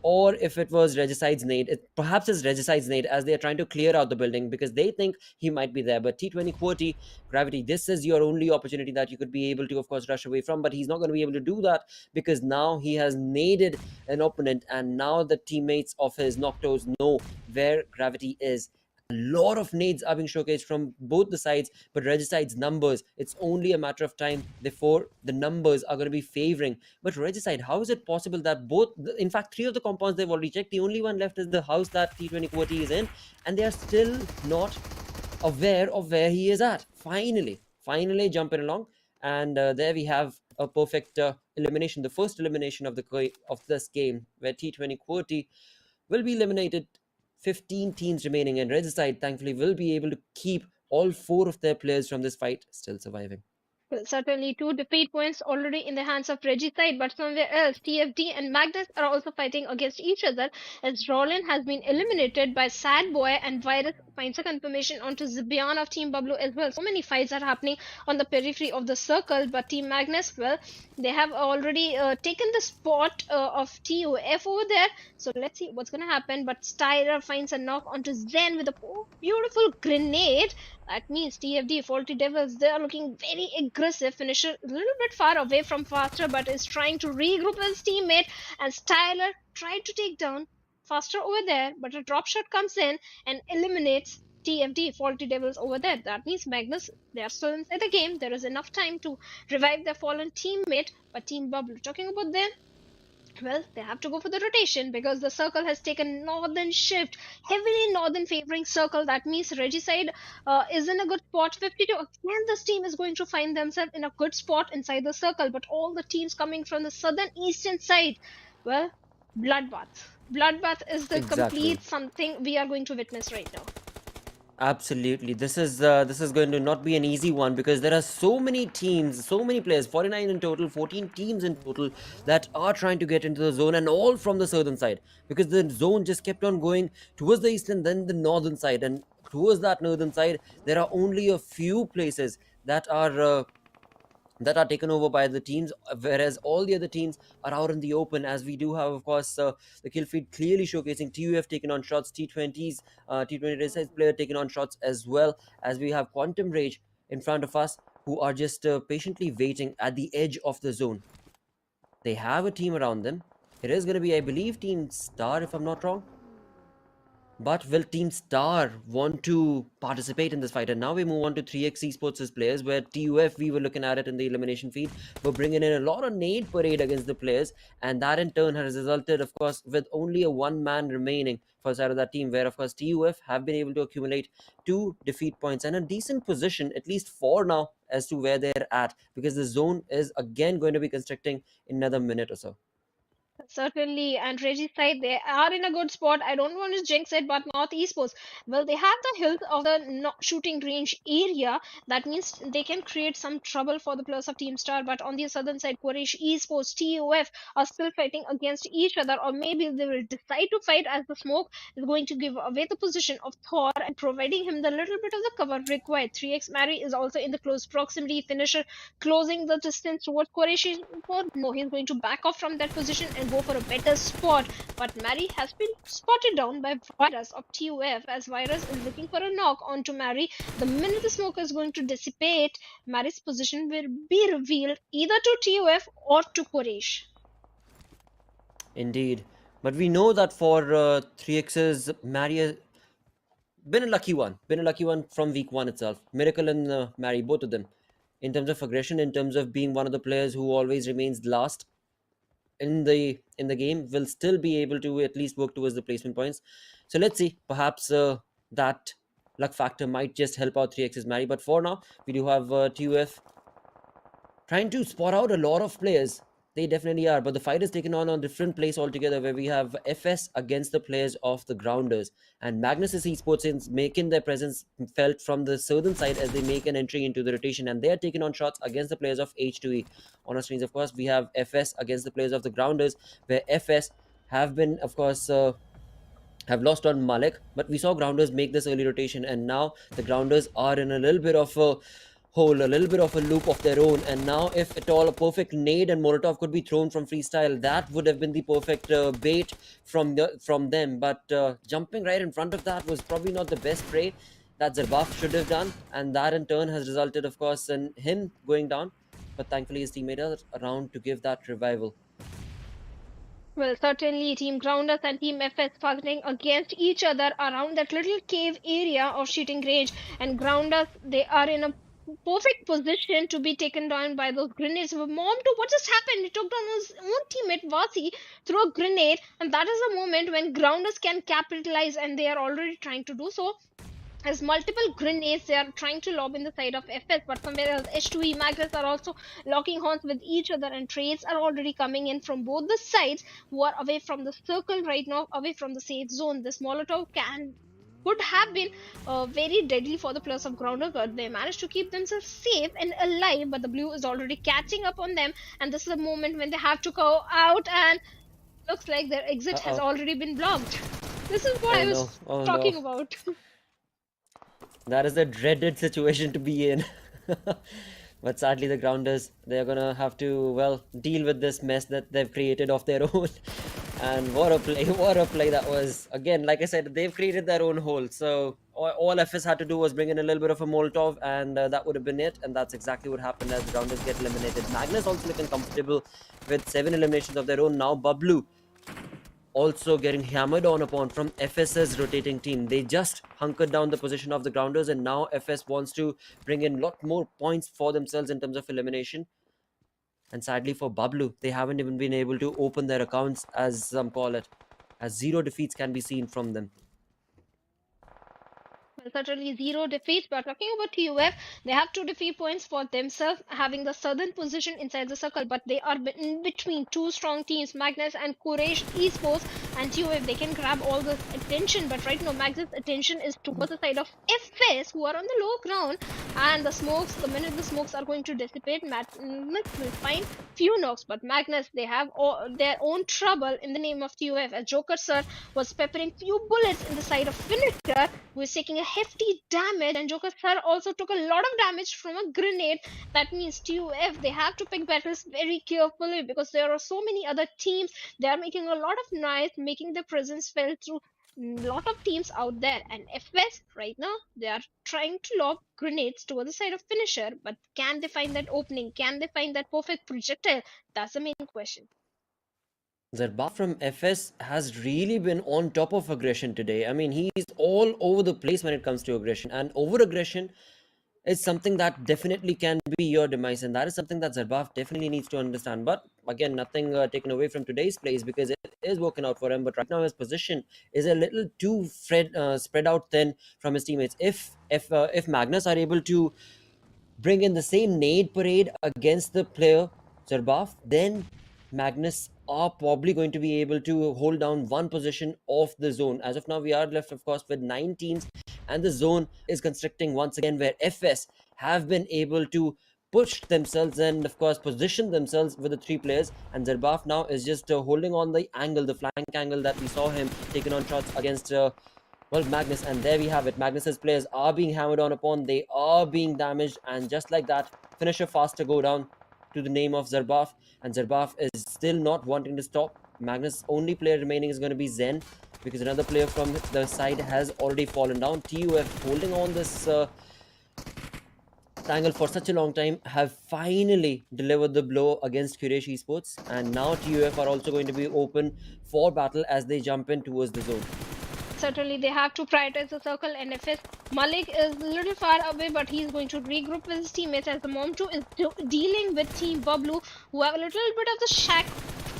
or if it was Regicide's nade. Perhaps it's Regicide's nade as they are trying to clear out the building because they think he might be there. But T20 Quirty, Gravity, this is your only opportunity that you could be able to, of course, rush away from. But he's not going to be able to do that because now he has naded an opponent and now the teammates of his Noctos know where Gravity is. A lot of nades are being showcased from both the sides, but Regicide's numbers, it's only a matter of time before the numbers are going to be favoring. But Regicide, how is it possible that both, in fact, three of the compounds they've already checked, the only one left is the house that T20 Quirty is in, and they are still not aware of where he is at. Finally jumping along, and there we have a perfect elimination, the first elimination of this game, where T20 Quirty will be eliminated. 15 teams remaining, and Regicide thankfully will be able to keep all 4 of their players from this fight still surviving. Well, certainly 2 defeat points already in the hands of Regicide, but somewhere else, TFD and Magnus are also fighting against each other as Roland has been eliminated by Sad Boy and Virus finds a confirmation onto Zibian of Team BABLU as well. So many fights are happening on the periphery of the circle, but Team Magnus, well, they have already taken the spot of TOF over there. So let's see what's going to happen. But Styler finds a knock onto Zen with a beautiful grenade. That means TFD, Faulty Devils, they are looking very aggressive. Finisher a little bit far away from Faster, but is trying to regroup his teammate. And Styler tried to take down Faster over there, but a drop shot comes in and eliminates TFD, Faulty Devils over there. That means Magnus, they are still inside the game. There is enough time to revive their fallen teammate. But Team BABLU, talking about them, well, they have to go for the rotation because the circle has taken northern shift, heavily northern favoring circle. That means Regicide is in a good spot. 52. Again, this team is going to find themselves in a good spot inside the circle. But all the teams coming from the southern eastern side, well, bloodbath. Bloodbath is the complete something we are going to witness right now. Absolutely, this is going to not be an easy one because there are so many teams, so many players, 49 in total, 14 teams in total that are trying to get into the zone, and all from the southern side because the zone just kept on going towards the eastern, then the northern side, and towards that northern side there are only a few places that are taken over by the teams, whereas all the other teams are out in the open. As we do have, of course, the kill feed clearly showcasing TUF taking on shots, T20's T20 Race player taking on shots, as well as we have Quantum Rage in front of us who are just patiently waiting at the edge of the zone. They have a team around them. It is going to be, I believe, Team Star, if I'm not wrong. But will Team Star want to participate in this fight? And now we move on to 3x Esports' players, where TUF, we were looking at it in the elimination feed, were bringing in a lot of nade parade against the players, and that in turn has resulted, of course, with only a one man remaining for the side of that team, where, of course, TUF have been able to accumulate 2 defeat points and a decent position, at least for now, as to where they're at, because the zone is again going to be constricting in another minute or so. Certainly, and Reggie's side, they are in a good spot. I don't want to jinx it, but North Esports, well, they have the hilt of the shooting range area. That means they can create some trouble for the players of Team Star. But on the southern side, Quraysh Esports, TUF are still fighting against each other, or maybe they will decide to fight as the smoke is going to give away the position of Thor and providing him the little bit of the cover required. 3x Mary is also in the close proximity. Finisher closing the distance towards Quraysh Esports. No, he's going to back off from that position and go for a better spot. But Mary has been spotted down by Virus of TUF as Virus is looking for a knock onto Mary. The minute the smoke is going to dissipate, Mary's position will be revealed either to TUF or to Quraysh. Indeed. But we know that for 3x's Mary been a lucky one from week one itself. Miracle and Mary, both of them, in terms of aggression, in terms of being one of the players who always remains last in the game, will still be able to at least work towards the placement points. So let's see, perhaps that luck factor might just help out 3x's Mary. But for now, we do have TUF trying to spot out a lot of players. They definitely are, but the fight is taken on a different place altogether, where we have FS against the players of the Grounders, and Magnus Esports is making their presence felt from the southern side as they make an entry into the rotation, and they are taking on shots against the players of H2E. On our screens, of course, we have FS against the players of the Grounders, where FS have been, of course, have lost on Malik, but we saw Grounders make this early rotation, and now the Grounders are in a little bit of a hole, a little bit of a loop of their own. And now, if at all, a perfect nade and Molotov could be thrown from freestyle, that would have been the perfect bait from them. But jumping right in front of that was probably not the best play that Zarbaf should have done, and that in turn has resulted, of course, in him going down. But thankfully, his teammate is around to give that revival. Well, certainly Team Grounders and Team FS fighting against each other around that little cave area of shooting range. And Grounders, they are in a perfect position to be taken down by those grenades. But Momto, what just happened? He took down his own teammate Vasi through a grenade, and that is the moment when Grounders can capitalize, and they are already trying to do so. As multiple grenades they are trying to lob in the side of FS, but somewhere else H2E Magnus are also locking horns with each other, and trades are already coming in from both the sides who are away from the circle right now, away from the safe zone. This Molotov could have been very deadly for the players of Grounder, but they managed to keep themselves safe and alive, but the blue is already catching up on them, and this is the moment when they have to go out, and looks like their exit has already been blocked. This is what I was talking about. That is a dreaded situation to be in. But sadly, the Grounders, they're gonna have to, well, deal with this mess that they've created of their own. And what a play that was. Again, like I said, they've created their own hole. So all FS had to do was bring in a little bit of a Molotov, and that would have been it. And that's exactly what happened as the Grounders get eliminated. Magnus also looking comfortable with 7 eliminations of their own. Now BABLU also getting hammered on upon from FS's rotating team. They just hunkered down the position of the Grounders, and now FS wants to bring in a lot more points for themselves in terms of elimination. And sadly for BABLU, they haven't even been able to open their accounts, as some call it, as 0 defeats can be seen from them. Certainly 0 defeats, but talking about TUF, they have 2 defeat points for themselves, having the southern position inside the circle, but they are in between 2 strong teams, Magnus and Quraysh Esports, and TUF, they can grab all this attention, but right now Magnus' attention is towards the side of FS, who are on the low ground, and the minute the smokes are going to dissipate, Magnus will find few knocks, but Magnus, they have their own trouble in the name of TUF, as Joker Sir was peppering few bullets in the side of Finisher, who is taking a hefty damage, and Joker Sir also took a lot of damage from a grenade. That means TUF, they have to pick battles very carefully, because there are so many other teams. They are making a lot of noise, making their presence felt through a lot of teams out there, and FS right now, they are trying to lob grenades toward the side of Finisher, but can they find that opening? Can they find that perfect projectile? That's the main question. Zarbaf from FS has really been on top of aggression today. I mean, he's all over the place when it comes to aggression, and over-aggression is something that definitely can be your demise, and that is something that Zarbaf definitely needs to understand. But again, nothing taken away from today's plays, because it is working out for him, but right now his position is a little too spread out thin from his teammates. If Magnus are able to bring in the same nade parade against the player Zarbaf, then Magnus are probably going to be able to hold down one position of the zone. As of now, we are left, of course, with 9 teams, and the zone is constricting once again, where FS have been able to push themselves and, of course, position themselves with the 3 players. And Zerbaf now is just holding on the angle, the flank angle that we saw him taking on shots against. Well, Magnus, and there we have it. Magnus's players are being hammered on upon, they are being damaged, and just like that, finisher faster go down to the name of Zerbaf, and Zerbaf is still not wanting to stop. Magnus' only player remaining is going to be Zen, because another player from the side has already fallen down. TUF holding on this angle for such a long time have finally delivered the blow against Quraysh Esports, and now TUF are also going to be open for battle as they jump in towards the zone. Certainly, they have to prioritize the circle. NFS Malik is a little far away, but he's going to regroup with his teammates as the Mom2 is dealing with Team BABLU, who have a little bit of the shack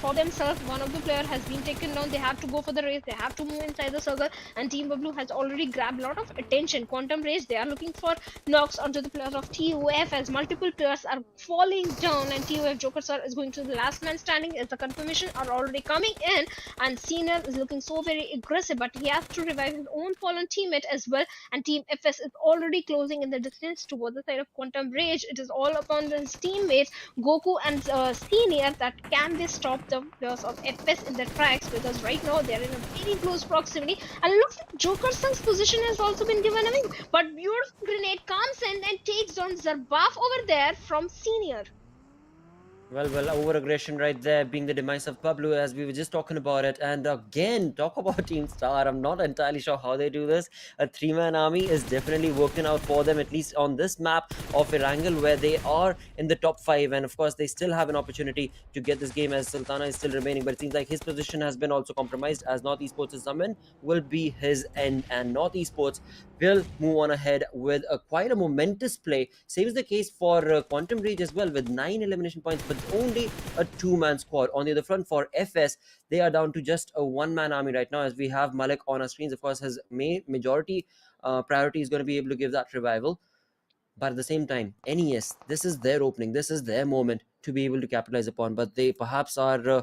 for themselves. One of the player has been taken down. They have to go for the race. They have to move inside the circle, and Team BABLU has already grabbed a lot of attention. Quantum Rage, they are looking for knocks onto the players of TUF as multiple players are falling down, and TUF Joker Sir is going to the last man standing as the confirmation are already coming in, and Senior is looking so very aggressive, but he has to revive his own fallen teammate as well, and Team FS is already closing in the distance towards the side of Quantum Rage. It is all upon his teammates Goku and Senior that can they stop the players of FS in their tracks, because right now they are in a very close proximity, and looks like Joker Sun's position has also been given away, but beautiful grenade comes in and takes down Zerbaf over there from Senior. Well, over aggression right there being the demise of BABLU, as we were just talking about it. And again, talk about Team Star. I'm not entirely sure how they do this. A 3-man army is definitely working out for them, at least on this map of Erangel, where they are in the top 5. And of course, they still have an opportunity to get this game as Sultana is still remaining. But it seems like his position has been also compromised, as North Esports' summon will be his end. And North Esports will move on ahead with quite a momentous play. Same is the case for Quantum Rage as well, with 9 elimination points, but only a 2-man squad. On the other front, for FS, they are down to just a 1-man army right now, as we have Malik on our screens. Of course, his majority priority is going to be able to give that revival. But at the same time, NES, this is their opening, this is their moment to be able to capitalize upon. But they perhaps are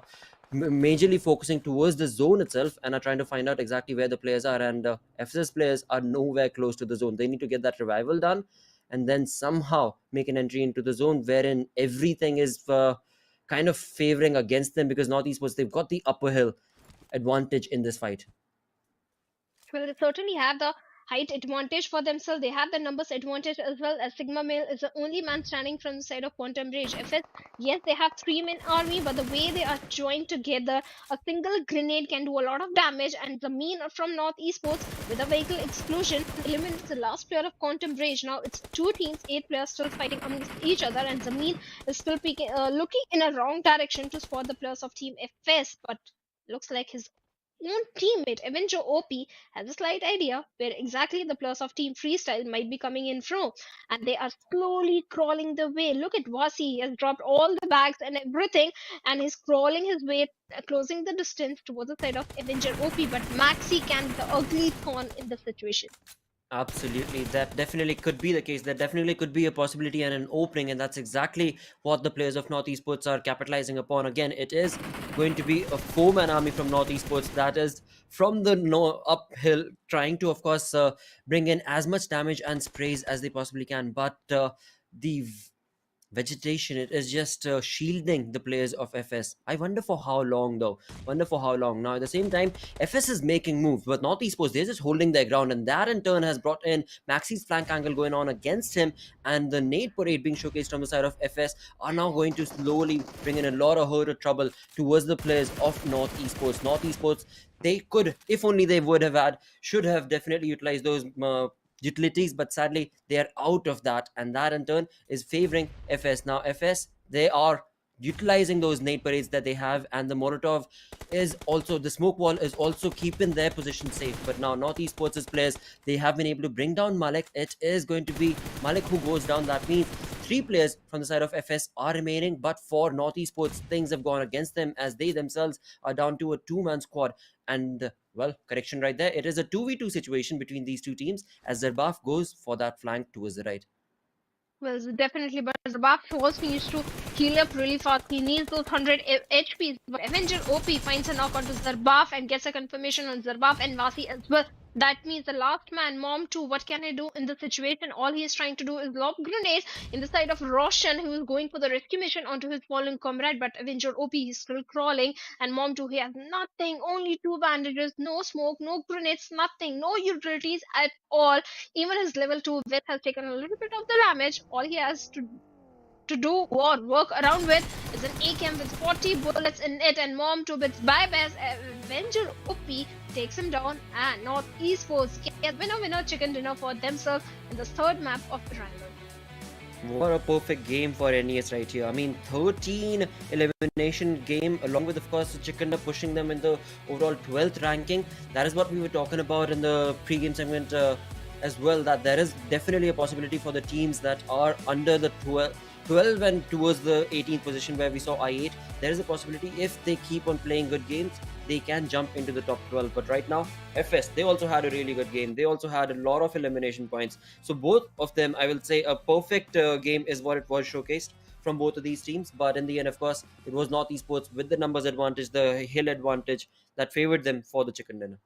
majorly focusing towards the zone itself and are trying to find out exactly where the players are. And FS's players are nowhere close to the zone. They need to get that revival done and then somehow make an entry into the zone wherein everything is kind of favoring against them, because North Esports, they've got the upper hill advantage in this fight. Well, they certainly have the height advantage for themselves. They have the numbers advantage as well, as Sigma Male is the only man standing from the side of Quantum Rage. FS, yes, they have 3-man army, but the way they are joined together, a single grenade can do a lot of damage, and Zameen from North Esports with a vehicle explosion eliminates the last player of Quantum Rage. Now it's 2 teams, 8 players still fighting amongst each other, and Zameen is still looking in a wrong direction to spot the players of Team FS, but looks like his own teammate Avenger OP has a slight idea where exactly the players of Team Freestyle might be coming in from, and they are slowly crawling the way. Look at Wasi, he has dropped all the bags and everything, and he's crawling his way, closing the distance towards the side of Avenger OP, but Maxi can be the ugly thorn in the situation. Absolutely, that definitely could be the case. That definitely could be a possibility and an opening, and that's exactly what the players of North Esports are capitalizing upon. Again, it is going to be a 4-man army from North Esports that is from the uphill, trying to, of course, bring in as much damage and sprays as they possibly can. But the vegetation, it is just shielding the players of FS. I wonder for how long, though. Wonder for how long. Now, at the same time, FS is making moves, but North Esports, they're just holding their ground, and that in turn has brought in Maxi's flank angle going on against him, and the nade parade being showcased from the side of FS are now going to slowly bring in a lot of hurt or trouble towards the players of North Esports. North Esports, they could, if only they would have had, should have definitely utilized those utilities, but sadly they are out of that, and that in turn is favoring FS. Now FS, they are utilizing those nade parades that they have, and the Molotov is also, the smoke wall is also keeping their position safe. But now North Esports' players, they have been able to bring down Malik. It is going to be Malik who goes down. That means 3 players from the side of FS are remaining, but for North Esports, things have gone against them, as they themselves are down to a 2-man squad. And well, correction right there, it is a 2v2 situation between these 2 teams, as Zerbaf goes for that flank towards the right. Well, definitely, but Zabak also needs to heal up really fast. He needs those 100 HPs. But Avenger OP finds a knock onto Zarbaf and gets a confirmation on Zarbaf and Vasi as well. That means the last man, Mom too. What can I do in this situation? All he is trying to do is lob grenades in the side of Roshan, who is going for the rescue mission onto his fallen comrade. But Avenger OP is still crawling, and Mom too, he has nothing, only two bandages, no smoke, no grenades, nothing, no utilities at all. Even his level 2 vest has taken a little bit of the damage. All he has to do or work around with is an ACAM with 40 bullets in it, and Mom 2 bits bye bye as Avenger OP takes him down, and North Esports get winner chicken dinner for themselves in the third map of Erangel. What a perfect game for NES right here. I mean, 13 elimination game, along with, of course, Chicken pushing them in the overall 12th ranking. That is what we were talking about in the pre-game segment as well, that there is definitely a possibility for the teams that are under the 12 and towards the 18th position where we saw I8. There is a possibility if they keep on playing good games, they can jump into the top 12. But right now, FS, they also had a really good game. They also had a lot of elimination points. So both of them, I will say a perfect game is what it was showcased from both of these teams. But in the end, of course, it was North Esports with the numbers advantage, the hill advantage that favored them for the chicken dinner.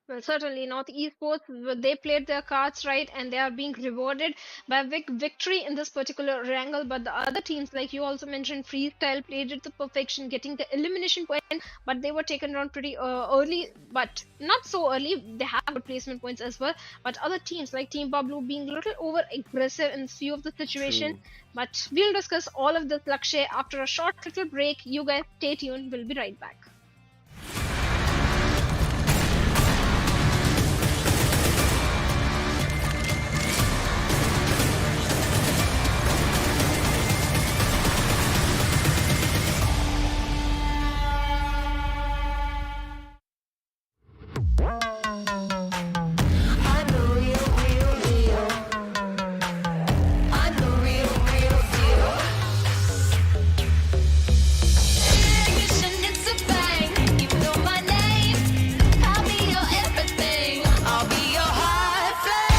Well, certainly North Esports, they played their cards right and they are being rewarded by victory in this particular wrangle. But the other teams, like you also mentioned, Freestyle played it to perfection, getting the elimination point, but they were taken down pretty early, but not so early. They have good placement points as well. But other teams like Team BABLU being a little over aggressive in few of the situation. True. But we'll discuss all of this, Lakshay, after a short little break. You guys stay tuned. We'll be right back. I'm the real, real deal. I'm the real, real deal. It's a bang. You know my name. I'll be your everything. I'll be your hot flame.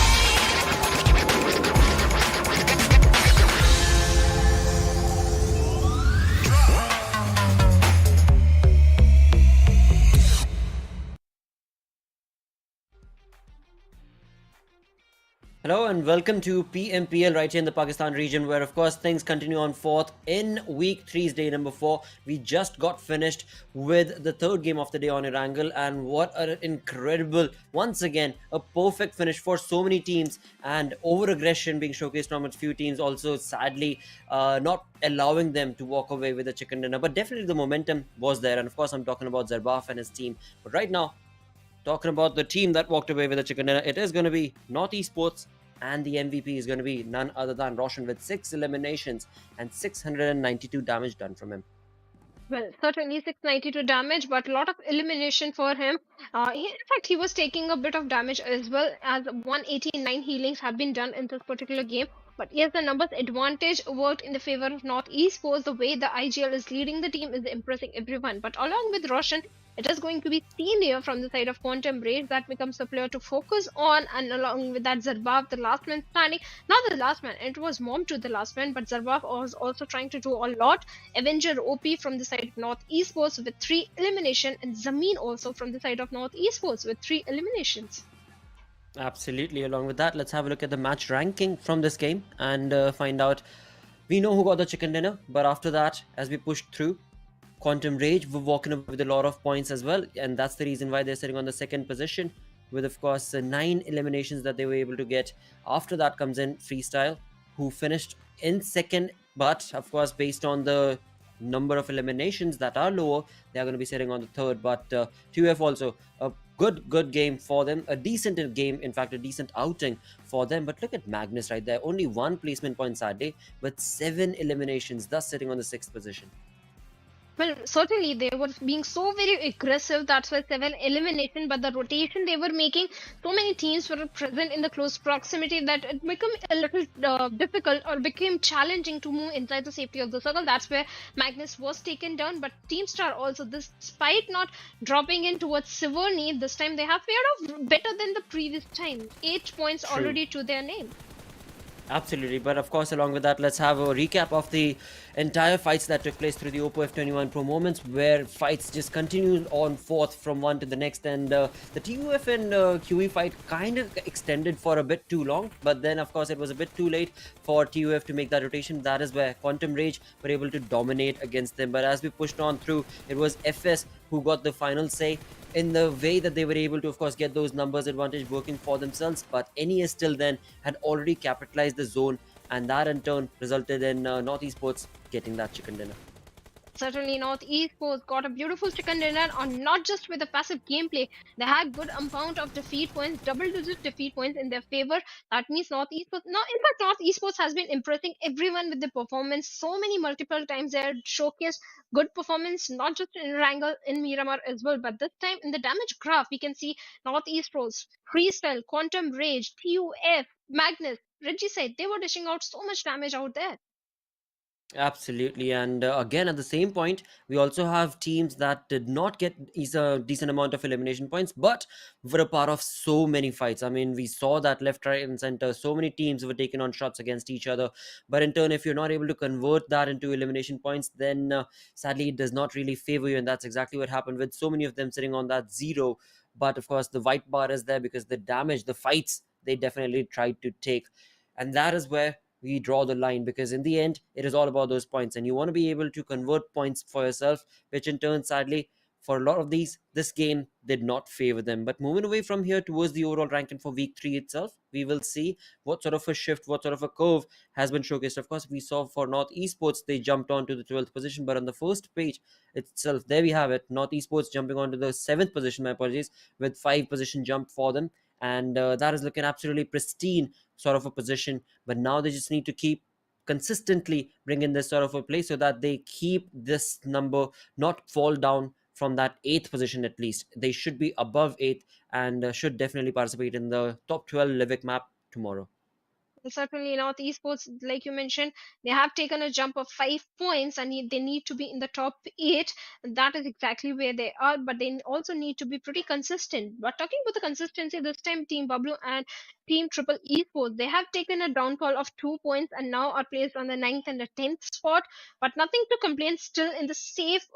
Hello and welcome to PMPL right here in the Pakistan region, where of course things continue on fourth in week 3's day number 4. We just got finished with the third game of the day on Erangel, and what an incredible, once again, a perfect finish for so many teams, and over aggression being showcased from a few teams also sadly not allowing them to walk away with a chicken dinner. But definitely the momentum was there, and of course I'm talking about Zarbaf and his team. But right now, talking about the team that walked away with a chicken dinner, it is going to be North Esports, and the MVP is going to be none other than Roshan with 6 eliminations and 692 damage done from him. Well, certainly 692 damage, but a lot of elimination for him. In fact, he was taking a bit of damage as well, as 189 healings have been done in this particular game. But yes, the numbers advantage worked in the favor of North Esports. The way the IGL is leading the team is impressing everyone. But along with Roshan, it is going to be senior from the side of contenders that becomes the player to focus on, and along with that, Zarbaf, the last man standing. Not the last man, it was Mom to the last man, but Zarbaf was also trying to do a lot. Avenger OP from the side of North Esports with 3 elimination, and Zameen also from the side of North Esports with 3 eliminations. Absolutely. Along with that, let's have a look at the match ranking from this game and find out. We know who got the chicken dinner, but after that, as we pushed through, Quantum Rage were walking up with a lot of points as well, and that's the reason why they're sitting on the second position with, of course, 9 eliminations that they were able to get. After that comes in Freestyle, who finished in second, but of course, based on the number of eliminations that are lower, they are going to be sitting on the third. But 2F also a good game for them, a decent game, in fact a decent outing for them. But look at Magnus right there, only 1 placement point Saturday, but 7 eliminations, thus sitting on the 6th position. Well, certainly they were being so very aggressive. That's why 7 elimination. But the rotation they were making, so many teams were present in the close proximity that it became a little difficult or became challenging to move inside the safety of the circle. That's where Magnus was taken down. But Team Star also, despite not dropping in towards Siverny, this time they have fared off better than the previous time. 8 points True. already to their name. Absolutely, but of course, along with that, let's have a recap of the entire fights that took place through the Oppo F21 Pro moments, where fights just continued on forth from one to the next, and the TUF and QE fight kind of extended for a bit too long, but then, of course, it was a bit too late for TUF to make that rotation. That is where Quantum Rage were able to dominate against them, but as we pushed on through, it was FS who got the final say in the way that they were able to, of course, get those numbers advantage working for themselves. But NES still then had already capitalized the zone, and that in turn resulted in North Esports getting that chicken dinner. Certainly, North Esports got a beautiful chicken dinner on not just with the passive gameplay. They had good amount of defeat points, double-digit defeat points in their favor. That means North Esports. No, in fact, North Esports has been impressing everyone with the performance. So many multiple times they had showcased good performance, not just in Erangel, in Miramar as well, but this time in the damage graph we can see North Esports, Freestyle, Quantum Rage, TUF, Magnus, Regicide. They were dishing out so much damage out there. Absolutely, and again at the same point, we also have teams that did not get a decent amount of elimination points, but were a part of so many fights. I mean, we saw that left, right, and center. So many teams were taking on shots against each other, but in turn, if you're not able to convert that into elimination points, then sadly it does not really favor you, and that's exactly what happened with so many of them sitting on that zero. But of course, the white bar is there because the damage, the fights they definitely tried to take, and that is where we draw the line, because in the end it is all about those points, and you want to be able to convert points for yourself, which in turn sadly for a lot of these, this game did not favor them. But moving away from here towards the overall ranking for week 3 itself, we will see what sort of a shift, what sort of a curve has been showcased. Of course, we saw for North Esports they jumped on to the 12th position, but on the first page itself, there we have it, North Esports jumping on to the 7th position, my apologies, with 5 position jump for them, and that is looking absolutely pristine sort of a position. But now they just need to keep consistently bringing this sort of a play so that they keep this number not fall down from that 8th position. At least they should be above 8th, and should definitely participate in the top 12 Livic map tomorrow. Certainly, North Esports, like you mentioned, they have taken a jump of 5 points, and they need to be in the top 8. That is exactly where they are, but they also need to be pretty consistent. But talking about the consistency, this time Team BABLU and Team Triple Esports, they have taken a downfall of 2 points and now are placed on the 9th and the 10th spot. But nothing to complain, still in the safe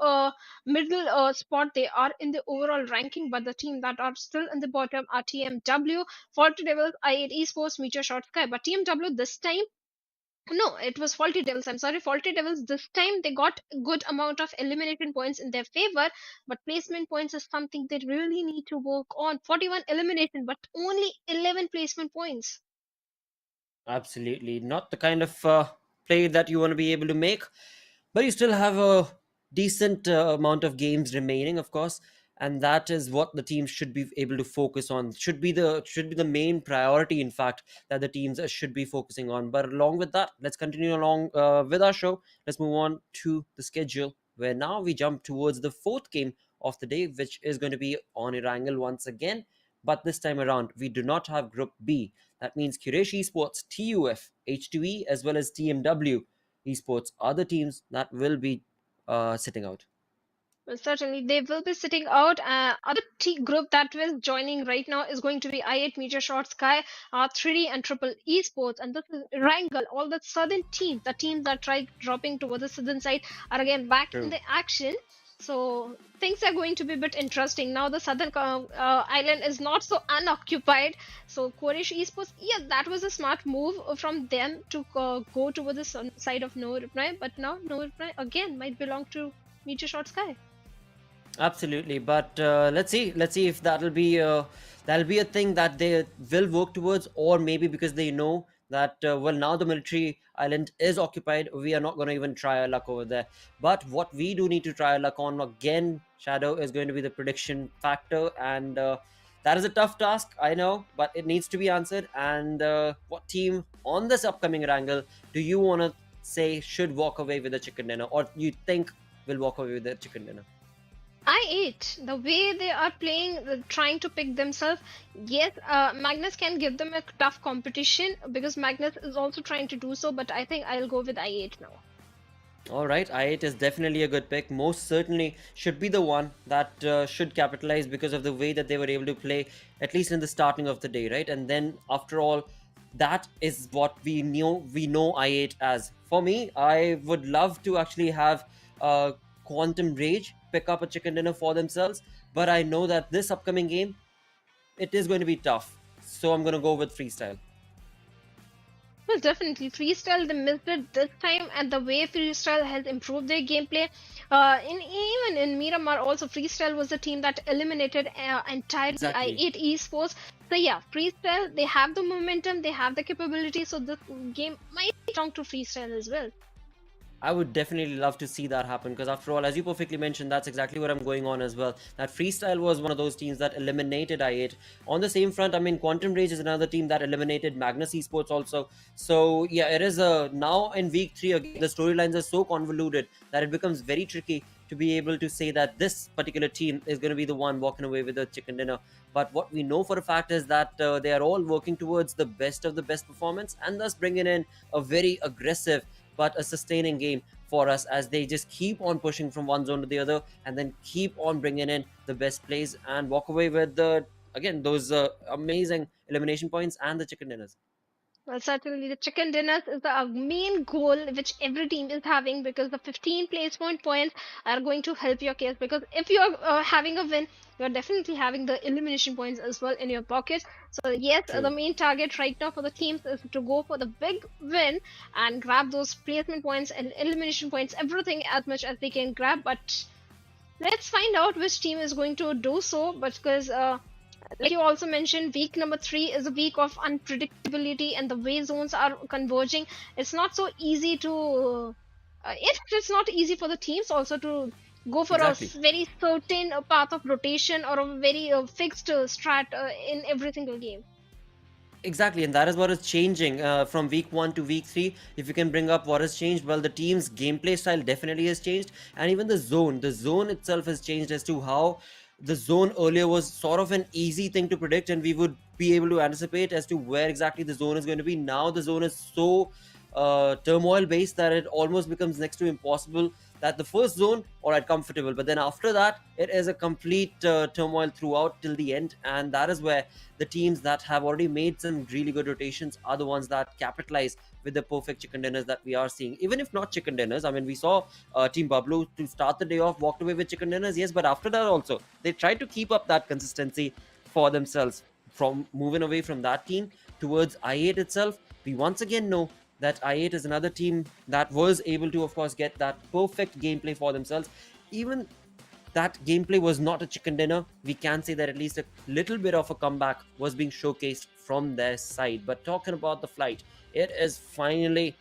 middle spot. They are in the overall ranking, but the team that are still in the bottom are TmW, Faulty Devils, I8 Esports, Metershot Sky. But TmW this time, no, it was Faulty Devils. I'm sorry, Faulty Devils this time they got a good amount of elimination points in their favor, but placement points is something they really need to work on. 41 elimination, but only 11 placement points. Absolutely not the kind of play that you want to be able to make, but you still have a decent amount of games remaining, of course, and that is what the teams should be able to focus on. Should be the main priority, in fact, that the teams should be focusing on. But along with that, let's continue along with our show. Let's move on to the schedule, where now we jump towards the 4th game of the day, which is going to be on Erangel once again. But this time around, we do not have Group B. That means Quraysh Esports, TUF, H2E, as well as TMW Esports are the teams that will be sitting out. Well, certainly, they will be sitting out. Other group that is joining right now is going to be I8 Metershot Sky, R3D, and Triple Esports. And this is Erangel. All the southern teams, the teams that tried dropping towards the southern side, are again back in the action. So things are going to be a bit interesting. Now the southern island is not so unoccupied. So Quraysh Esports, yeah, that was a smart move from them to go towards the side of No Reply. But now No Reply again might belong to Metershot Sky. Absolutely, but let's see if that'll be a thing that they will work towards, or maybe because they know that well, now the military island is occupied, we are not going to even try our luck over there. But what we do need to try our luck on again, Shadow, is going to be the prediction factor, and that is a tough task, I know, but it needs to be answered. And what team on this upcoming Erangel do you want to say should walk away with a chicken dinner, or you think will walk away with a chicken dinner? I8, the way they are playing, trying to pick themselves, yes, Magnus can give them a tough competition because Magnus is also trying to do so, but I think I'll go with I8 now. All right, I8 is definitely a good pick. Most certainly should be the one that should capitalize because of the way that they were able to play, at least in the starting of the day, right? And then after all, that is what we know I8 as. For me, I would love to actually have Quantum Rage pick up a chicken dinner for themselves, but I know that this upcoming game, it is going to be tough. So I'm going to go with Freestyle. Well, definitely. Freestyle, they missed it this time, and the way Freestyle has improved their gameplay. Even in Miramar, also Freestyle was the team that eliminated entirely Exactly. I8 Esports. So yeah, Freestyle, they have the momentum, they have the capability, so this game might be strong to Freestyle as well. I would definitely love to see that happen, because after all, as you perfectly mentioned, that's exactly what I'm going on as well. That Freestyle was one of those teams that eliminated I8. On the same front, I mean, Quantum Rage is another team that eliminated Magnus Esports also. So yeah, it is now in week 3 again, the storylines are so convoluted that it becomes very tricky to be able to say that this particular team is going to be the one walking away with the chicken dinner. But what we know for a fact is that they are all working towards the best of the best performance, and thus bringing in a very aggressive but a sustaining game for us, as they just keep on pushing from one zone to the other and then keep on bringing in the best plays and walk away with the again those amazing elimination points and the chicken dinners. Well, certainly the chicken dinners is the main goal which every team is having, because the 15 placement points are going to help your case. Because if you're having a win, you're definitely having the elimination points as well in your pocket. So yes, the True. main target right now for the teams is to go for the big win and grab those placement points and elimination points, everything as much as they can grab. But let's find out which team is going to do so. But because like you also mentioned, week number 3 is a week of unpredictability, and the way zones are converging, it's not so easy to it's not easy for the teams also to go for a Exactly. very certain path of rotation or a very fixed strat in every single game. Exactly, and that is what is changing from week 1 to week 3. If you can bring up what has changed, well, the team's gameplay style definitely has changed, and even the zone itself has changed, as to how the zone earlier was sort of an easy thing to predict, and we would be able to anticipate as to where exactly the zone is going to be. Now the zone is so turmoil based that it almost becomes next to impossible. That the first zone, all right, comfortable, but then after that, it is a complete turmoil throughout till the end, and that is where the teams that have already made some really good rotations are the ones that capitalize with the perfect chicken dinners that we are seeing. Even if not chicken dinners, I mean, we saw Team BABLU to start the day off walked away with chicken dinners, yes, but after that also they tried to keep up that consistency for themselves. From moving away from that team towards I8 itself, we once again know that I8 is another team that was able to, of course, get that perfect gameplay for themselves. Even that gameplay was not a chicken dinner, we can say that at least a little bit of a comeback was being showcased from their side. But talking about the flight, it is finally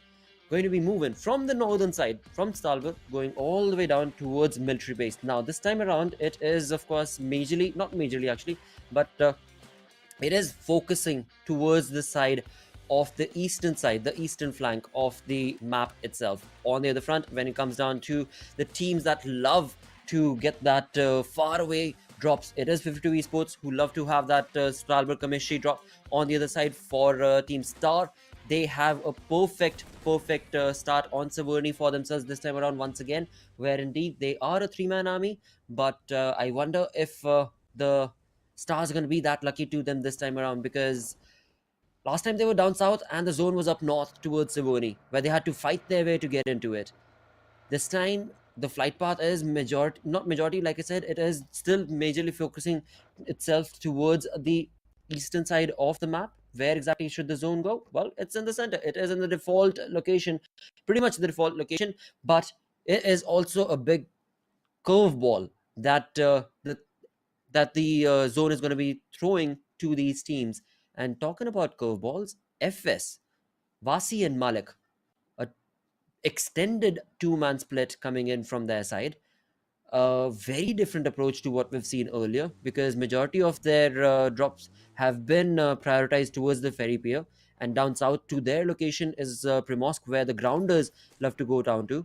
going to be moving from the northern side, from Stalbert, going all the way down towards military base. Now, this time around, it is, of course, majorly, not majorly actually, but it is focusing towards the side of the eastern side, the eastern flank of the map itself. On the other front, when it comes down to the teams that love to get that far away drops, it is 52 Esports who love to have that Stralberg chemistry drop. On the other side, for Team Star, they have a perfect start on Severny for themselves this time around once again, where indeed they are a 3-man army. But I wonder if the Stars are going to be that lucky to them this time around, because last time they were down south and the zone was up north towards Severny, where they had to fight their way to get into it. This time, the flight path is majority, not majority, like I said, it is still majorly focusing itself towards the eastern side of the map. Where exactly should the zone go? Well, it's in the center. It is in the default location, pretty much the default location, but it is also a big curveball that the zone is going to be throwing to these teams. And talking about curveballs, FS, Vasi and Malik, a extended 2-man split coming in from their side. A very different approach to what we've seen earlier, because majority of their drops have been prioritized towards the ferry pier, and down south to their location is Primorsk, where the grounders love to go down to.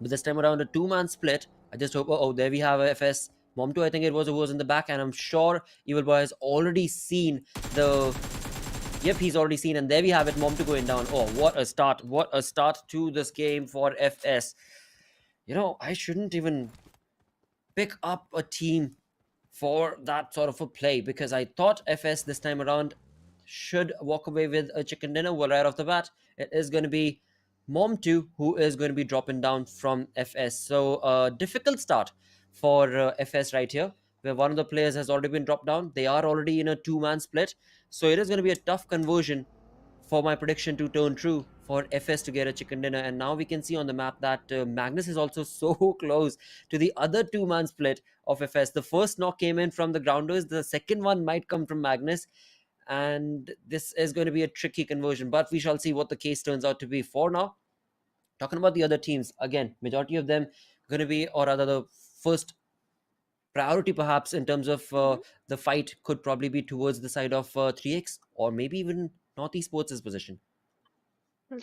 But this time around, a 2-man split. I just hope. Oh, there we have a FS. Mom 2, I think it was, who was in the back, and I'm sure Evil Boy has already seen the. Yep, he's already seen, and there we have it. Mom 2 going down. Oh, what a start! What a start to this game for FS. I shouldn't even pick up a team for that sort of a play, because I thought FS this time around should walk away with a chicken dinner. Well, right off the bat, it is going to be Mom2 who is going to be dropping down from FS. So, difficult start for FS right here, where one of the players has already been dropped down. They are already in a two-man split. So, it is going to be a tough conversion for my prediction to turn true for FS to get a chicken dinner. And now we can see on the map that Magnus is also so close to the other two-man split of FS. The first knock came in from the grounders. The second one might come from Magnus. And this is going to be a tricky conversion. But we shall see what the case turns out to be. For now, talking about the other teams, again, majority of them going to be, or rather the first priority perhaps in terms of the fight could probably be towards the side of 3x or maybe even Esports' position.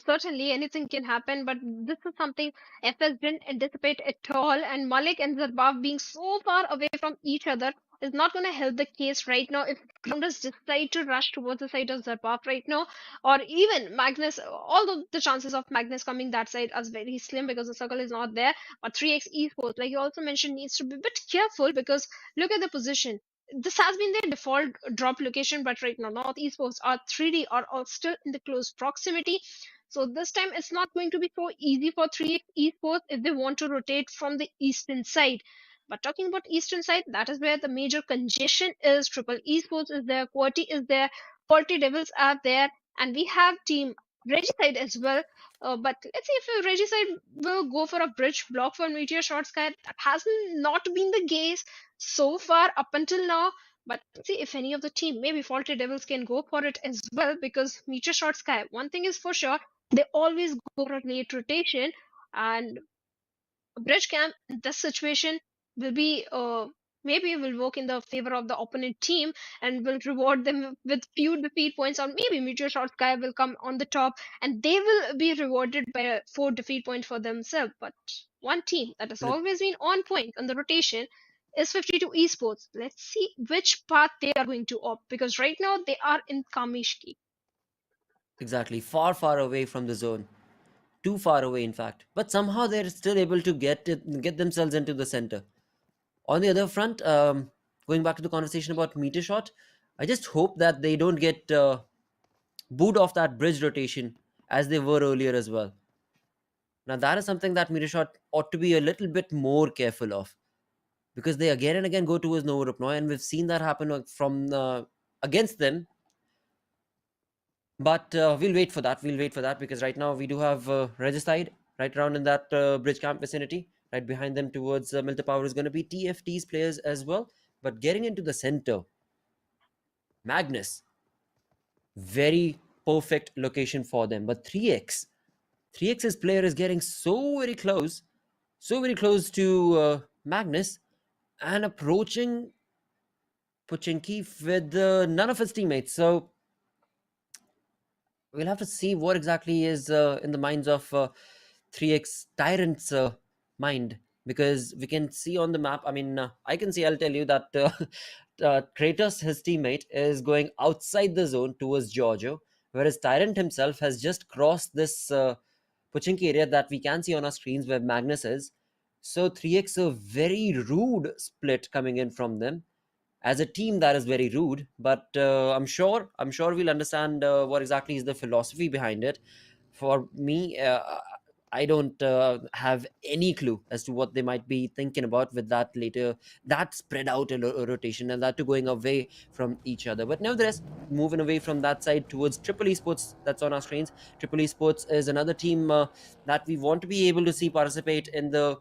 Certainly, anything can happen, but this is something FS didn't anticipate at all. And Malik and Zarbaf being so far away from each other is not going to help the case right now. If grounders decide to rush towards the side of Zarbaf right now, or even Magnus, although the chances of Magnus coming that side are very slim because the circle is not there. But 3x Esports, like you also mentioned, needs to be a bit careful because look at the position. This has been their default drop location, but right now, North Esports R3D are all still in the close proximity. So this time it's not going to be so easy for 3x Esports if they want to rotate from the eastern side. But talking about eastern side, that is where the major congestion is. Triple Esports is there, QWERTY is there, Quality Devils are there, and we have team Regicide as well. But let's see if Regicide will go for a bridge block for Meteorshot Sky. That has not been the case so far up until now. But see if any of the team, maybe Faulty Devils, can go for it as well because Meteorshot Sky, one thing is for sure, they always go for a late rotation, and bridge camp in this situation will be maybe will work in the favor of the opponent team and will reward them with few defeat points, or maybe Meteorshot Sky will come on the top and they will be rewarded by 4 defeat points for themselves. But one team that has always been on point on the rotation is 52 Esports. Let's see which path they are going to opt, because right now they are in Kamishki. Exactly, far, far away from the zone. Too far away, in fact. But somehow they're still able to get themselves into the center. On the other front, going back to the conversation about Metershot, I just hope that they don't get booed off that bridge rotation as they were earlier as well. Now, that is something that Metershot ought to be a little bit more careful of, because they again and again go towards Nova Rupnoy, and we've seen that happen from against them. But we'll wait for that. We'll wait for that because right now we do have Regicide right around in that bridge camp vicinity. Right behind them towards Milta Power is going to be TFT's players as well. But getting into the center, Magnus, very perfect location for them. But 3x's player is getting so very close to Magnus and approaching Pochinki with none of his teammates. So we'll have to see what exactly is in the minds of 3x Tyrant's mind, because we can see on the map, I mean, I'll tell you that Kratos, his teammate, is going outside the zone towards Giorgio, whereas Tyrant himself has just crossed this Pochinki area that we can see on our screens where Magnus is. So 3x, a very rude split coming in from them. As a team, that is very rude, but I'm sure we'll understand what exactly is the philosophy behind it. For me, I don't have any clue as to what they might be thinking about with that spread out rotation, and that to going away from each other. But nevertheless, moving away from that side towards Triple Esports, that's on our screens. Triple Esports is another team that we want to be able to see participate in the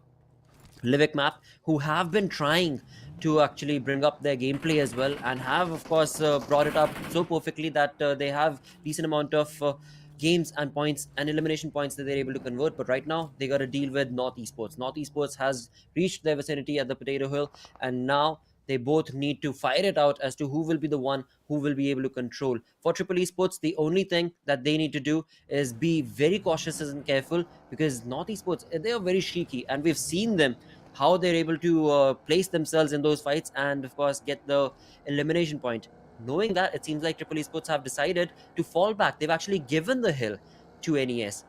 Livik map, who have been trying to actually bring up their gameplay as well, and have of course brought it up so perfectly that they have decent amount of games and points and elimination points that they're able to convert. But right now they got to deal with North Esports. North Esports has reached their vicinity at the Potato Hill, and now they both need to fight it out as to who will be the one who will be able to control. For Triple Esports, the only thing that they need to do is be very cautious and careful, because North Esports, they are very shaky, and we've seen them how they're able to place themselves in those fights and of course get the elimination point. Knowing that, it seems like Triple Esports have decided to fall back. They've actually given the hill to NES.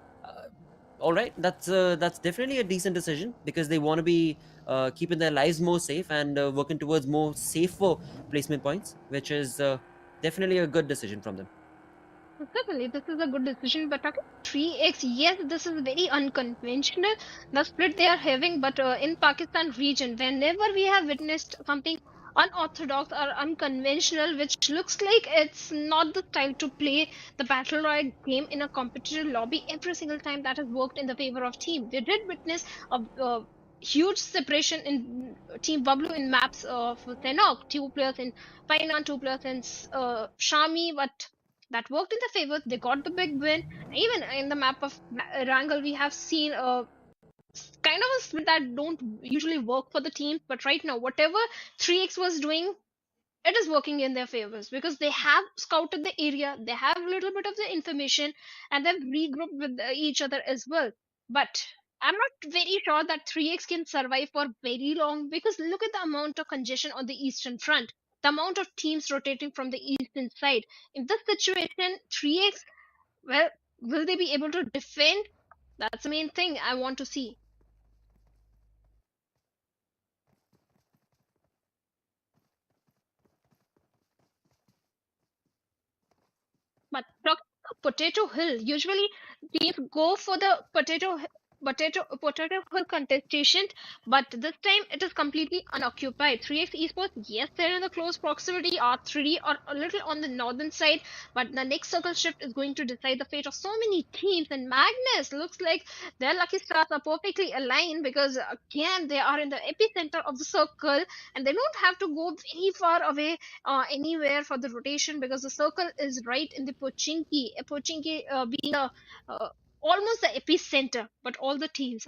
All right, that's definitely a decent decision, because they want to be keeping their lives more safe and working towards more safer placement points, which is definitely a good decision from them. Certainly, this is a good decision. But talking 3x, yes, this is very unconventional. The split they are having, but in Pakistan region, whenever we have witnessed something unorthodox or unconventional, which looks like it's not the style to play the battle royale game in a competitive lobby, every single time that has worked in the favor of team. We did witness a huge separation in Team BABLU in maps of Sanhok, 2 players in Painan, 2 players in Shami, but that worked in the favor. They got the big win. Even in the map of Erangel, we have seen a kind of a split that don't usually work for the team. But right now, whatever 3x was doing, it is working in their favors because they have scouted the area, they have a little bit of the information, and they've regrouped with each other as well. But I'm not very sure that 3x can survive for very long because look at the amount of congestion on the eastern front, the amount of teams rotating from the eastern side. In this situation, 3x, well, will they be able to defend? That's the main thing I want to see. But talking about Potato Hill, usually teams go for the Potato Hill contestation, but this time it is completely unoccupied. 3x Esports, yes, they're in the close proximity. R3D are a little on the northern side, but the next circle shift is going to decide the fate of so many teams. And Magnus looks like their lucky stars are perfectly aligned because again they are in the epicenter of the circle, and they don't have to go very far away anywhere for the rotation because the circle is right in the Pochinki being uh, almost the epicenter, but all the teams.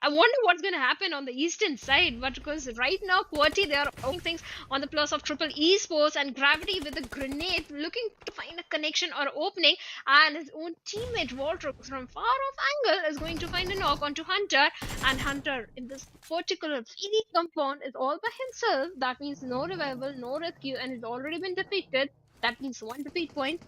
I wonder what's going to happen on the eastern side, but because right now, QWERTY, they are owning things on the plus of Triple Esports and Gravity with a grenade, looking to find a connection or opening, and his own teammate Walter from far off angle is going to find a knock onto Hunter, and Hunter in this particular very compound is all by himself. That means no revival, no rescue, and he's already been defeated. That means one defeat point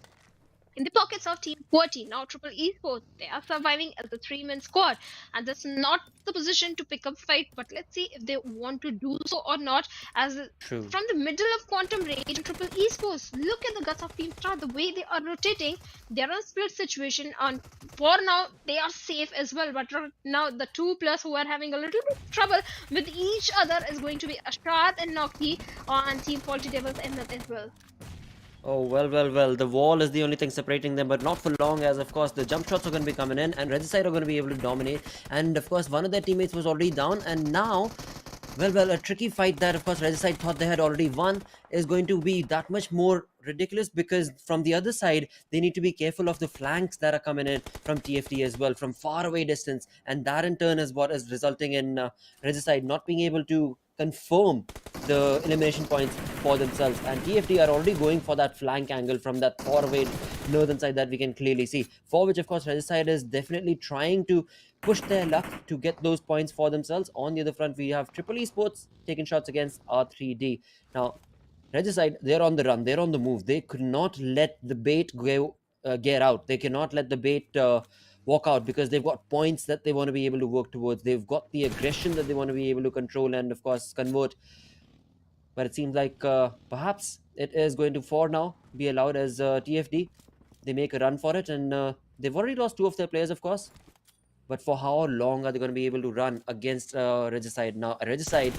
in the pockets of Team QWERTY, now Triple Esports. They are surviving as a three-man squad, and that's not the position to pick up fight. But let's see if they want to do so or not. As True. from the middle of quantum range, Triple Esports, look at the guts of Team Star, the way they are rotating. They're in a split situation, and for now they are safe as well. But now the 2 players who are having a little bit of trouble with each other is going to be Ashad and Noki on Team Faulty Devils Mnet as well. Oh, well, well, well. The wall is the only thing separating them, but not for long, as of course the jump shots are going to be coming in, and Regicide are going to be able to dominate. And of course, one of their teammates was already down, and now, well, well, a tricky fight that of course Regicide thought they had already won is going to be that much more ridiculous because from the other side, they need to be careful of the flanks that are coming in from TFT as well, from far away distance, and that in turn is what is resulting in Regicide not being able to confirm the elimination points for themselves, and TFT are already going for that flank angle from that far away northern side that we can clearly see, for which of course Regicide is definitely trying to push their luck to get those points for themselves. On the other front, we have Triple Esports taking shots against R3D. Now Regicide, they're on the run, they're on the move. They could not let the bait go get out. They cannot let the bait walk out because they've got points that they want to be able to work towards. They've got the aggression that they want to be able to control and of course convert. But it seems like perhaps it is going to for now be allowed as TFD. They make a run for it, and they've already lost 2 of their players, of course. But for how long are they going to be able to run against Regicide? Now, Regicide,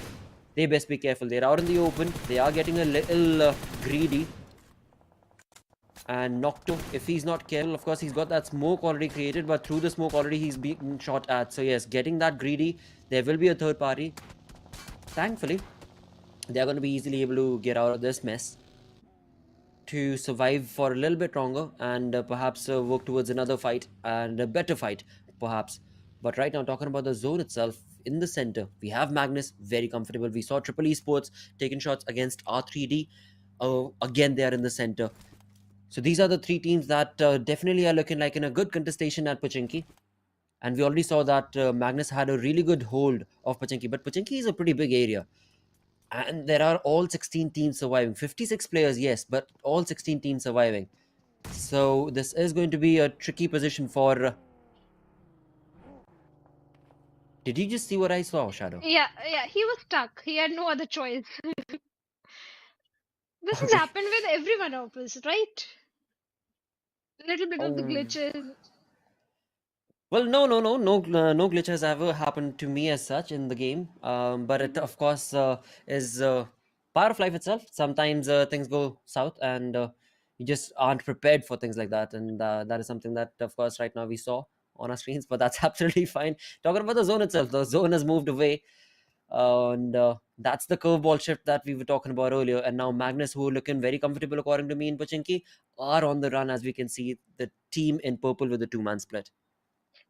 they best be careful. They're out in the open. They are getting a little greedy. And Nocto, if he's not careful, of course, he's got that smoke already created, but through the smoke already he's being shot at. So yes, getting that greedy, there will be a third party. Thankfully, they're going to be easily able to get out of this mess to survive for a little bit longer and perhaps work towards another fight and a better fight, perhaps. But right now, talking about the zone itself, in the center, we have Magnus, very comfortable. We saw Triple Esports taking shots against R3D. Again, they are in the center. So these are the 3 teams that definitely are looking like in a good contestation at Pochinki. And we already saw that Magnus had a really good hold of Pochinki. But Pochinki is a pretty big area. And there are all 16 teams surviving. 56 players, yes, but all 16 teams surviving. So this is going to be a tricky position for... Did you just see what I saw, Shadow? Yeah, he was stuck. He had no other choice. This has Okay. happened with everyone of us, right? little bit of the Oh. glitches. Well, no glitch has ever happened to me as such in the game. But it, of course, is part of life itself. Sometimes things go south, and you just aren't prepared for things like that. And that is something that, of course, right now we saw on our screens. But that's absolutely fine. Talking about the zone itself, the zone has moved away, and that's the curveball shift that we were talking about earlier. And now Magnus, who are looking very comfortable according to me in Pachinki, are on the run, as we can see the team in purple with the two-man split.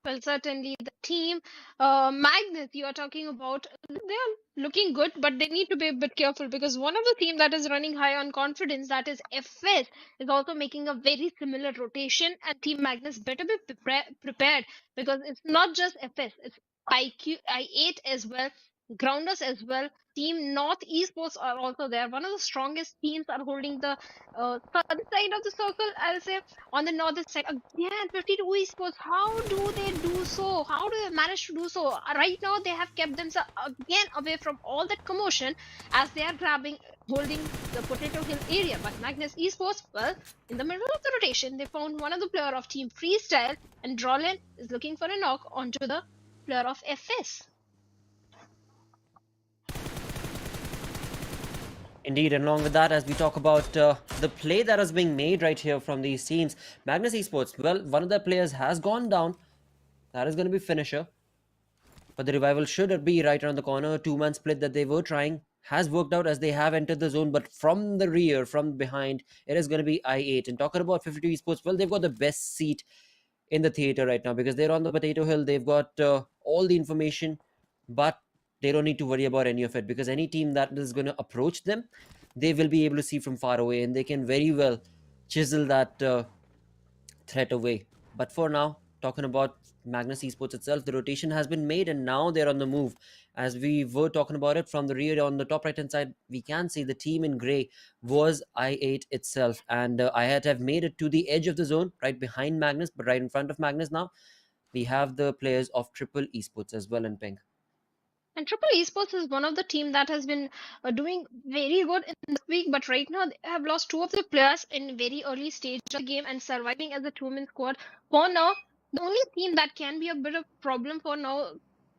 Well, certainly the team, Magnus, you are talking about, they are looking good, but they need to be a bit careful because one of the team that is running high on confidence, that is FS, is also making a very similar rotation, and Team Magnus better be prepared because it's not just FS, it's I8 as well, Grounders as well. Team North Esports are also there. One of the strongest teams are holding the southern side of the circle, I'll say. On the northern side, again, 52 esports. How do they do so? How do they manage to do so? Right now, they have kept themselves again away from all that commotion as they are holding the Potato Hill area. But Magnus Esports, well, in the middle of the rotation, they found one of the player of Team Freestyle, and Drolin is looking for a knock onto the player of FS. Indeed, and along with that, as we talk about the play that is being made right here from these teams, Magnus Esports, well, one of their players has gone down. That is going to be finisher. But the revival should be right around the corner. Two-man split that they were trying has worked out as they have entered the zone. But from the rear, from behind, it is going to be I8. And talking about 52 Esports, well, they've got the best seat in the theater right now because they're on the Potato Hill. They've got all the information, but they don't need to worry about any of it because any team that is going to approach them, they will be able to see from far away, and they can very well chisel that threat away. But for now, talking about Magnus Esports itself, the rotation has been made and now they're on the move. As we were talking about it from the rear on the top right hand side, we can see the team in grey was I8 itself, and I8 have made it to the edge of the zone right behind Magnus, but right in front of Magnus now we have the players of Triple Esports as well in pink. And Triple Esports is one of the team that has been doing very good in this week, but right now they have lost two of the players in very early stage of the game and surviving as a two-man squad. For now, the only team that can be a bit of problem for now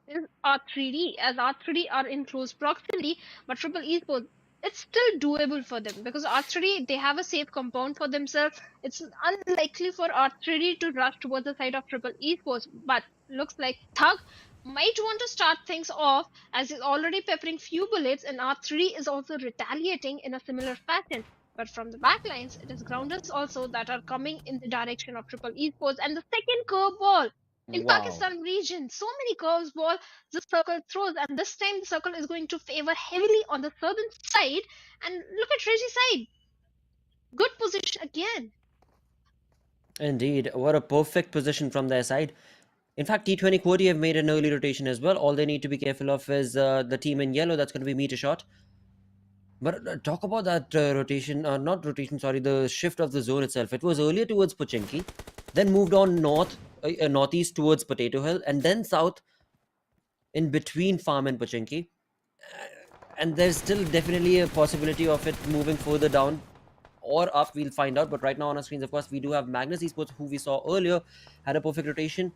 is R3D, as R3D are in close proximity, but Triple Esports, it's still doable for them because R3D, they have a safe compound for themselves. It's unlikely for R3D to rush towards the side of Triple Esports, but looks like Thug might want to start things off as he's already peppering few bullets, and R3 is also retaliating in a similar fashion. But from the backlines, it is grounders also that are coming in the direction of Triple Esports. And the second curveball in Wow. Pakistan region, so many curves ball the circle throws, and this time the circle is going to favor heavily on the southern side. And look at Reggie's side, good position again. Indeed, what a perfect position from their side. In fact, T20 Quody have made an early rotation as well. All they need to be careful of is the team in yellow. That's going to be Metershot. But talk about that rotation, not rotation, sorry, the shift of the zone itself. It was earlier towards Pochinki, then moved on northeast towards Potato Hill, and then south in between Farm and Pochinki. And there's still definitely a possibility of it moving further down or up. We'll find out. But right now on our screens, of course, we do have Magnus Esports, who we saw earlier, had a perfect rotation.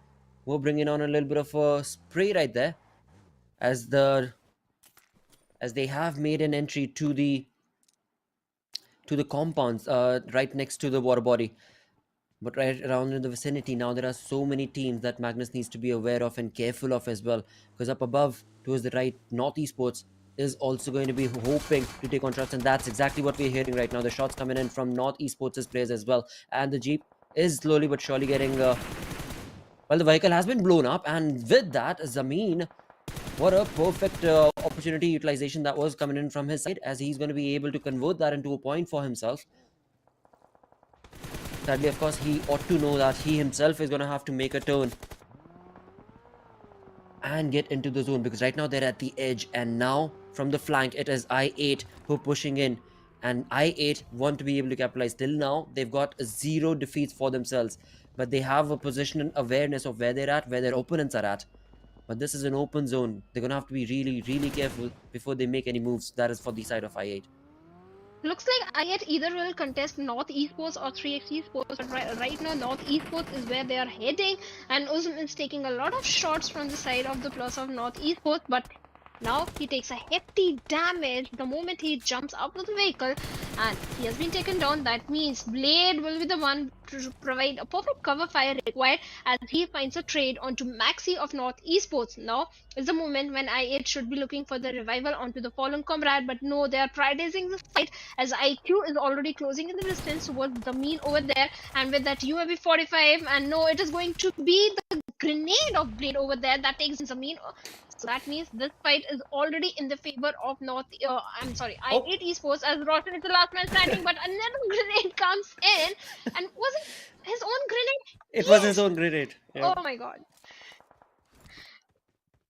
We're bringing on a little bit of a spray right there as they have made an entry to the compounds right next to the water body. But right around in the vicinity now, there are so many teams that Magnus needs to be aware of and careful of as well. Because up above, towards the right, North Esports is also going to be hoping to take on shots, and that's exactly what we're hearing right now. The shots coming in from North Esports' players as well, and the Jeep is slowly but surely getting. Well, the vehicle has been blown up, and with that, Zameen, what a perfect opportunity utilization that was coming in from his side, as he's going to be able to convert that into a point for himself. Sadly, of course, he ought to know that he himself is going to have to make a turn and get into the zone, because right now they're at the edge, and now from the flank it is I8 who are pushing in, and I8 want to be able to capitalize. Till now they've got 0 defeats for themselves, but they have a position awareness of where they're at, where their opponents are at. But this is an open zone. They're gonna have to be really careful before they make any moves. That is for the side of I8. Looks like I8 either will contest North Esports or 3x Esports, but right now North Esports is where they are heading, and Uzum is taking a lot of shots from the side of the plus of North Esports, but now he takes a hefty damage the moment he jumps out of the vehicle, and he has been taken down. That means Blade will be the one to provide a perfect cover fire required as he finds a trade onto Maxi of North Esports. Now is the moment when I8 should be looking for the revival onto the fallen comrade, but no, they are prioritizing the fight as IQ is already closing in the distance towards the mean over there, and with that UAV 45, and no, it is going to be the grenade of Blade over there that takes Zameen. So that means this fight is already in the favor of I8 Esports, as Roshan is the last man standing, but another grenade comes in, and was it his own grenade? It was his Yes! own grenade. Yeah. Oh my god.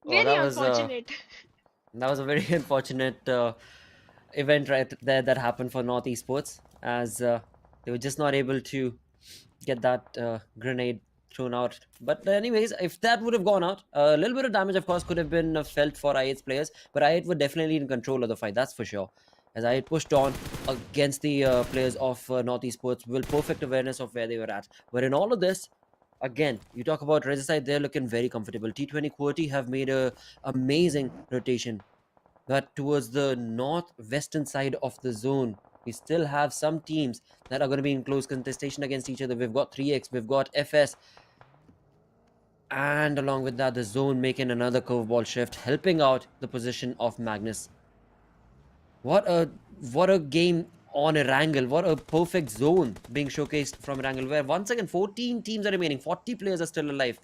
Oh, Very unfortunate. that was a very unfortunate event right there that happened for North Esports, as they were just not able to get that grenade thrown out. But anyways, if that would have gone out, a little bit of damage of course could have been felt for I8's players, but I8 were definitely in control of the fight, that's for sure, as I8 pushed on against the players of North Esports with perfect awareness of where they were at. But in all of this, again, you talk about Regicide, they're looking very comfortable. T20 have made a amazing rotation, but towards the northwestern side of the zone, we still have some teams that are going to be in close contestation against each other. We've got 3x, we've got FS, and along with that, the zone making another curveball shift, helping out the position of Magnus. What a game on Erangel. What a perfect zone being showcased from Erangel, where once again 14 teams are remaining, 40 players are still alive,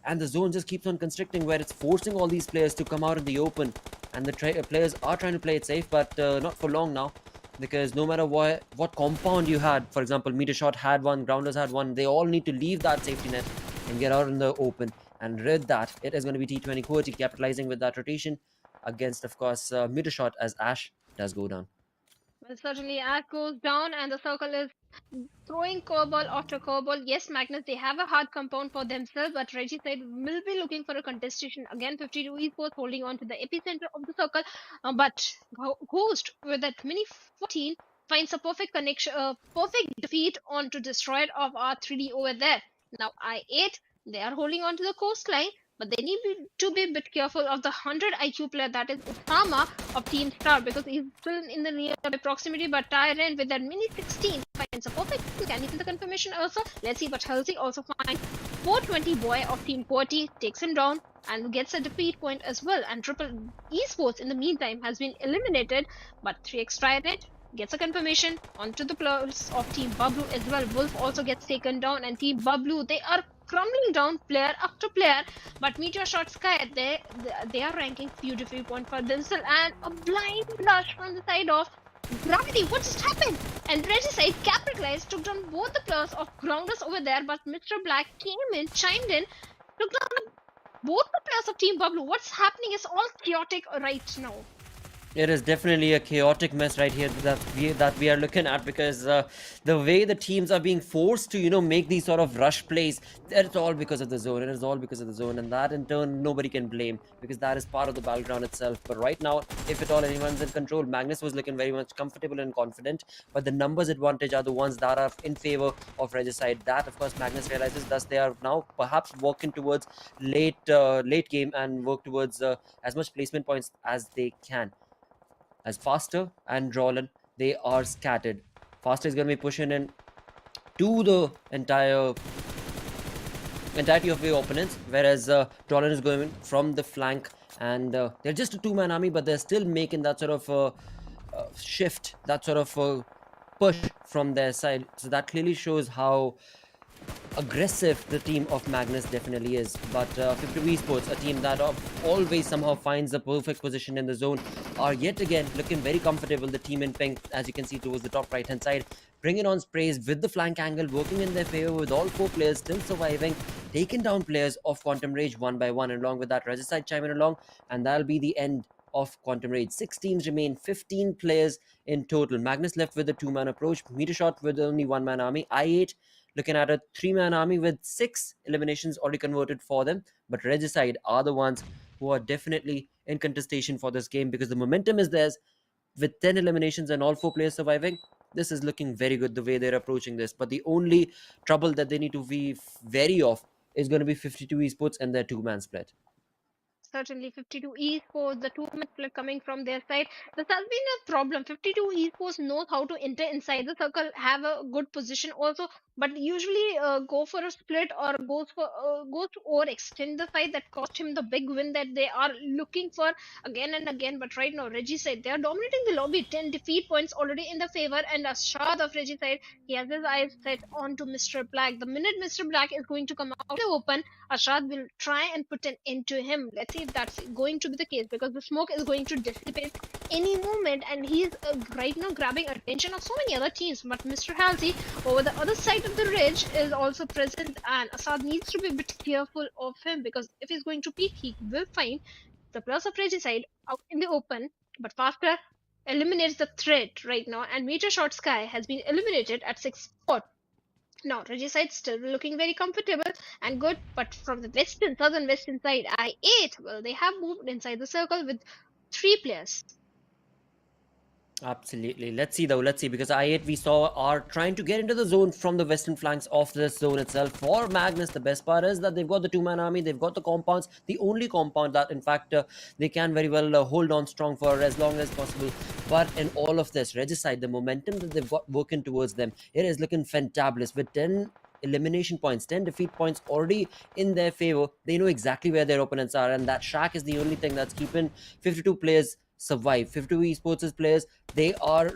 and the zone just keeps on constricting, where it's forcing all these players to come out in the open, and the players are trying to play it safe, but not for long now, because no matter what compound you had, for example, Metershot had one, Grounders had one, they all need to leave that safety net and get out in the open. And with that, it is going to be T20 capitalizing with that rotation against, of course, Metershot, as Ash does go down. Well, certainly Ash goes down, and the circle is throwing curveball after curveball. Yes, Magnus, they have a hard compound for themselves, but Regicide will be looking for a contestation. Again, 52 Esports holding on to the epicenter of the circle, but Ghost with that mini 14 finds a perfect connection, perfect defeat onto destroyer of R3D over there. Now I8, they are holding on to the coastline, but they need to be a bit careful of the 100 IQ player, that is Osama of Team Star, because he's still in the nearby proximity. But Tyrant with that mini 16 finds a perfect. Can he get the confirmation also? Let's see, but Halsey also finds 420 boy of Team Qwerty, takes him down and gets a defeat point as well. And Triple Esports in the meantime has been eliminated, but 3x Tyrant gets a confirmation onto the plus of Team BABLU as well. Wolf also gets taken down, and Team BABLU, they are crumbling down player after player, but Metershot Sky, they are ranking few defeat points for themselves, and a blind rush from the side of Gravity. What just happened? And Regicide capitalized, took down both the players of Grounders over there, but Mr. Black came in, chimed in, took down both the players of Team BABLU. What's happening is all chaotic right now. It is definitely a chaotic mess right here that we are looking at, because the way the teams are being forced to make these sort of rush plays, it's all because of the zone. It is all because of the zone, and that in turn nobody can blame, because that is part of the battleground itself. But right now, if at all anyone's in control, Magnus was looking very much comfortable and confident, but the numbers advantage are the ones that are in favor of Regicide. That of course Magnus realizes, thus they are now perhaps working towards late game and work towards as much placement points as they can. As Faster and Roland, they are scattered. Faster is going to be pushing in to the entirety of the opponents, whereas Roland is going from the flank, and they're just a two-man army, but they're still making that sort of shift, that sort of push from their side. So that clearly shows how aggressive the team of Magnus definitely is. But 52 Esports, a team that always somehow finds the perfect position in the zone, are yet again looking very comfortable. The team in pink, as you can see towards the top right hand side, bringing on sprays with the flank angle, working in their favor, with all four players still surviving, taking down players of Quantum Rage one by one. And along with that, Regicide chiming along, and that'll be the end of Quantum Rage. 6 teams remain, 15 players in total. Magnus left with a 2-man approach, Metershot with only 1-man army, I8 looking at a 3-man army with 6 eliminations already converted for them. But Regicide are the ones who are definitely in contestation for this game, because the momentum is theirs. with 10 eliminations and all 4 players surviving, this is looking very good the way they're approaching this. But the only trouble that they need to be wary of is going to be 52 Esports and their 2-man split. Certainly, 52 esports, the tournament split coming from their side. This has been a problem. 52 esports knows how to enter inside the circle, have a good position also, but usually go for a split or goes to overextend the fight that cost him the big win that they are looking for again and again. But right now, Reggie side, they are dominating the lobby. 10 defeat points already in the favor, and Ashad of Reggie side, he has his eyes set on to Mr. Black. The minute Mr. Black is going to come out in the open, Ashad will try and put an end to him. Let's see if that's going to be the case, because the smoke is going to dissipate any moment, and he's right now grabbing attention of so many other teams. But Mr. Halsey over the other side of the ridge is also present, and Assad needs to be a bit careful of him, because if he's going to peek, he will find the plus of Reggie side out in the open. But Faster eliminates the threat right now, and Metershot Sky has been eliminated at 6th spot. Now, Regicide still looking very comfortable and good, but from the southern western side, I8, well, they have moved inside the circle with 3 players. Absolutely. Let's see though. Let's see, because I8 we saw are trying to get into the zone from the western flanks of this zone itself. For Magnus, the best part is that they've got the 2-man army, they've got the compounds, the only compound that in fact they can very well hold on strong for as long as possible. But in all of this, Regicide, the momentum that they've got working towards them, it is looking fantabulous with 10 elimination points, 10 defeat points already in their favor. They know exactly where their opponents are, and that shack is the only thing that's keeping 52 players survive. 52 Esports' players, they are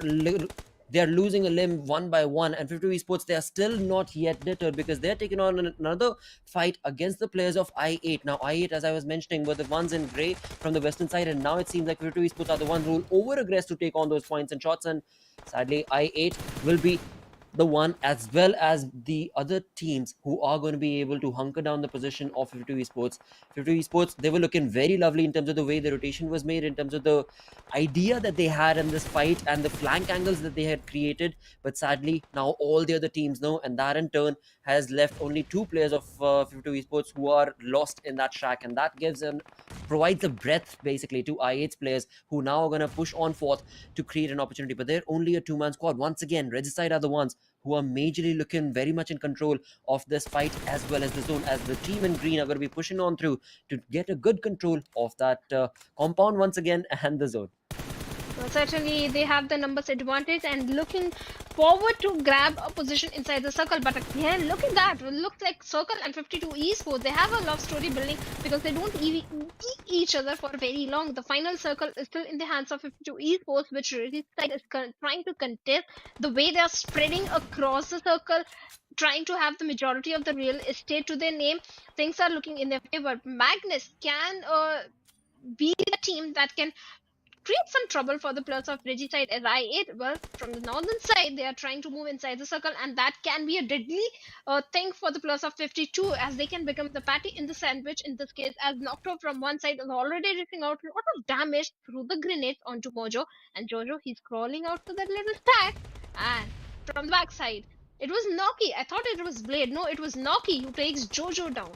losing a limb one by one, and 52 Esports, they are still not yet deterred, because they're taking on another fight against the players of I8. Now I8, as I was mentioning, were the ones in grey from the western side, and now it seems like 52 Esports are the ones who will over aggress to take on those points and shots, and sadly I8 will be the one, as well as the other teams who are going to be able to hunker down the position of 52 Esports. 52 Esports, they were looking very lovely in terms of the way the rotation was made, in terms of the idea that they had in this fight and the flank angles that they had created. But sadly, now all the other teams know, and that in turn has left only 2 players of 52 Esports who are lost in that shack, and that provides a breath basically to I8's players, who now are going to push on forth to create an opportunity. But they're only a 2-man squad. Once again, Regicide are the ones who are majorly looking very much in control of this fight as well as the zone, as the team in green are going to be pushing on through to get a good control of that compound once again and the zone. Well, certainly they have the numbers advantage and looking forward to grab a position inside the circle. But again, look at that. It looks like Circle and 52 Esports, they have a love story building, because they don't beat each other for very long. The final circle is still in the hands of 52 Esports, which really is trying to contest the way they are spreading across the circle, trying to have the majority of the real estate to their name. Things are looking in their favor. Magnus can be the team that can create some trouble for the players of Regicide as I8. Well, from the northern side, they are trying to move inside the circle, and that can be a deadly thing for the players of 52, as they can become the patty in the sandwich in this case, as Nocto from one side is already dishing out a lot of damage through the grenades onto Mojo, and Jojo, he's crawling out to that little stack, and from the back side, it was Noki. I thought it was Blade. No, it was Noki who takes Jojo down.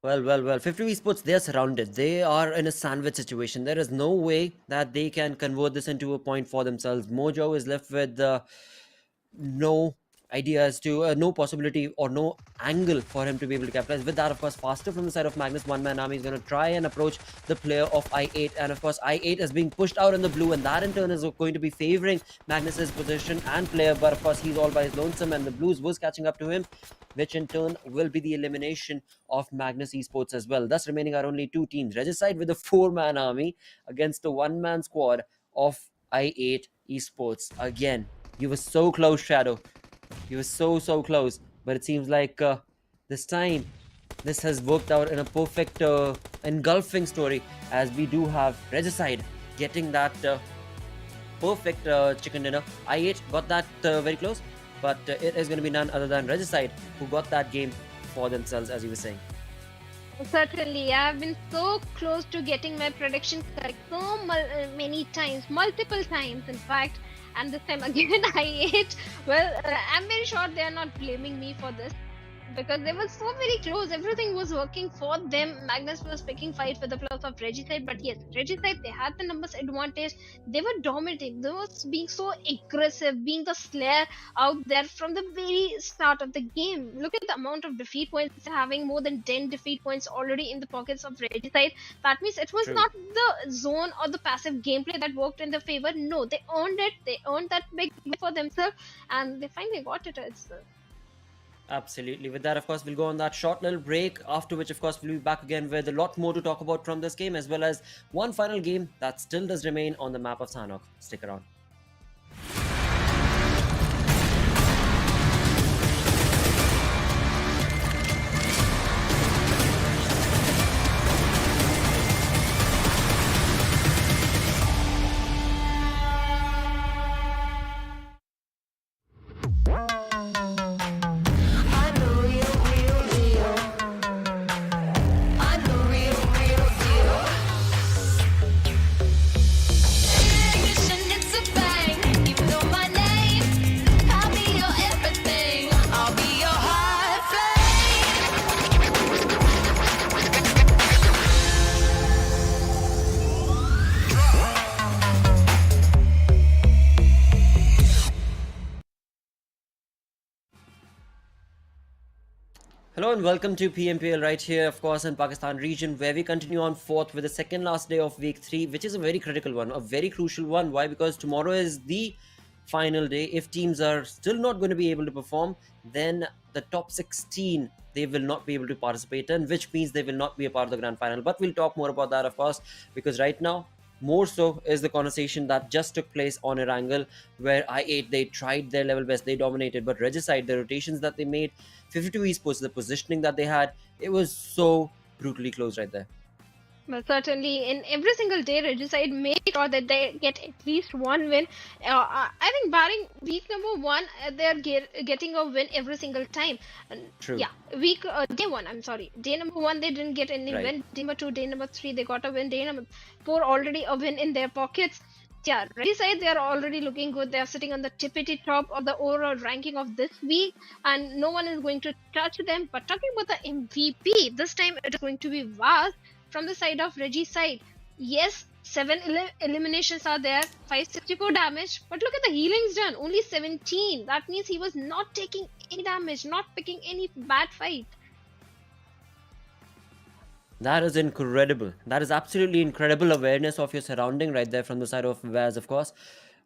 Well. 50 Esports, they are surrounded. They are in a sandwich situation. There is no way that they can convert this into a point for themselves. Mojo is left with no idea as to no possibility or no angle for him to be able to capitalize. With that, of course, Faster from the side of Magnus, 1-man army, is going to try and approach the player of I8, and of course I8 is being pushed out in the blue, and that in turn is going to be favoring Magnus's position and player. But of course, he's all by his lonesome, and the blues was catching up to him, which in turn will be the elimination of Magnus Esports as well. Thus remaining are only 2 teams. Regicide with a 4-man army against a 1-man squad of I8 Esports. Again, you were so close, Shadow. You were so close. But it seems like this time, this has worked out in a perfect engulfing story, as we do have Regicide getting that perfect chicken dinner. I8 got that very close, but it is going to be none other than Regicide who got that game for themselves, as you were saying. Certainly, I have been so close to getting my predictions correct so many times, multiple times in fact, and this time again I ate. Well, I'm very sure they are not blaming me for this. because they were so very close. Everything was working for them. Magnus was picking fight with the players of Regicide, but yes, Regicide, they had the numbers advantage. They were dominating. They was being so aggressive, being the slayer out there from the very start of the game. Look at the amount of defeat points, having more than 10 defeat points already in the pockets of Regicide. That means it was True. not the zone or the passive gameplay that worked in their favor. No, they earned it. They earned that big win for themselves, and they finally got it itself. Absolutely. With that, of course, we'll go on that short little break, after which, of course, we'll be back again with a lot more to talk about from this game, as well as one final game that still does remain on the map of Sanhok. Stick around. I'm the real, real deal. I'm the real, real deal. It's a bang. You know my name. I'll be your everything. I'll be your hot flame. Hello and welcome to PMPL right here, of course, in Pakistan region, where we continue on fourth with the second last day of week 3, which is a very critical one, a very crucial one. Why? Because tomorrow is the final day. If teams are still not going to be able to perform, then the top 16, they will not be able to participate in, which means they will not be a part of the grand final. But we'll talk more about that, of course, because right now, more so is the conversation that just took place on Erangel, where I8, they tried their level best, they dominated, but Regicide, the rotations that they made, 52 Esports, the positioning that they had, it was so brutally close right there. Well, certainly, in every single day, Regicide make sure that they get at least one win. I think, barring week number 1, they're getting a win every single time. True. Yeah, day 1. I'm sorry, day number 1 they didn't get any Right. win. Day number 2, day number 3 they got a win. Day number 4 already a win in their pockets. Yeah, Regicide, they are already looking good. They are sitting on the tippity top of the overall ranking of this week, and no one is going to touch them. But talking about the MVP, this time it is going to be Vaz from the side of Regicide. Yes, 7 eliminations are there, 564 damage, but look at the healings done, only 17. That means he was not taking any damage, not picking any bad fight. That is incredible. That is absolutely incredible awareness of your surrounding right there from the side of Vaz, of course.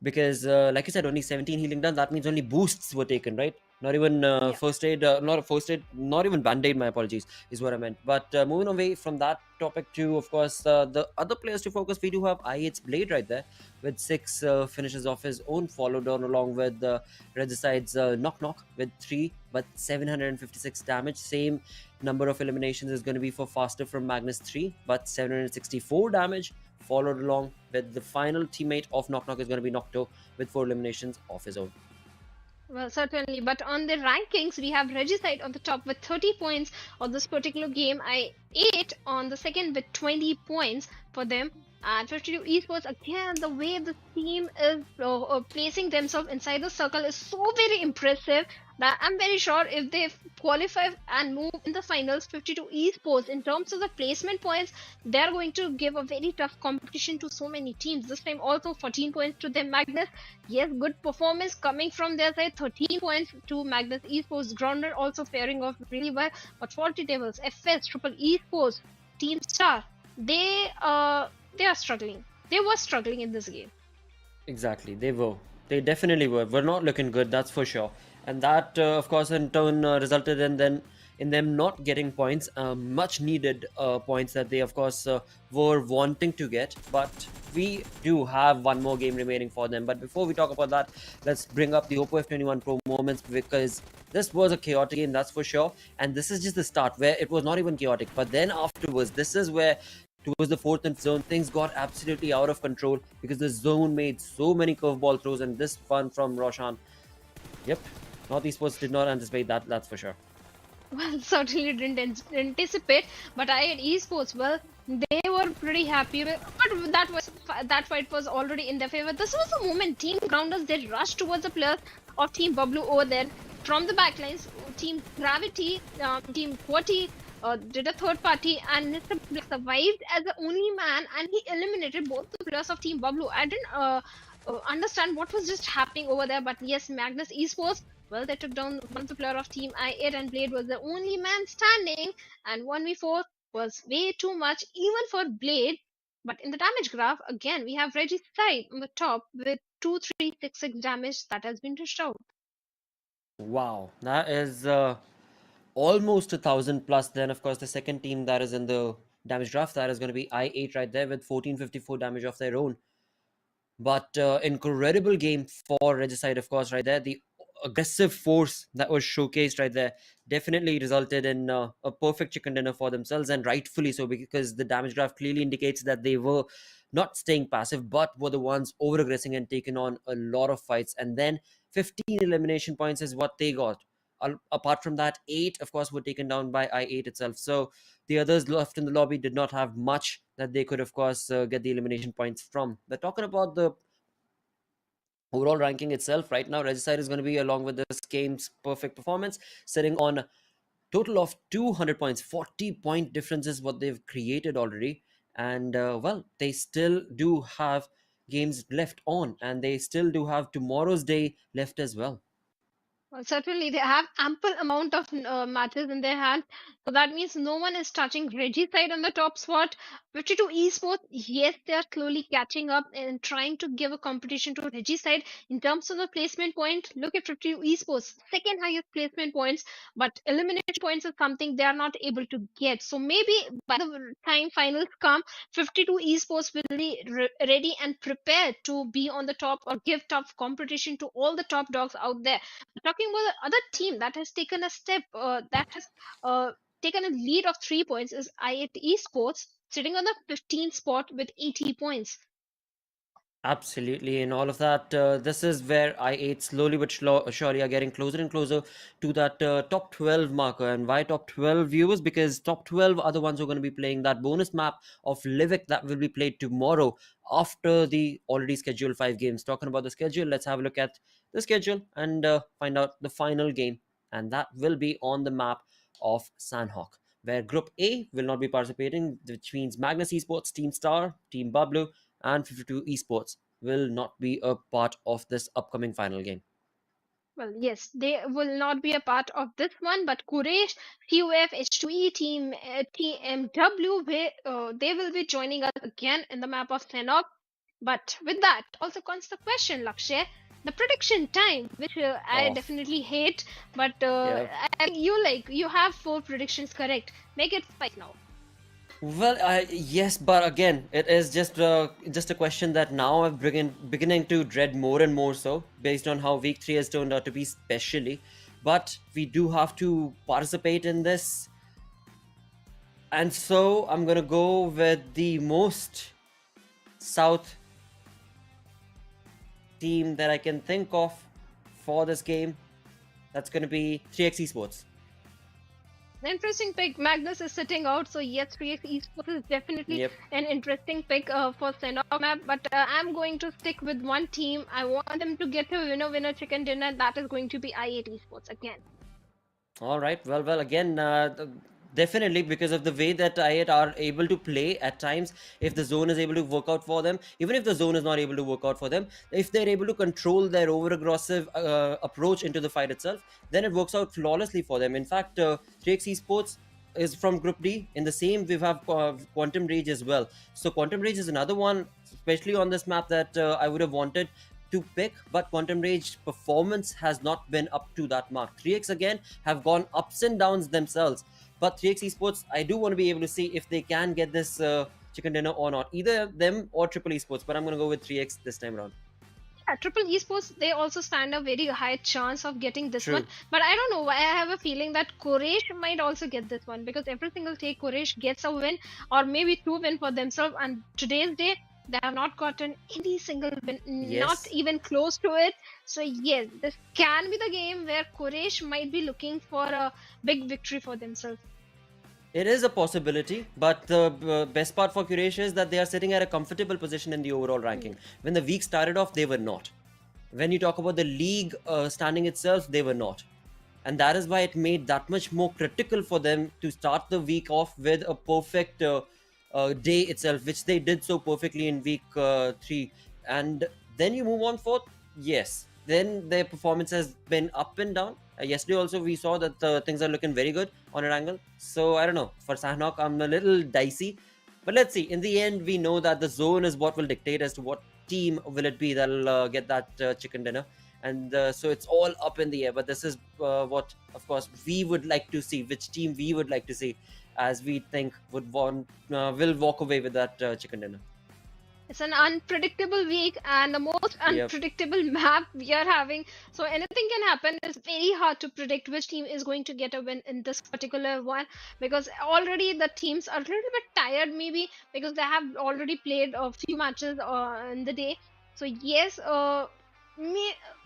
Because, like you said, only 17 healing done. That means only boosts were taken, right? Not even first aid, not first aid, not even band-aid, my apologies, is what I meant. But moving away from that topic to, of course, the other players to focus, we do have I8's Blade right there with 6 finishes of his own, followed on along with Regicide's Knock Knock with 3, but 756 damage. Same number of eliminations is going to be for Faster from Magnus 3, but 764 damage, followed along with the final teammate of Knock Knock is going to be Nocto with 4 eliminations of his own. Well, certainly, but on the rankings, we have Regicide on the top with 30 points on this particular game. I8 on the second with 20 points for them. And 52 Esports, again, the way the team is placing themselves inside the circle is so very impressive that I'm very sure if they qualify and move in the finals, 52 Esports, in terms of the placement points, they're going to give a very tough competition to so many teams. This time also 14 points to them, Magnus. Yes, good performance coming from their side. 13 points to Magnus Esports. Grounder also faring off really well. But Faulty Devils, FS, Triple Esports, Team Star, they are struggling. They were struggling in this game. Exactly, they were. They definitely were. Were not looking good, that's for sure. And that, of course, in turn resulted in them not getting points, much needed points that they, of course, were wanting to get. But we do have one more game remaining for them. But before we talk about that, let's bring up the Oppo F21 Pro moments, because this was a chaotic game, that's for sure. And this is just the start where it was not even chaotic. But then afterwards, this is where towards the 4th and zone, things got absolutely out of control because the zone made so many curveball throws, and this one from Roshan. Yep, North Esports did not anticipate that, that's for sure. Well, certainly didn't anticipate, but I had Esports. Well, they were pretty happy with, but that fight was already in their favor. This was the moment Team Grounders, they rushed towards the players of Team BABLU over there. from the backlines, Team Gravity, Team Quati did a third party, and Mr. Black survived as the only man, and he eliminated both the players of Team BABLU. I didn't understand what was just happening over there, but yes, Magnus Esports, well, they took down one of the player of Team I8, and Blade was the only man standing, and 1v4 was way too much even for Blade. But in the damage graph, again, we have Reggie's side on the top with 2366 damage that has been dished out. Wow, that is almost 1,000 plus. Then, of course, the second team that is in the damage draft, that is going to be I8 right there with 1454 damage of their own. But incredible game for Regicide, of course, right there. The aggressive force that was showcased right there definitely resulted in a perfect chicken dinner for themselves, and rightfully so, because the damage graph clearly indicates that they were not staying passive, but were the ones over aggressing and taking on a lot of fights. And then 15 elimination points is what they got. Apart from that, 8, of course, were taken down by I8 itself. So the others left in the lobby did not have much that they could, of course, get the elimination points from. But talking about the overall ranking itself, right now, Regicide is going to be, along with this game's perfect performance, sitting on a total of 200 points. 40-point difference is what they've created already. And, well, they still do have games left on, and they still do have tomorrow's day left as well. Well, certainly, they have ample amount of matches in their hand. So that means no one is touching Reggie's side on the top spot. 52 Esports, yes, they are slowly catching up and trying to give a competition to Reggie's side in terms of the placement point. Look at 52 Esports, second highest placement points, but elimination points is something they are not able to get. So maybe by the time finals come, 52 Esports will be ready and prepared to be on the top or give tough competition to all the top dogs out there. Talking about the other team that has taken a step, that has taken a lead of 3 points, is I8 Esports, sitting on the 15th spot with 80 points. Absolutely, and all of that. This is where I8 slowly but surely are getting closer and closer to that top 12 marker. And why top 12 viewers? Because top 12 are the ones who are going to be playing that bonus map of Livik that will be played tomorrow after the already scheduled 5 games. Talking about the schedule, let's have a look at the schedule and find out the final game. And that will be on the map of Sanhok, where Group A will not be participating, which means Magnus Esports, Team Star, Team BABLU, and 52 Esports will not be a part of this upcoming final game. Well, yes, they will not be a part of this one, but Quraysh, QF, H2E, Team TmwEsports, they will be joining us again in the map of Sanhok. But with that, also comes the question, Lakshay, the prediction time, which I definitely hate, but you have 4 predictions correct. Make it 5 now. Well, yes, but again, it is just a question that now I'm beginning to dread more and more so, based on how week 3 has turned out to be, especially. But we do have to participate in this, and so I'm gonna go with the most south team that I can think of for this game. That's gonna be 3x Esports. Interesting pick. Magnus is sitting out, so yes, 3x Esports is definitely an interesting pick for Sanhok map. But I'm going to stick with one team. I want them to get a winner chicken dinner. That is going to be I8 Esports again. All right. Well. Again, definitely because of the way that I8 are able to play at times. If the zone is able to work out for them, even if the zone is not able to work out for them, if they're able to control their over-aggressive approach into the fight itself, then it works out flawlessly for them. In fact, 3x Esports is from Group D. In the same, we have Quantum Rage as well. So Quantum Rage is another one, especially on this map, that I would have wanted to pick, but Quantum Rage performance has not been up to that mark. 3x again have gone ups and downs themselves. But 3x Esports, I do want to be able to see if they can get this chicken dinner or not. Either them or Triple Esports, but I'm going to go with 3x this time around. Yeah, Triple Esports, they also stand a very high chance of getting this one. But I don't know why I have a feeling that Quraysh might also get this one, because every single day Quraysh gets a win or maybe 2 wins for themselves. And today's day, they have not gotten any single win, not even close to it. So yes, this can be the game where Quraysh might be looking for a big victory for themselves. It is a possibility, but the best part for Quraysh is that they are sitting at a comfortable position in the overall ranking. When the week started off, they were not. When you talk about the league standing itself, they were not. And that is why it made that much more critical for them to start the week off with a perfect day itself, which they did so perfectly in week 3. And then you move on forth, yes, then their performance has been up and down. Yesterday also we saw that things are looking very good on Erangel. So I don't know, for Sanhok I'm a little dicey, but let's see. In the end, we know that the zone is what will dictate as to what team will it be that'll get that chicken dinner. And so it's all up in the air, but this is what of course we would like to see, which team we would like to see, as we think would will walk away with that chicken dinner. It's an unpredictable week and the most unpredictable map we are having. So anything can happen. It's very hard to predict which team is going to get a win in this particular one, because already the teams are a little bit tired, maybe because they have already played a few matches in the day. So yes,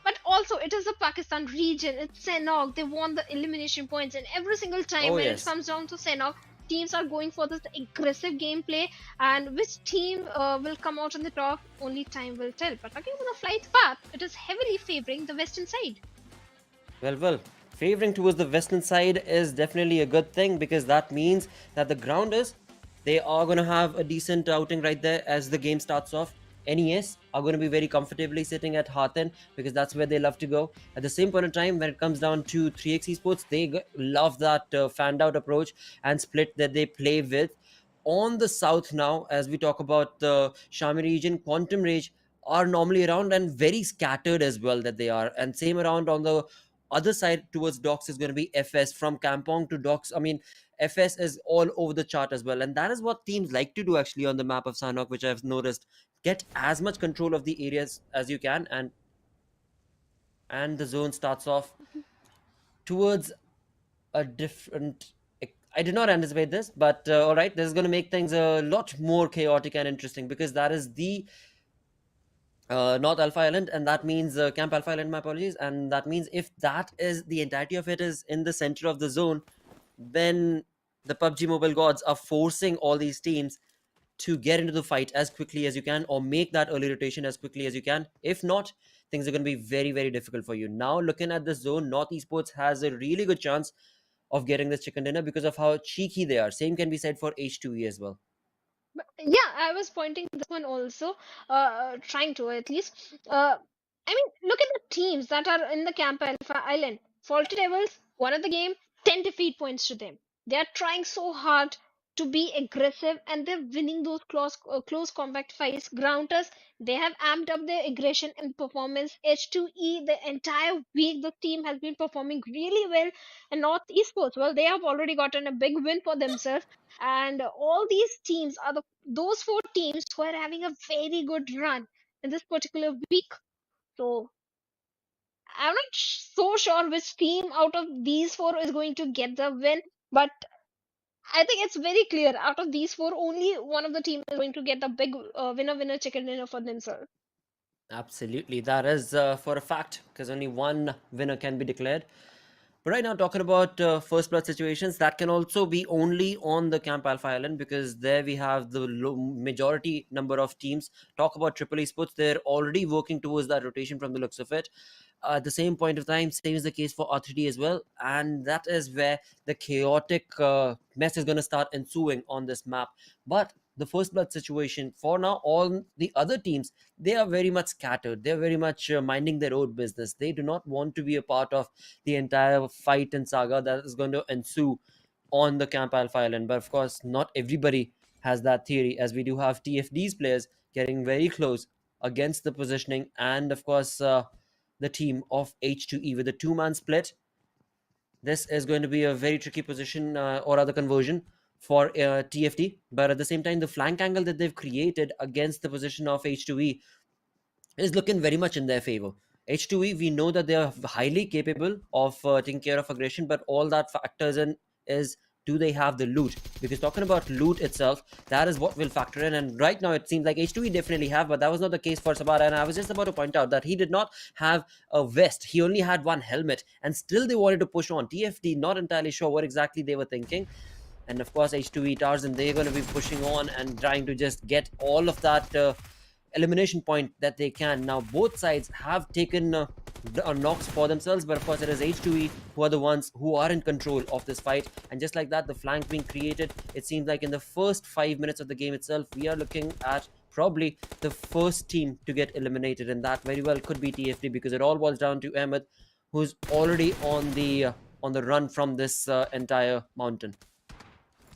but also it is the Pakistan region. It's Sanhok. They want the elimination points, and every single time when it comes down to Sanhok, teams are going for this aggressive gameplay, and which team will come out on the top, only time will tell. But talking about the flight path, it is heavily favoring the western side. Well, favoring towards the western side is definitely a good thing, because that means that the grounders, they are going to have a decent outing right there as the game starts off. NES are going to be very comfortably sitting at Hearten, because that's where they love to go. At the same point in time, when it comes down to 3x Esports, they love that fanned out approach and split that they play with. On the south now, as we talk about the Shami region, Quantum Rage are normally around and very scattered as well that they are. And same around on the other side towards Docks is going to be FS. From Kampong to Docks, I mean, FS is all over the chart as well. And that is what teams like to do actually on the map of Sanhok, which I've noticed. Get as much control of the areas as you can, and the zone starts off towards a different... I did not anticipate this, but all right, this is going to make things a lot more chaotic and interesting, because that is the North Alpha Island, and that means Camp Alpha Island, my apologies. And that means if that is the entirety of it is in the center of the zone, then the PUBG Mobile gods are forcing all these teams to get into the fight as quickly as you can, or make that early rotation as quickly as you can. If not, things are going to be very, very difficult for you. Now, looking at the zone, North Esports has a really good chance of getting this chicken dinner because of how cheeky they are. Same can be said for H2E as well. But yeah, I was pointing this one also, trying to at least. I mean, look at the teams that are in the Camp Alpha Island. Faulty Devils, one of the game, 10 defeat points to them. They are trying so hard to be aggressive, and they're winning those close combat fights. Grounders, they have amped up their aggression and performance. H2E, the entire week, the team has been performing really well. And North Esports, well, they have already gotten a big win for themselves. And all these teams are those 4 teams who are having a very good run in this particular week. So I'm not so sure which team out of these 4 is going to get the win, but I think it's very clear out of these 4, only one of the team is going to get the big winner chicken dinner for themselves. Absolutely, that is for a fact, because only one winner can be declared. But right now, talking about first blood situations, that can also be only on the Camp Alpha Island, because there we have the majority number of teams. Talk about Triple Esports, they're already working towards that rotation from the looks of it. At the same point of time, same is the case for R3D as well. And that is where the chaotic mess is going to start ensuing on this map. But the first blood situation, for now, all the other teams, they are very much scattered. They're very much minding their own business. They do not want to be a part of the entire fight and saga that is going to ensue on the Camp Alpha Island. But of course, not everybody has that theory, as we do have TFD's players getting very close against the positioning, and of course the team of H2E with a 2-man split. This is going to be a very tricky position, or other conversion for TFD. But at the same time, the flank angle that they've created against the position of H2E is looking very much in their favor. H2E, we know that they are highly capable of taking care of aggression, but all that factors in is, do they have the loot? Because talking about loot itself, that is what will factor in. And right now it seems like H2E definitely have, but that was not the case for Sabara. And I was just about to point out that he did not have a vest. He only had one helmet, and still they wanted to push on. TFD, not entirely sure what exactly they were thinking. And of course H2E Tarzan, they're going to be pushing on and trying to just get all of that elimination point that they can. Now both sides have taken knocks for themselves, but of course it is H2E who are the ones who are in control of this fight. And just like that, the flank being created, it seems like in the first 5 minutes of the game itself, we are looking at probably the first team to get eliminated, and that very well could be TFD, because it all boils down to Ahmed, who's already on the run from this entire mountain.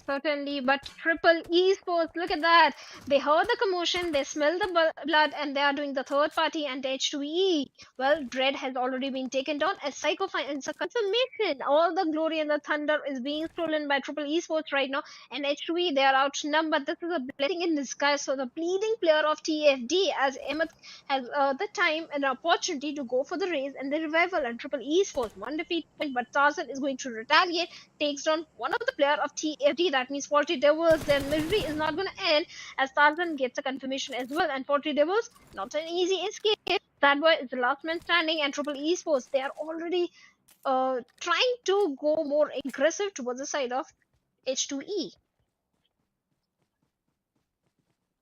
Certainly, but Triple Esports, look at that. They heard the commotion, they smell the blood, and they are doing the third party and H2E. Well, Dread has already been taken down as Psycho finds a confirmation. All the glory and the thunder is being stolen by Triple Esports right now, and H2E, they are outnumbered. This is a blessing in disguise. So the bleeding player of TFD, as Emmett has the time and opportunity to go for the raise and the revival, and Triple Esports, one defeat point, but Tarzan is going to retaliate, takes down one of the player of TFD. That means 40 Devils, their misery is not going to end, as Tarzan gets a confirmation as well. And 40 Devils, not an easy escape. That boy is the last man standing, and Triple Esports, they are already trying to go more aggressive towards the side of H2E.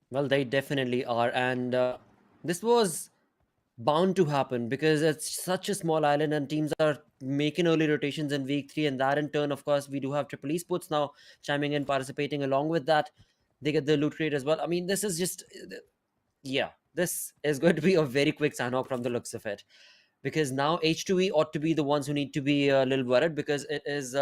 Well, they definitely are, and this was bound to happen because it's such a small island and teams are making early rotations in week 3, and that in turn, of course, we do have Triple Esports now chiming in, participating. Along with that, they get the loot crate as well. I mean, this is just, yeah, this is going to be a very quick Sanhok from the looks of it, because now H2E ought to be the ones who need to be a little worried, because it is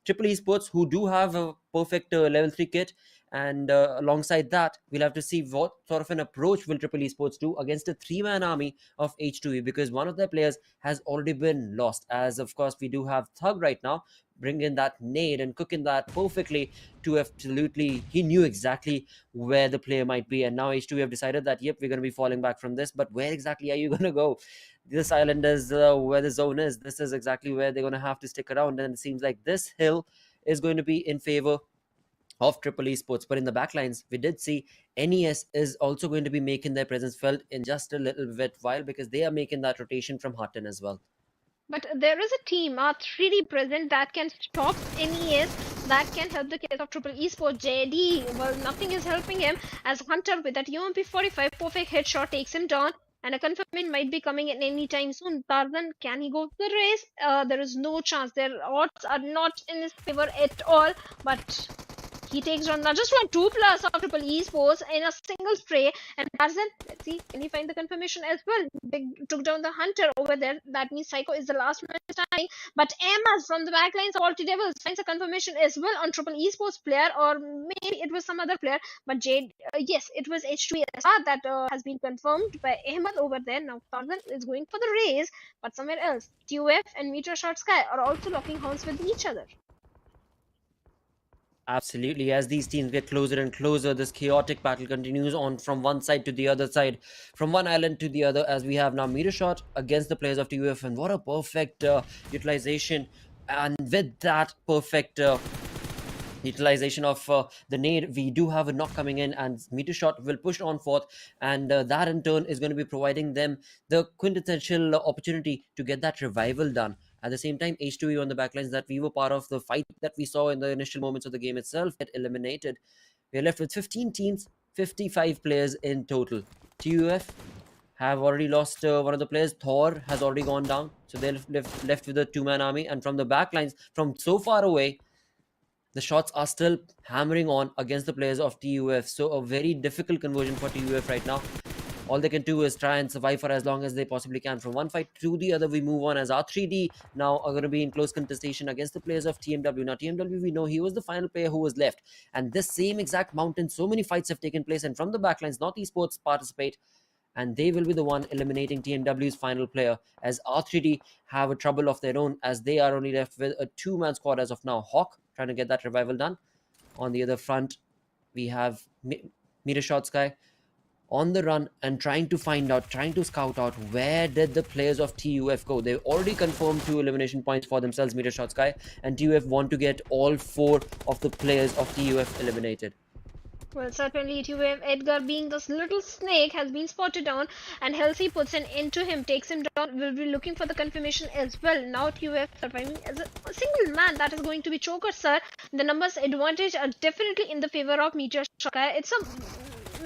Triple Esports who do have a perfect level 3 kit, and alongside that, we'll have to see what sort of an approach will Triple Esports do against a 3-man army of H2E, because one of their players has already been lost, as of course we do have Thug right now, bringing that nade and cooking that perfectly to absolutely, he knew exactly where the player might be, and now H2E have decided that, yep, we're going to be falling back from this, but where exactly are you going to go? This island is where the zone is. This is exactly where they're going to have to stick around, and it seems like this hill is going to be in favor of Triple Esports. But in the backlines, we did see NES is also going to be making their presence felt in just a little bit while, because they are making that rotation from Hutton as well. But there is a team, R3D present, that can stop NES, that can help the case of Triple Esports. JD, well, nothing is helping him, as Hunter with that UMP45 perfect headshot takes him down, and a confirmation might be coming at any time soon. Tarzan, can he go to the race? There is no chance. Their odds are not in his favor at all, but he takes down not just 2 plus of Triple Esports in a single spray. And Tarzan, let's see, can he find the confirmation as well? They took down the Hunter over there. That means Psycho is the last man standing. But Emma from the backlines of Alti Devils finds a confirmation as well on Triple Esports player, or maybe it was some other player. But Jade, yes, it was H2 that has been confirmed by Ahmed over there. Now Tarzan is going for the race, but somewhere else, TUF and Metershot Sky are also locking horns with each other. Absolutely. As these teams get closer and closer, this chaotic battle continues on from one side to the other side, from one island to the other, as we have now Metershot against the players of TUF, and what a perfect utilization. And with that perfect utilization of the nade, we do have a knock coming in, and Metershot will push on forth, and that in turn is going to be providing them the quintessential opportunity to get that revival done. At the same time, H2E on the backlines that we were part of the fight that we saw in the initial moments of the game itself get eliminated. We're left with 15 teams, 55 players in total. TUF have already lost one of the players. Thor has already gone down, so they're left with a 2-man army. And from the backlines, from so far away, the shots are still hammering on against the players of TUF. So a very difficult conversion for TUF right now. All they can do is try and survive for as long as they possibly can. From one fight to the other, we move on, as R3D now are going to be in close contestation against the players of TMW. Now, TMW, we know he was the final player who was left. And this same exact mountain, so many fights have taken place. And from the backlines, North Esports participate. And they will be the one eliminating TMW's final player, as R3D have a trouble of their own, as they are only left with a 2-man squad as of now. Hawk trying to get that revival done. On the other front, we have Metershot Sky on the run and trying to find out, trying to scout out where did the players of TUF go. They've already confirmed 2 elimination points for themselves, Metershot Sky, and TUF want to get all 4 of the players of TUF eliminated. Well, certainly TUF Edgar, being this little snake, has been spotted down, and Halsey puts an end to him, takes him down. Will be looking for the confirmation as well. Now TUF surviving as a single man. That is going to be Choker, sir. The numbers advantage are definitely in the favor of Metershot Sky. It's a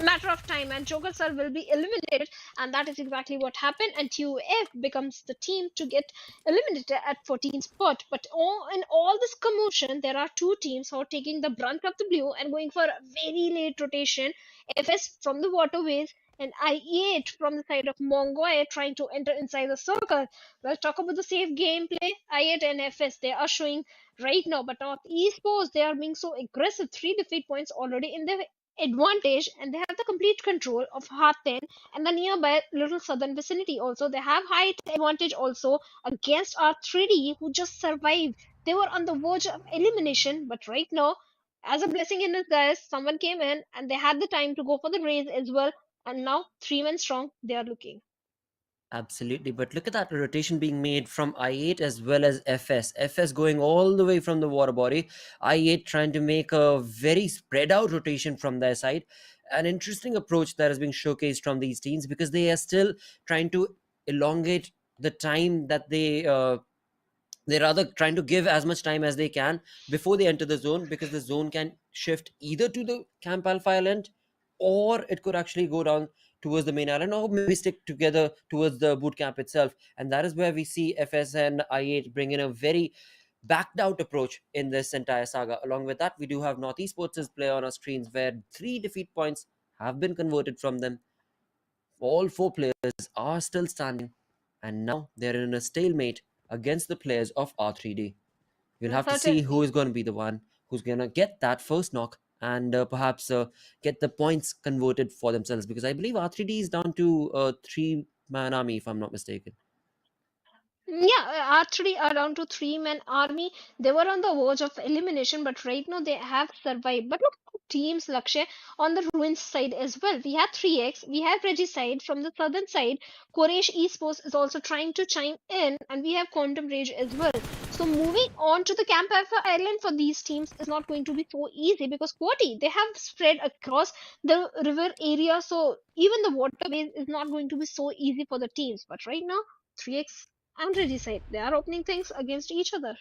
matter of time, and Joker Sir will be eliminated, and that is exactly what happened. And TUF becomes the team to get eliminated at 14th spot. But in all this commotion, there are two teams who are taking the brunt of the blue and going for a very late rotation. FS from the waterways and I8 from the side of Mongoy trying to enter inside the circle. Well, talk about the safe gameplay. I8 and FS, they are showing right now, but not esports, they are being so aggressive. 3 defeat points already in their advantage, and they have the complete control of Haten and the nearby little southern vicinity. Also, they have height advantage also against R3D, who just survived. They were on the verge of elimination, but right now, as a blessing in disguise, someone came in and they had the time to go for the raise as well. And now, 3 men strong, they are looking. Absolutely, but look at that rotation being made from I8 as well as FS. FS going all the way from the water body. I8 trying to make a very spread out rotation from their side. An interesting approach that is being showcased from these teams, because they are still trying to elongate the time that they're rather trying to give as much time as they can before they enter the zone, because the zone can shift either to the Camp Alpha Island, or it could actually go down towards the main island, or maybe stick together towards the boot camp itself. And that is where we see FS and I8 bring in a very backed out approach in this entire saga. Along with that, we do have North Esports' play on our screens, where 3 defeat points have been converted from them. All 4 players are still standing, and now they're in a stalemate against the players of R3D. We'll have to see who Certainly. is going to be the one who's going to get that first knock, and perhaps get the points converted for themselves, because I believe R3D is down to 3-man army, if I'm not mistaken. Yeah, R3 are down to 3 men army. They were on the verge of elimination, but right now they have survived. But look at teams, Lakshay, on the ruins side as well. We have 3x, we have Regicide from the southern side. Quraysh Esports is also trying to chime in, and we have Quantum Rage as well. So moving on to the Camp Alpha Island for these teams is not going to be so easy, because Quati, they have spread across the river area, so even the waterways is not going to be so easy for the teams. But right now, 3x and Regicide, they are opening things against each other.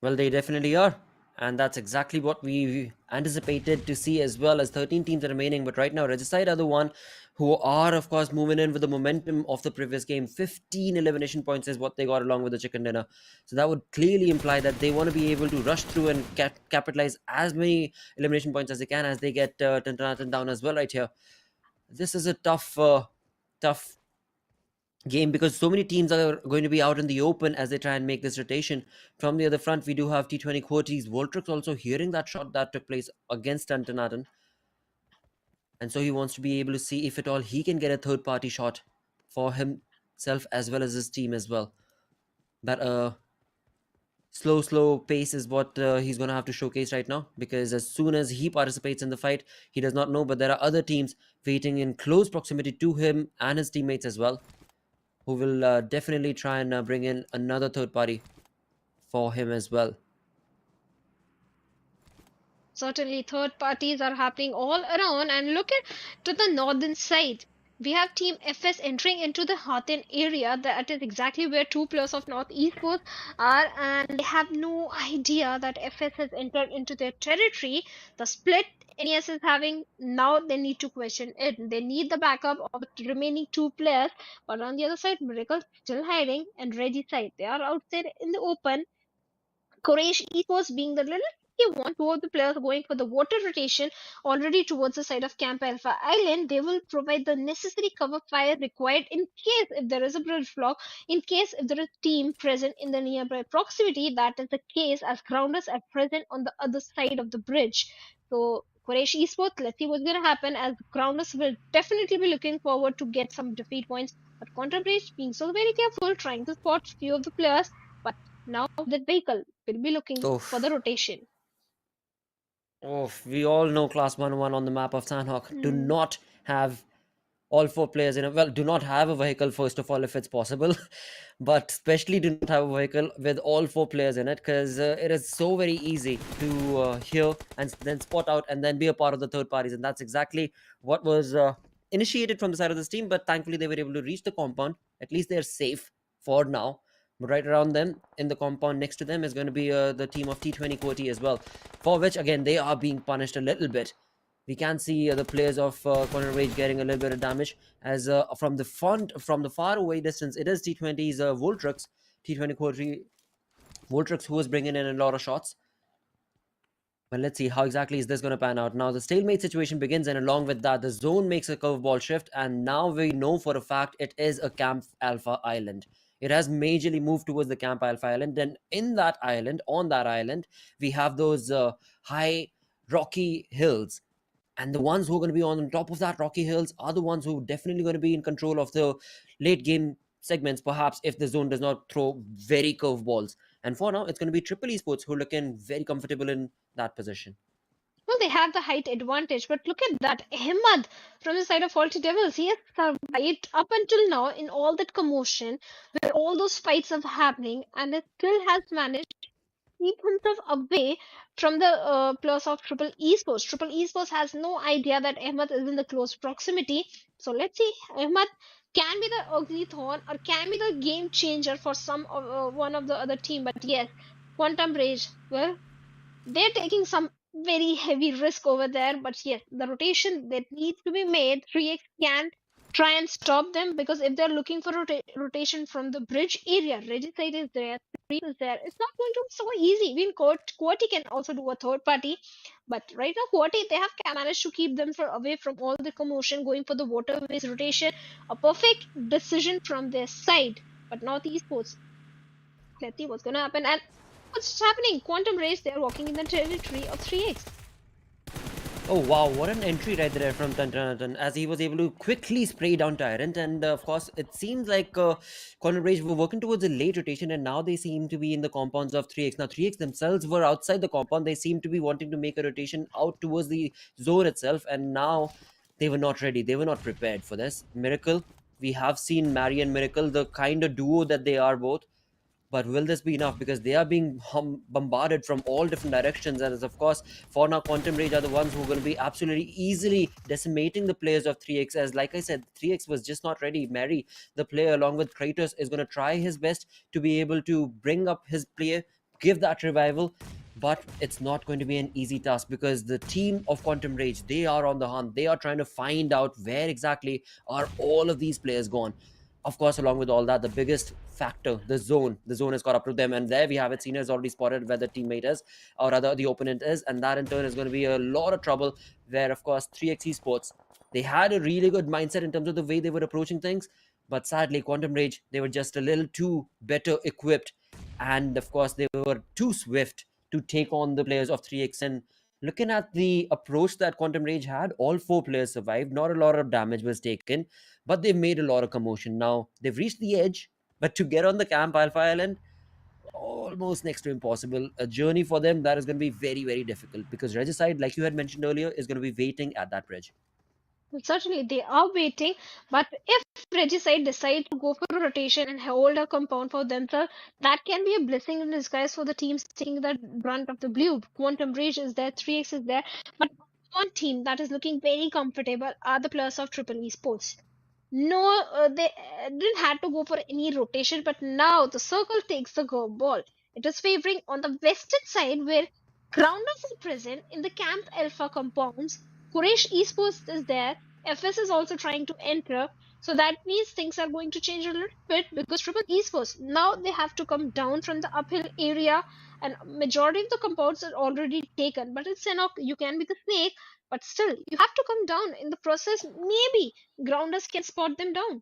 Well, they definitely are. And that's exactly what we anticipated to see, as well as 13 teams are remaining. But right now, Regicide are the one who are, of course, moving in with the momentum of the previous game. 15 elimination points is what they got along with the chicken dinner. So that would clearly imply that they want to be able to rush through and capitalize as many elimination points as they can, as they get Tantanatan down as well right here. This is a tough game, because so many teams are going to be out in the open as they try and make this rotation. From the other front, we do have T20 Quoties. Voltrix also hearing that shot that took place against Tantanatan, and so he wants to be able to see if at all he can get a third party shot for himself as well as his team as well. That slow pace is what he's going to have to showcase right now, because as soon as he participates in the fight, he does not know, but there are other teams waiting in close proximity to him and his teammates as well, who will definitely try and bring in another third party for him as well. Certainly, third parties are happening all around. And look at to the northern side. We have Team FS entering into the Hatin area. That is exactly where 2 players of North Esports are, and they have no idea that FS has entered into their territory. The split NES is having, now they need to question it. They need the backup of the remaining 2 players. But on the other side, Miracle still hiding, and Reggie side, they are out there in the open. Quraysh Esports being the little tricky one, 2 of the players going for the water rotation already towards the side of Camp Alpha Island. They will provide the necessary cover fire required in case if there is a bridge block, in case if there is team present in the nearby proximity. That is the case as grounders are present on the other side of the bridge. So Quraysh Esports, let's see what's gonna happen, as grounders will definitely be looking forward to get some defeat points. But Contemplate being so very careful, trying to spot few of the players. But now that vehicle will be looking for the Oof. rotation. Oof. We all know Class 1-1 on the map of Sanhok. Do Hmm. not have all 4 players in a, well, do not have a vehicle first of all if it's possible, but especially do not have a vehicle with all 4 players in it, because it is so very easy to hear and then spot out and then be a part of the third parties. And that's exactly what was initiated from the side of this team, but thankfully they were able to reach the compound. At least they're safe for now. But right around them in the compound next to them is going to be the team of T20 Quoty as well, for which again they are being punished a little bit. We can see the players of Quantum Rage getting a little bit of damage as from the far away distance, it is T20's Voltrux, T20 Core 3 Voltrux, who is bringing in a lot of shots. But let's see how exactly is this going to pan out. Now the stalemate situation begins, and along with that, the zone makes a curveball shift, and now we know for a fact it is a Camp Alpha Island. It has majorly moved towards the Camp Alpha Island, and in that island, on that island, we have those high rocky hills. And the ones who are going to be on top of that rocky hills are the ones who are definitely going to be in control of the late game segments, perhaps if the zone does not throw very curveballs. And for now, it's going to be Triple Esports who are looking very comfortable in that position. Well, they have the height advantage, but look at that. Ahmad from the side of Faulty Devils, he has survived up until now in all that commotion where all those fights are happening, and it still has managed to keep himself away from the plus of Triple Esports. Triple Esports has no idea that Ahmad is in the close proximity. So let's see, Ahmad can be the ugly thorn or can be the game changer for some of one of the other team. But yes, Quantum Rage, well, they're taking some very heavy risk over there, but yes, the rotation that needs to be made, 3x can try and stop them, because if they're looking for rotation from the bridge area, Regicide is there, 3 is there, it's not going to be so easy. Even Quati can also do a third party, but right now Quati, they have managed to keep them away from all the commotion, going for the waterways rotation, a perfect decision from their side. But now the esports, let's see what's gonna happen. And what's happening? Quantum Rays, they're walking in the territory of 3x. Oh wow, what an entry right there from Tantanatan, as he was able to quickly spray down Tyrant. And of course, it seems like Quantum Rage were working towards a late rotation, and now they seem to be in the compounds of 3x. Now 3x themselves were outside the compound. They seem to be wanting to make a rotation out towards the zone itself, and now they were not ready. They were not prepared for this. Miracle, we have seen Mary and Miracle, the kind of duo that they are both. But will this be enough? Because they are being bombarded from all different directions. And as of course, for now, Quantum Rage are the ones who are going to be absolutely easily decimating the players of 3x. As like I said, 3x was just not ready. Mary, the player, along with Kratos, is going to try his best to be able to bring up his player, give that revival. But it's not going to be an easy task, because the team of Quantum Rage, they are on the hunt. They are trying to find out where exactly are all of these players gone. Of course, along with all that, the biggest factor, the zone has caught up to them, and there we have it. Senior has already spotted where the teammate is, or rather the opponent is, and that in turn is going to be a lot of trouble. Where of course 3x Esports, they had a really good mindset in terms of the way they were approaching things, but sadly Quantum Rage, they were just a little too better equipped, and of course they were too swift to take on the players of 3x. And looking at the approach that Quantum Rage had, all 4 players survived. Not a lot of damage was taken, but they've made a lot of commotion. Now they've reached the edge, but to get on the Camp Alpha Island, almost next to impossible. A journey for them that is going to be very, very difficult, because Regicide, like you had mentioned earlier, is going to be waiting at that bridge. Well, certainly, they are waiting, but if Regicide decide to go for a rotation and hold a compound for themselves, that can be a blessing in disguise for the teams taking the brunt of the blue. Quantum Rage is there, 3x is there, but one team that is looking very comfortable are the players of Triple Esports. No, they didn't have to go for any rotation, but now the circle takes the go ball. It is favoring on the western side, where grounders are present in the Camp Alpha compounds. Quraysh Esports is there. FS is also trying to enter. So that means things are going to change a little bit, because Triple Esports, now they have to come down from the uphill area, and majority of the compounds are already taken. But it's Sanhok, you can be the snake, but still you have to come down. In the process, maybe grounders can spot them down.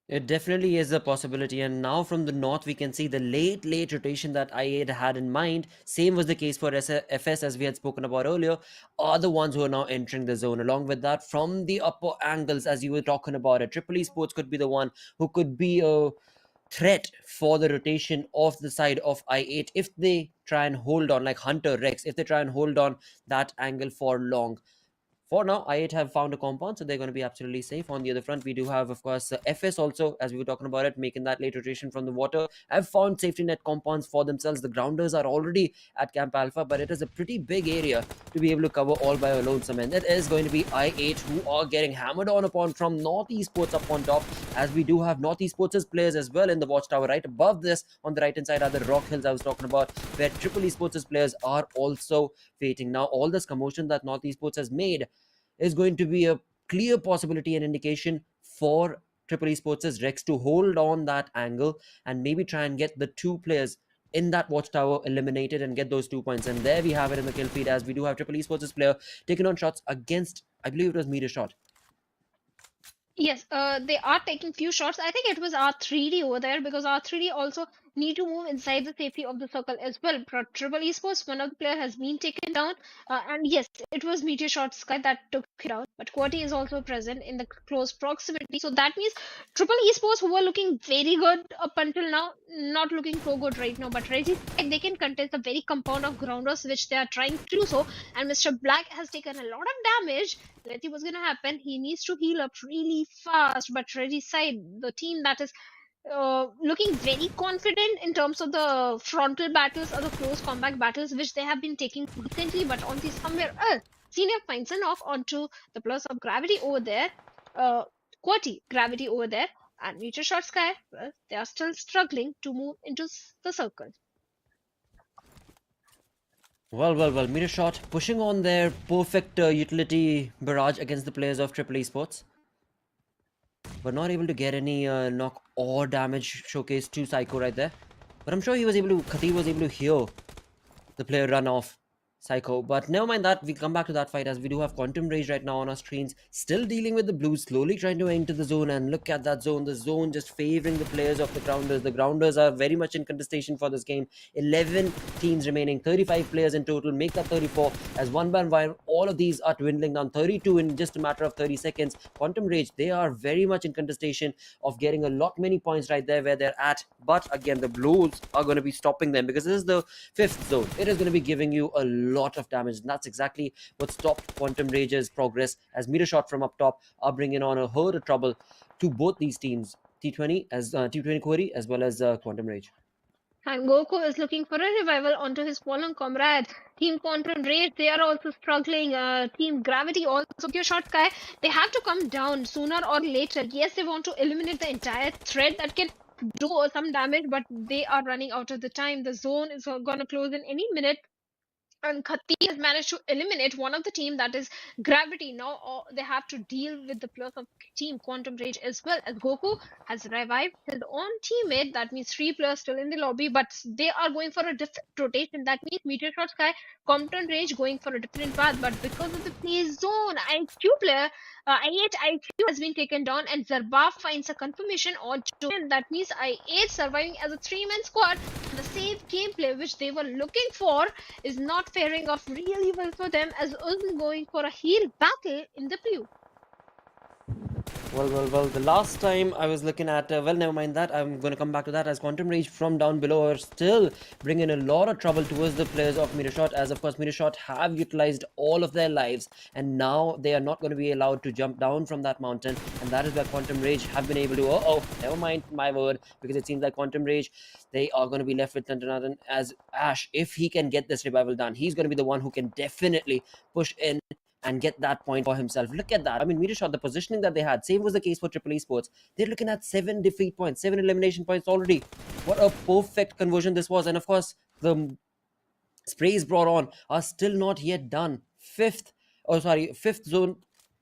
It definitely is a possibility, and now from the north we can see the late rotation that I had in mind. Same was the case for FS, as we had spoken about earlier, are the ones who are now entering the zone. Along with that, from the upper angles, as you were talking about it, Triple Esports could be the one who could be a threat for the rotation of the side of I8 if they try and hold on, like Hunter Rex, if they try and hold on that angle for long. For now, I8 have found a compound, so they're going to be absolutely safe. On the other front, we do have, of course, FS also, as we were talking about it, making that late rotation from the water. Have found safety net compounds for themselves. The grounders are already at Camp Alpha, but it is a pretty big area to be able to cover all by a lonesome. And it is going to be I8 who are getting hammered on upon from North Esports up on top, as we do have North Esports' players as well in the watchtower. Right above this, on the right-hand side, are the Rock Hills I was talking about, where Triple Esports' players are also waiting. Now, all this commotion that North Esports has made is going to be a clear possibility and indication for Triple Esports' Rex to hold on that angle and maybe try and get the two players in that watchtower eliminated and get those 2 points. And there we have it in the kill feed, as we do have Triple Esports' player taking on shots against, I believe it was Metershot. Yes, they are taking few shots. I think it was R3D over there, because R3D also need to move inside the safety of the circle as well. But Triple Esports, one of the player has been taken down, and yes, it was Metershot Sky that took it out. But Quati is also present in the close proximity, so that means Triple Esports, who were looking very good up until now, not looking so good right now. But Reggie, they can contest a very compound of grounders, which they are trying to do so. And Mr. Black has taken a lot of damage. Let's see what's gonna happen. He needs to heal up really fast. But Reggie's side, the team that is looking very confident in terms of the frontal battles or the close combat battles, which they have been taking recently. But on the somewhere else, Senior finds Sanhok onto the plus of gravity over there. Quati gravity over there, and Metershot Sky. Well, they are still struggling to move into the circle. Well, Metershot pushing on their perfect utility barrage against the players of Triple Esports, but not able to get any knock or damage showcased to Psycho right there. But I'm sure Khatib was able to hear the player run off Psycho. But never mind that, we come back to that fight, as we do have Quantum Rage right now on our screens, still dealing with the Blues, slowly trying to enter the zone. And look at that zone, the zone just favoring the players of the Grounders. The Grounders are very much in contestation for this game. 11 teams remaining, 35 players in total, make that 34, as one by one all of these are dwindling down, 32 in just a matter of 30 seconds. Quantum Rage, they are very much in contestation of getting a lot many points right there where they're at. But again, the Blues are going to be stopping them, because this is the 5th zone. It is going to be giving you a lot of damage, and that's exactly what stopped Quantum Rage's progress, as Metershot from up top are bringing on a herd of trouble to both these teams, T20 Query as well as Quantum Rage. And Goku is looking for a revival onto his fallen comrades. Team Quantum Rage, they are also struggling. Team Gravity also, Metershot Sky, they have to come down sooner or later. Yes, they want to eliminate the entire thread that can do some damage, but they are running out of the time. The zone is going to close in any minute. And Khati has managed to eliminate one of the team, that is Gravity. Now they have to deal with the plus of Team Quantum Rage as well, as Goku has revived his own teammate. That means 3 players still in the lobby, but they are going for a different rotation. That means Metershot Sky, Quantum Rage going for a different path. But because of the play zone, IQ player, I8 IQ has been taken down, and Zarbaf finds a confirmation on Joan. That means I8 surviving as a 3-man squad. The safe gameplay which they were looking for is not faring off really well for them, as Ulm going for a heal battle in the blue. Well, the last time I was looking at, well, never mind that, I'm going to come back to that, as Quantum Rage from down below are still bringing a lot of trouble towards the players of Metershot, as of course Metershot have utilized all of their lives, and now they are not going to be allowed to jump down from that mountain, and that is where Quantum Rage have been able to, never mind my word, because it seems like Quantum Rage, they are going to be left with Tantanatan, as Ash, if he can get this revival done, he's going to be the one who can definitely push in and get that point for himself. Look at that. I mean, Metershot, the positioning that they had, same was the case for Triple Esports. They're looking at 7 defeat points, 7 elimination points already. What a perfect conversion this was. And of course, the sprays brought on are still not yet done. Fifth zone,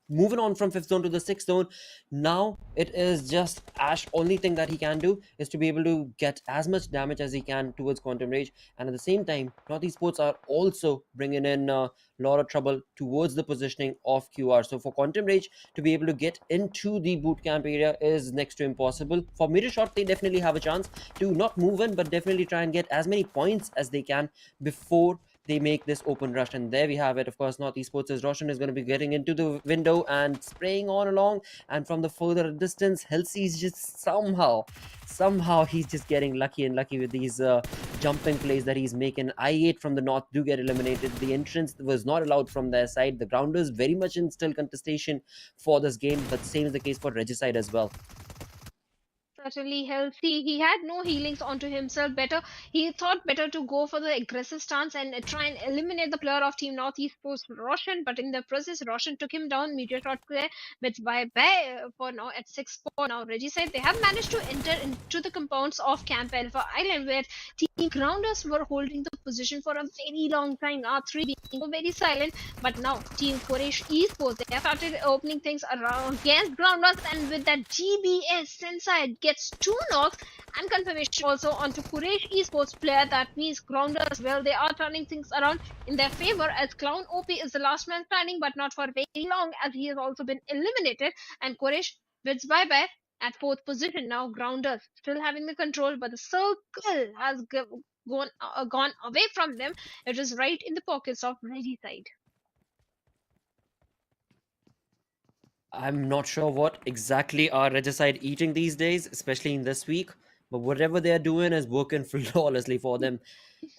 moving on from 5th zone to the 6th zone. Now it is just Ash, only thing that he can do is to be able to get as much damage as he can towards Quantum Rage, and at the same time North Esports are also bringing in a lot of trouble towards the positioning of QR. So for Quantum Rage to be able to get into the boot camp area is next to impossible. For Metershot, they definitely have a chance to not move in, but definitely try and get as many points as they can before they make this open rush. And there we have it. Of course, North Esports' Roshan is going to be getting into the window and spraying on along, and from the further distance, Helsy's just somehow he's just getting lucky with these jumping plays that he's making. I8 from the north do get eliminated. The entrance was not allowed from their side. The Grounders very much in still contestation for this game, but same is the case for Regicide as well. Certainly healthy. He had no healings onto himself. He thought better to go for the aggressive stance and try and eliminate the player of Team Northeast Post Roshan. But in the process, Roshan took him down. Metershot there, but by for now at 6-4. Now Regicide, they have managed to enter into the compounds of Camp Alpha Island, where Team Grounders were holding the position for a very long time. R3 being very silent, but now Team Quraysh Esports, they have started opening things around against Grounders, and with that GBS inside gets 2 knocks and confirmation also onto Quraysh Esports player. That means Grounders, well, they are turning things around in their favor, as Clown OP is the last man standing, but not for very long, as he has also been eliminated, and Quraysh bids bye-bye at 4th position. Now Grounders still having the control, but the circle has gone away from them. It is right in the pockets of Regicide. I'm not sure what exactly are Regicide eating these days, especially in this week, but whatever they're doing is working flawlessly for them,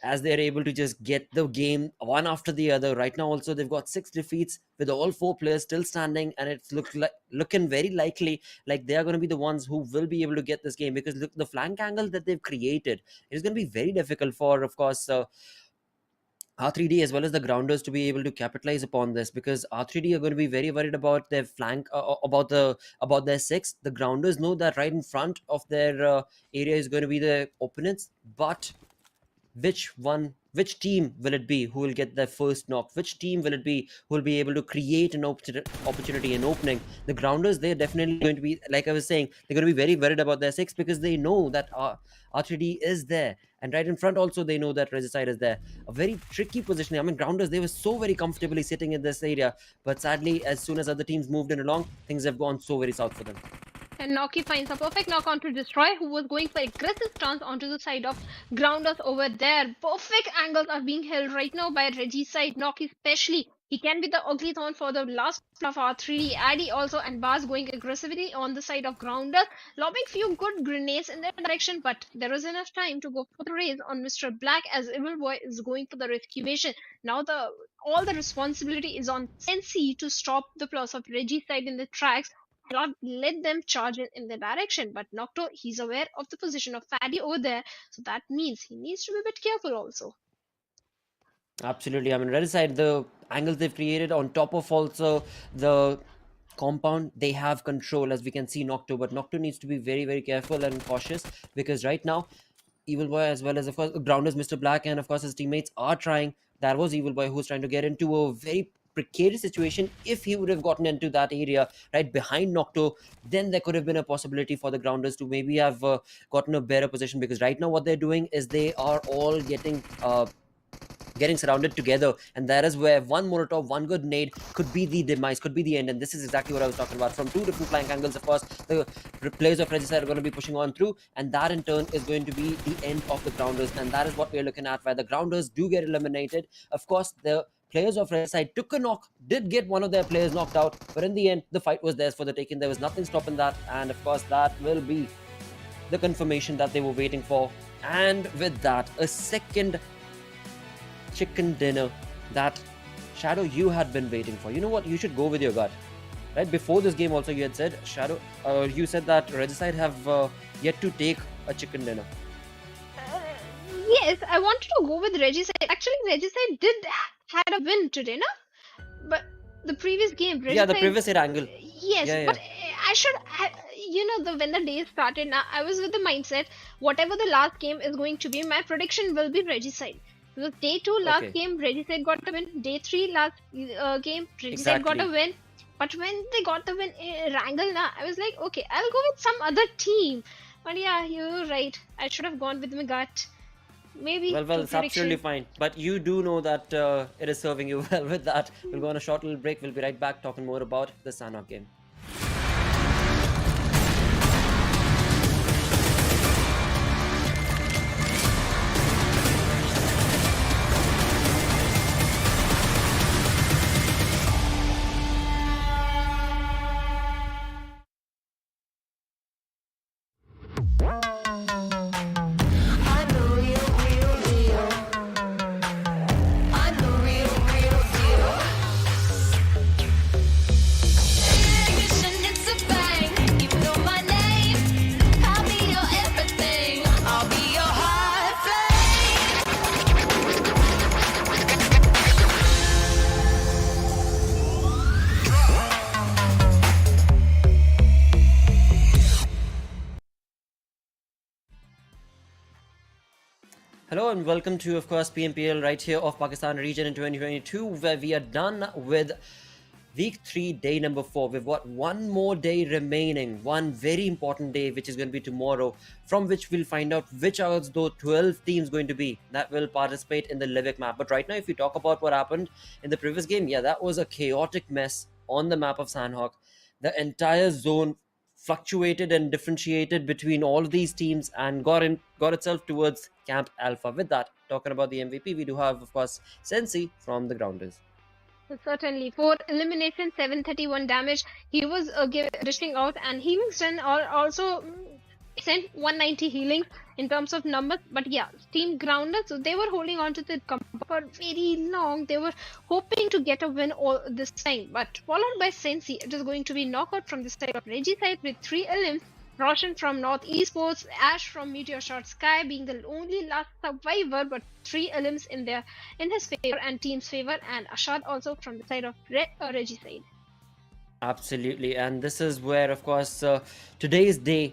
as they're able to just get the game one after the other. Right now also they've got 6 defeats with all 4 players still standing, and it's looking very likely like they are going to be the ones who will be able to get this game, because look, the flank angle that they've created is going to be very difficult for, of course, R3D as well as the Grounders to be able to capitalize upon this, because R3D are going to be very worried about their flank, about their 6. The Grounders know that right in front of their area is going to be the opponents, but which team will it be who will get their first knock? Which team will it be who will be able to create an opportunity, an opening? The Grounders, they're definitely going to be, like I was saying, they're going to be very worried about their 6, because they know that R3D is there, and right in front also they know that Regicide is there. A very tricky positioning. I mean, Grounders, they were so very comfortably sitting in this area, but sadly, as soon as other teams moved in along, things have gone so very south for them. And Noki finds a perfect knock onto Destroy, who was going for aggressive stance onto the side of Grounders over there. Perfect angles are being held right now by Regicide. Noki especially, he can be the ugly thorn for the last of our 3D. Addy also, and Bars going aggressively on the side of Grounders, lobbing few good grenades in their direction, but there is enough time to go for the raise on Mr. Black, as Evil Boy is going for the rescuation. Now all the responsibility is on Sensi to stop the plus of Regicide in the tracks, not let them charge in the direction. But Nocto, he's aware of the position of Faddy over there, so that means he needs to be a bit careful also. Absolutely. I mean, Regicide, the angles they've created on top of also the compound, they have control, as we can see Nocto, but Nocto needs to be very, very careful and cautious, because right now Evil Boy, as well as of course Grounders, Mr. Black, and of course his teammates are trying. That was Evil Boy who's trying to get into a very precarious situation. If he would have gotten into that area right behind Nocto, then there could have been a possibility for the Grounders to maybe have gotten a better position, because right now what they're doing is they are all getting surrounded together, and that is where one Molotov, one good nade could be the demise, could be the end. And this is exactly what I was talking about. From 2 different flank angles, of course, the players of Regicide are going to be pushing on through, and that in turn is going to be the end of the Grounders, and that is what we're looking at, where the Grounders do get eliminated. Of course, the players of Regicide took a knock, did get one of their players knocked out, but in the end, the fight was theirs for the taking. There was nothing stopping that, and of course, that will be the confirmation that they were waiting for. And with that, a second chicken dinner that Shadow, you had been waiting for. You know what? You should go with your gut. Right before this game, also you had said, Shadow, you said that Regicide have yet to take a chicken dinner. Yes, I wanted to go with Regicide. Actually, Regicide did had a win today, no? But the previous game, Regicide, Yeah, the previous Erangel. yes, Yeah, but I should, when the day started, now I was with the mindset, whatever the last game is going to be, my prediction will be Regicide. So day 2 last Okay. game, Regicide got the win. Day 3 last game, Regicide got a Exactly. win. But when they got the win Erangel, now I was like, okay, I'll go with some other team. But yeah, you're right. I should have gone with my gut. Maybe Well, two it's absolutely prediction. fine. But you do know that it is serving you well with that. We'll go on a short little break. We'll be right back talking more about the Sanhok game. I know you will Hello and welcome to, of course, PMPL right here of Pakistan region in 2022, where we are done with week 3, day number 4. We've got one more day remaining, one very important day, which is going to be tomorrow, from which we'll find out which are those 12 teams going to be that will participate in the Livik map. But right now, if we talk about what happened in the previous game, yeah, that was a chaotic mess on the map of Sanhok. The entire zone fluctuated and differentiated between all of these teams and got itself towards Camp Alpha. With that, talking about the MVP, we do have, of course, Sensi from the Grounders. Certainly, for elimination, 731 damage. He was dishing out, and healing stun also sent 190 healing in terms of numbers. But yeah, Team Grounded, so they were holding on to the combo for very long. They were hoping to get a win all this time, but followed by Sensi, it is going to be knockout from the side of Reggie side with 3 elims. Roshan from R3D Esports, Ash from Metershot Sky being the only last survivor, but 3 elims in his favor and team's favor, and Ashad also from the side of Reggie side. Absolutely, and this is where, of course, today's day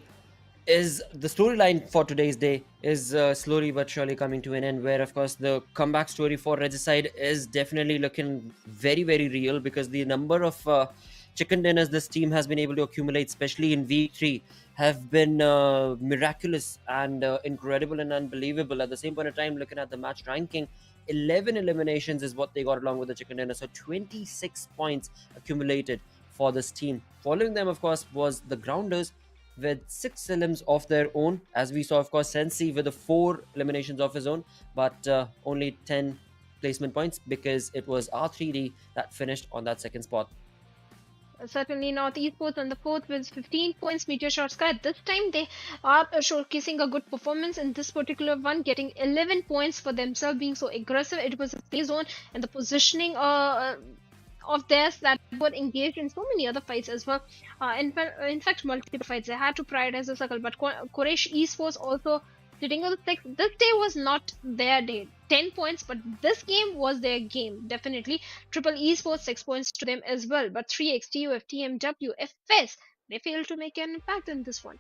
is the storyline for today's day is slowly but surely coming to an end, where of course the comeback story for Regicide is definitely looking very, very real, because the number of chicken dinners this team has been able to accumulate, especially in week 3, have been miraculous and incredible and unbelievable. At the same point of time, looking at the match ranking, 11 eliminations is what they got along with the chicken dinner, so 26 points accumulated for this team. Following them, of course, was the Grounders with 6 elims of their own, as we saw, of course, Sensi with the 4 eliminations of his own, but only 10 placement points, because it was R3D that finished on that second spot. Certainly R3D Esports on the fourth with 15 points. Meteorshot Sky, this time they are showcasing a good performance in this particular one, getting 11 points for themselves, being so aggressive. It was a play zone and the positioning of theirs that were engaged in so many other fights as well. In fact, multiple fights. They had to prioritize the circle, but Quraysh Esports also sitting on the sixth. This day was not their day. 10 points, but this game was their game. Definitely. Triple Esports, 6 points to them as well. But 3x, TUF, TMW, FS, they failed to make an impact in this one.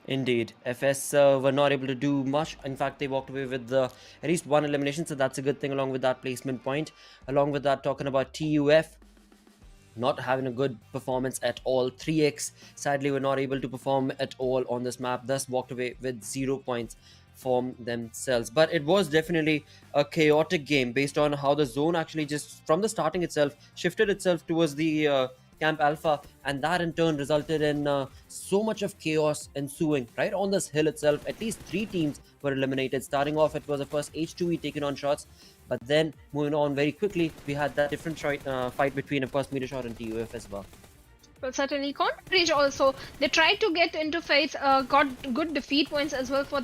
Indeed, FS were not able to do much. In fact, they walked away with at least 1 elimination, so that's a good thing along with that placement point. Along with that, talking about TUF, not having a good performance at all. 3x, sadly, were not able to perform at all on this map, thus walked away with 0 points for themselves. But it was definitely a chaotic game based on how the zone actually just from the starting itself shifted itself towards the Camp Alpha, and that in turn resulted in so much of chaos ensuing right on this hill itself. At least 3 teams were eliminated. Starting off, it was of course H2E taking on shots, but then moving on very quickly, we had that different fight between, of course, Metershot and TUF as well. Well, certainly, Contenders also, they tried to get into fights, got good defeat points as well for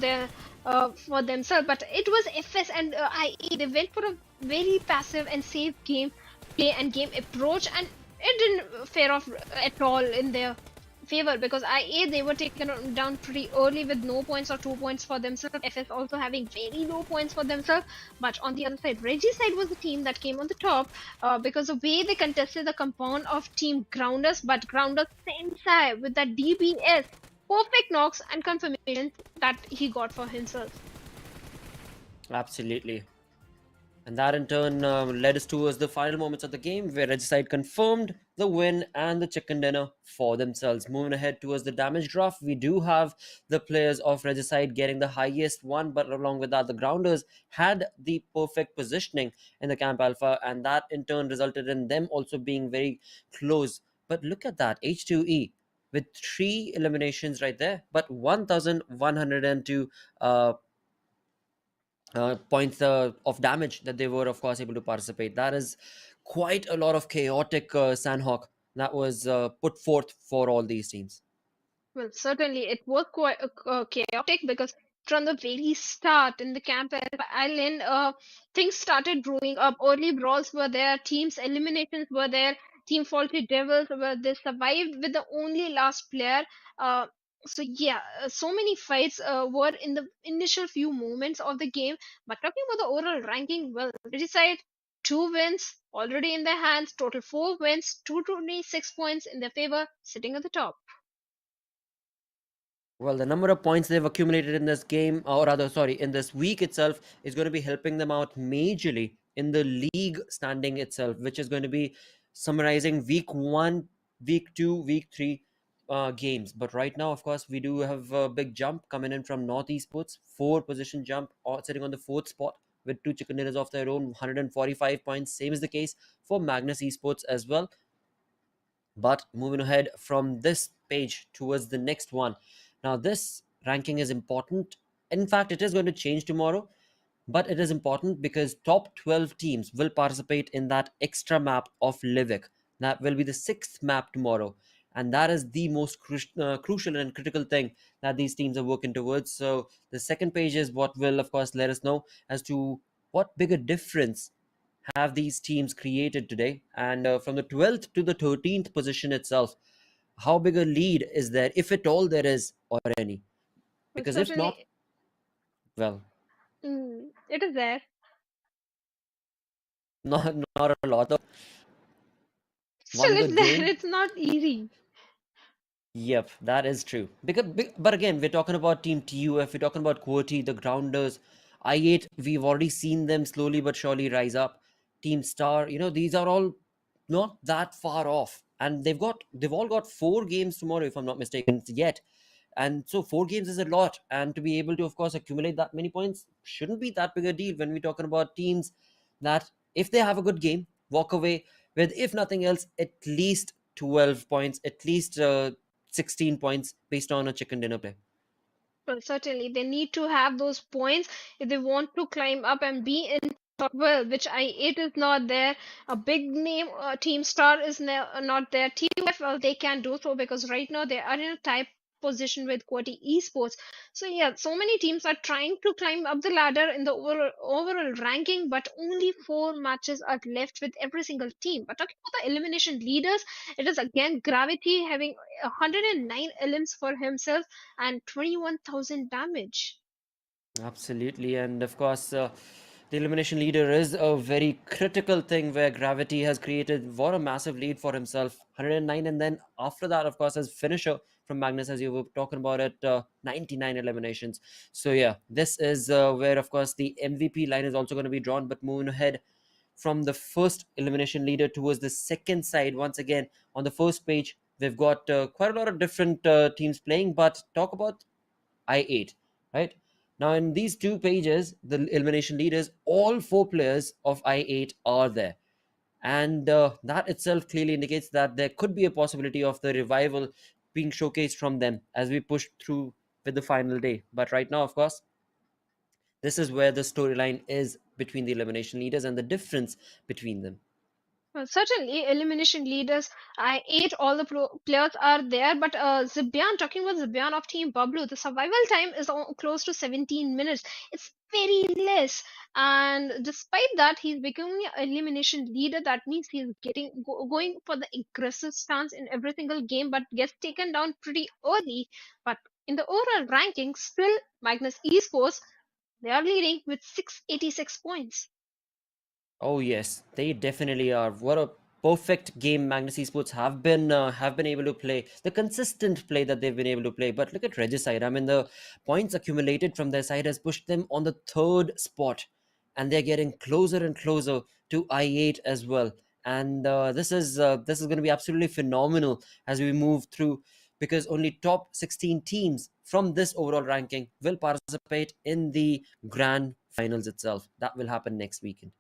for themselves, but it was FS and IE. They went for a very passive and safe game play and game approach, and it didn't fare off at all in their favor, because IA, they were taken down pretty early with no points or 2 points for themselves. FS also having very low points for themselves. But on the other side, Reggie's side was the team that came on the top, because the way they contested the compound of Team Grounders, but Grounders Sensei with that DBS, perfect knocks and confirmations that he got for himself. Absolutely. And that in turn led us towards the final moments of the game, where Regicide confirmed the win and the chicken dinner for themselves. Moving ahead towards the damage draft, we do have the players of Regicide getting the highest one, but along with that, the Grounders had the perfect positioning in the Camp Alpha, and that in turn resulted in them also being very close. But look at that, H2E with 3 eliminations right there, but 1,102 points of damage that they were, of course, able to participate. That is quite a lot of chaotic Sanhok that was put forth for all these teams. Well, certainly it was quite chaotic, because from the very start in the Camp Island, things started brewing up. Early brawls were there, teams eliminations were there, Team Faulty Devils were they survived with the only last player. Uh, so yeah, so many fights were in the initial few moments of the game. But talking about the overall ranking, well, they decide 2 wins already in their hands, total 4 wins, 226 points in their favor, sitting at the top. Well, the number of points they've accumulated in this game, or rather, sorry, in this week itself, is going to be helping them out majorly in the league standing itself, which is going to be summarizing week 1, week 2, week 3 games. But right now, of course, we do have a big jump coming in from North Esports, 4 position jump, sitting on the 4th spot with 2 chicken dinners of their own, 145 points. Same is the case for Magnus Esports as well. But moving ahead from this page towards the next one. Now, this ranking is important. In fact, it is going to change tomorrow, but it is important because top 12 teams will participate in that extra map of Livik. That will be the 6th map tomorrow. And that is the most crucial and critical thing that these teams are working towards. So, the second page is what will, of course, let us know as to what bigger difference have these teams created today. And from the 12th to the 13th position itself, how big a lead is there, if at all there is, or any? Well, Because if not, certainly, well, it is there. not a lot of Still, one it's good there. game. It's not easy. Yep, that is true. Because, but again, we're talking about Team TUF, we're talking about QWERTY, the Grounders. I8, we've already seen them slowly but surely rise up. Team Star, these are all not that far off. And they've all got 4 games tomorrow, if I'm not mistaken, yet. And so 4 games is a lot. And to be able to, of course, accumulate that many points shouldn't be that big a deal when we're talking about teams that, if they have a good game, walk away with, if nothing else, at least 12 points, at least 16 points based on a chicken dinner play. Well, certainly, they need to have those points if they want to climb up and be in top 12, which it is not there. A big name Team Star is not there. TUF, they can do so because right now they are in a tie position with Quraysh Esports. So yeah, so many teams are trying to climb up the ladder in the overall ranking, but only 4 matches are left with every single team. But talking about the elimination leaders, it is again Gravity having 109 elims for himself and 21,000 damage. Absolutely. And of course, the elimination leader is a very critical thing where Gravity has created what a massive lead for himself, 109. And then after that, of course, as finisher from Magnus, as you were talking about it, 99 eliminations. So yeah, this is where, of course, the MVP line is also going to be drawn. But moving ahead from the first elimination leader towards the second side, once again, on the first page, we've got quite a lot of different teams playing. But talk about I8, right? Now, in these 2 pages, the elimination leaders, all 4 players of I8 are there. And that itself clearly indicates that there could be a possibility of the revival being showcased from them as we push through with the final day. But right now, of course, this is where the storyline is between the elimination leaders and the difference between them. Well, certainly, elimination leaders. I ate all the players are there, but Zibian, talking about Zibian of Team BABLU, the survival time is close to 17 minutes. It's very less, and despite that, he's becoming an elimination leader. That means he's going for the aggressive stance in every single game, but gets taken down pretty early. But in the overall ranking, still Magnus Esports, they are leading with 686 points. Oh yes, they definitely are. What a perfect game Magnus Esports have been able to play. The consistent play that they've been able to play. But look at Regicide. I mean, the points accumulated from their side has pushed them on the 3rd spot, and they're getting closer and closer to I8 as well. And this is going to be absolutely phenomenal as we move through, because only top 16 teams from this overall ranking will participate in the grand finals itself. That will happen next weekend.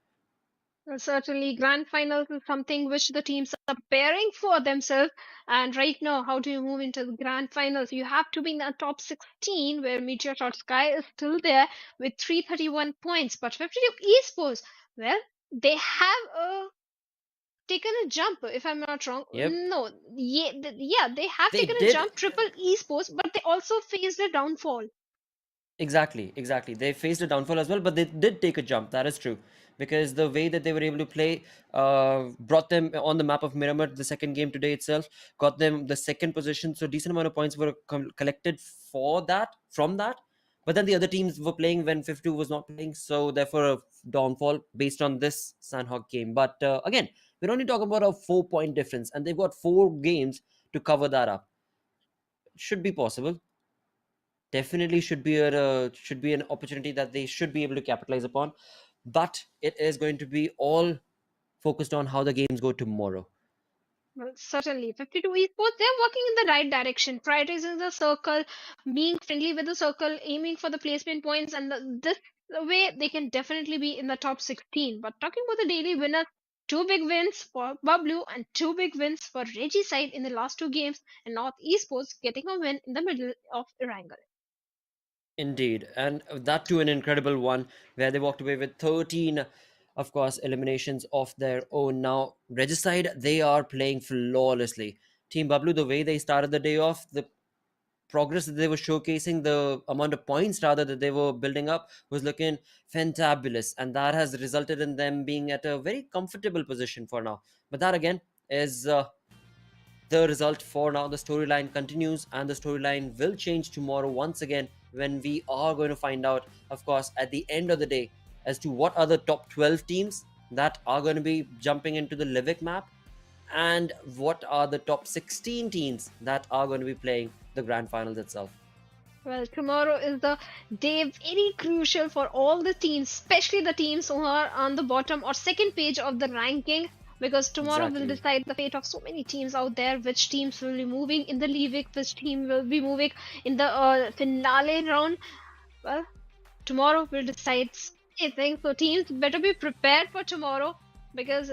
Well, certainly, grand finals is something which the teams are preparing for themselves. And right now, how do you move into the grand finals? You have to be in the top 16, where Metershot Sky is still there with 331 points. But 52 Esports, well, they have taken a jump, if I'm not wrong. Yep. No, yeah, yeah, they have They taken a did. jump, triple Esports, but they also faced a downfall. Exactly. They faced a downfall as well, but they did take a jump. That is true, because the way that they were able to play brought them on the map of Miramar. The second game today itself got them the second position, so decent amount of points were collected for that from that. But then the other teams were playing when 52 was not playing, so therefore a downfall based on this Sanhok game. But again, we're only talking about a 4 point difference, and they've got 4 games to cover that up. Should be possible. definitely should be an opportunity that they should be able to capitalize upon. But it is going to be all focused on how the games go tomorrow. Well, certainly. 52 esports, they're working in the right direction, prioritizing the circle, being friendly with the circle, aiming for the placement points, and this way they can definitely be in the top 16. But talking about the daily winners, two big wins for BABLU and two big wins for Reggie side in the last two games, and North Esports getting a win in the middle of Erangel. Indeed, and that too an incredible one where they walked away with 13, of course, eliminations of their own. Now, Regicide, they are playing flawlessly. Team Bablu, the way they started the day off, the progress that they were showcasing, the amount of points rather that they were building up was looking fantabulous, and that has resulted in them being at a very comfortable position for now. But that again is the result for now. The storyline continues, and the storyline will change tomorrow once again when we are going to find out, of course, at the end of the day, as to what are the top 12 teams that are going to be jumping into the Livik map, and what are the top 16 teams that are going to be playing the grand finals itself. Well, tomorrow is the day very crucial for all the teams, especially the teams who are on the bottom or second page of the ranking, because tomorrow will Exactly. decide the fate of so many teams out there. Which teams will be moving in the League, which team will be moving in the finale round. Well, tomorrow will decide everything. So teams better be prepared for tomorrow because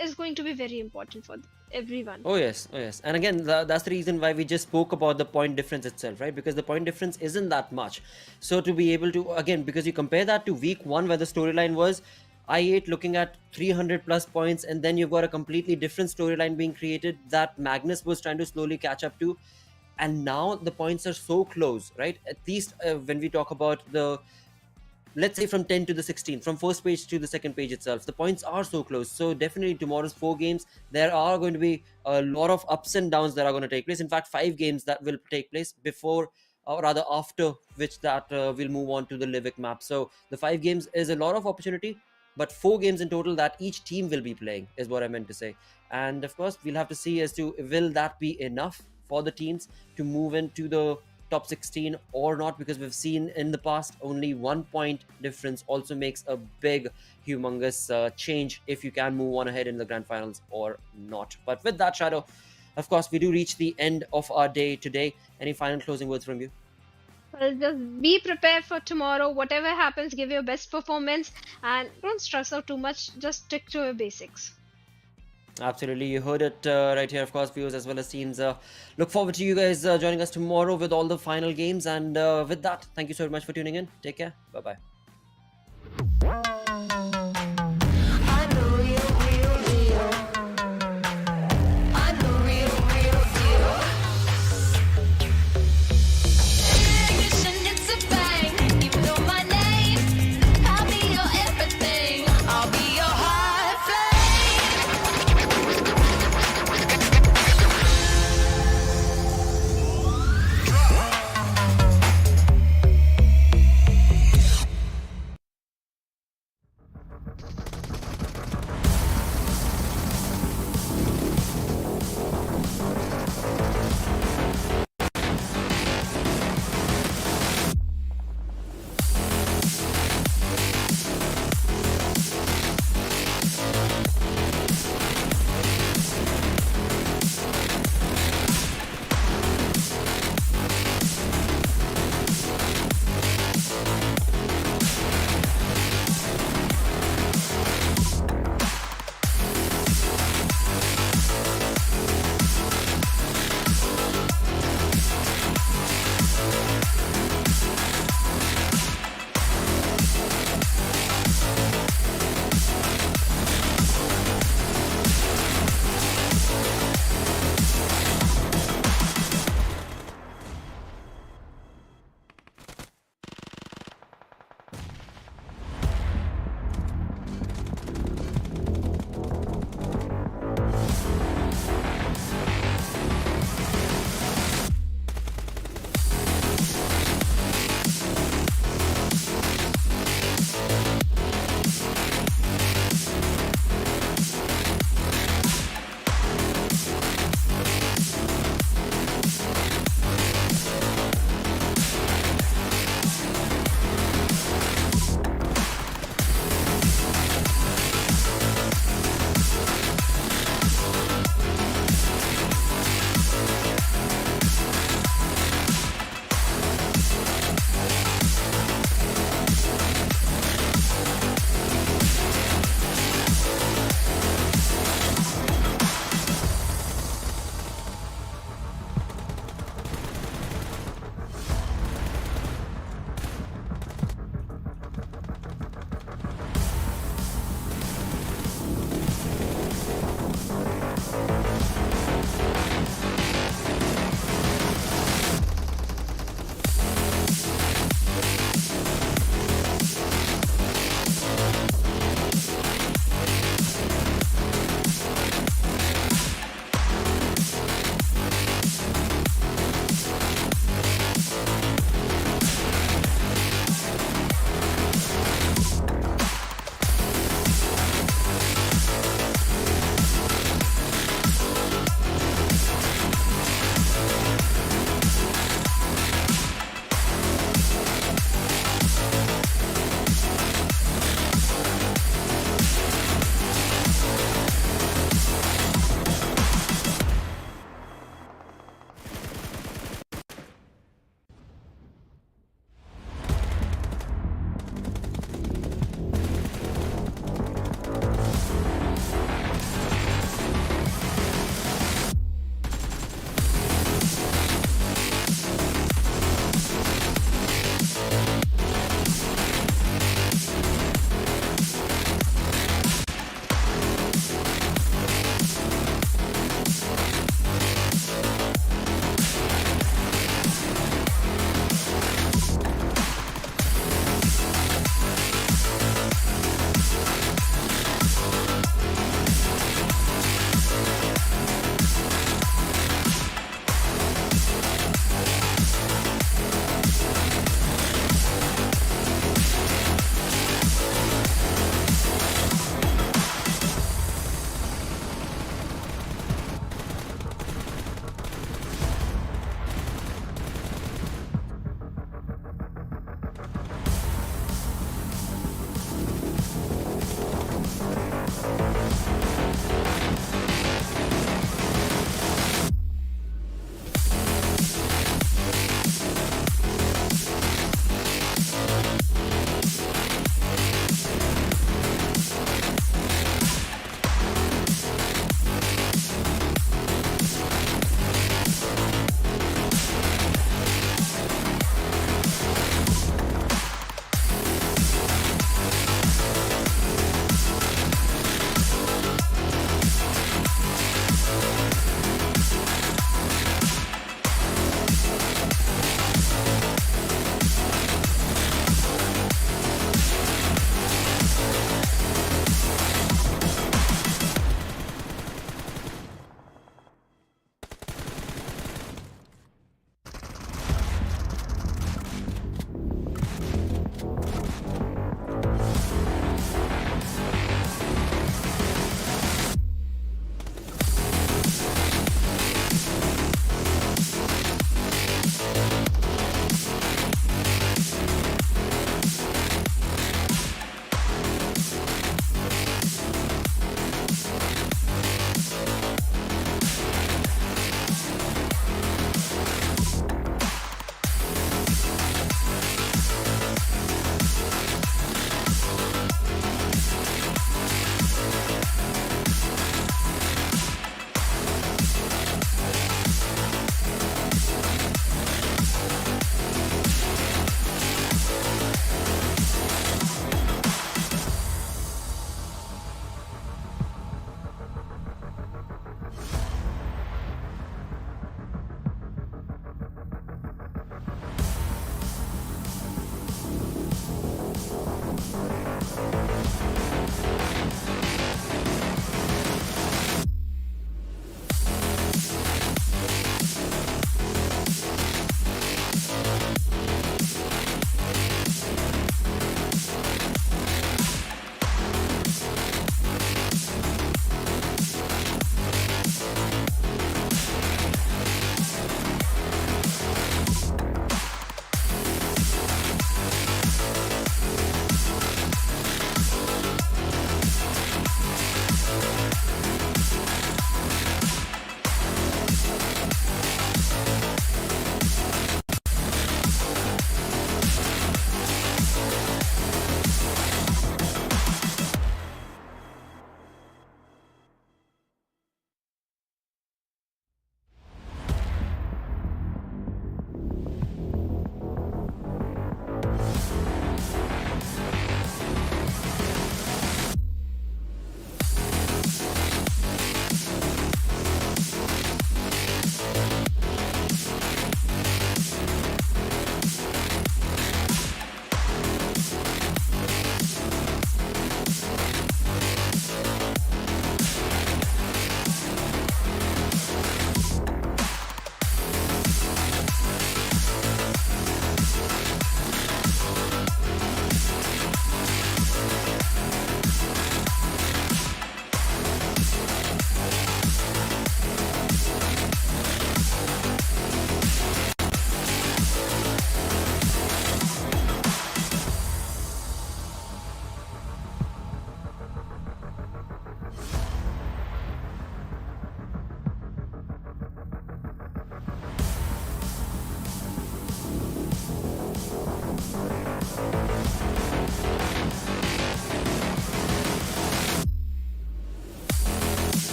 it's going to be very important for everyone. Oh yes, oh yes. And again, that's the reason why we just spoke about the point difference itself, right? Because the point difference isn't that much. So to be able to, again, because you compare that to week one where the storyline was I8 looking at 300 plus points, and then you've got a completely different storyline being created that Magnus was trying to slowly catch up to. And now the points are so close, right? At least when we talk about the, let's say from 10 to the 16, from first page to the second page itself, the points are so close. So definitely tomorrow's 4 games, there are going to be a lot of ups and downs that are going to take place. In fact, 5 games that will take place before, or rather after which that will move on to the Livik map. So the 5 games is a lot of opportunity, but 4 games in total that each team will be playing is what I meant to say. And of course, we'll have to see as to will that be enough for the teams to move into the top 16 or not, because we've seen in the past only 1 point difference also makes a big humongous change if you can move on ahead in the grand finals or not. But with that, Shadow, of course, we do reach the end of our day today. Any final closing words from you? Well, just be prepared for tomorrow. Whatever happens, give your best performance and don't stress out too much. Just stick to your basics. Absolutely, you heard it right here, of course, viewers as well as teams. Look forward to you guys joining us tomorrow with all the final games. And with that, thank you so much for tuning in. Take care. Bye bye.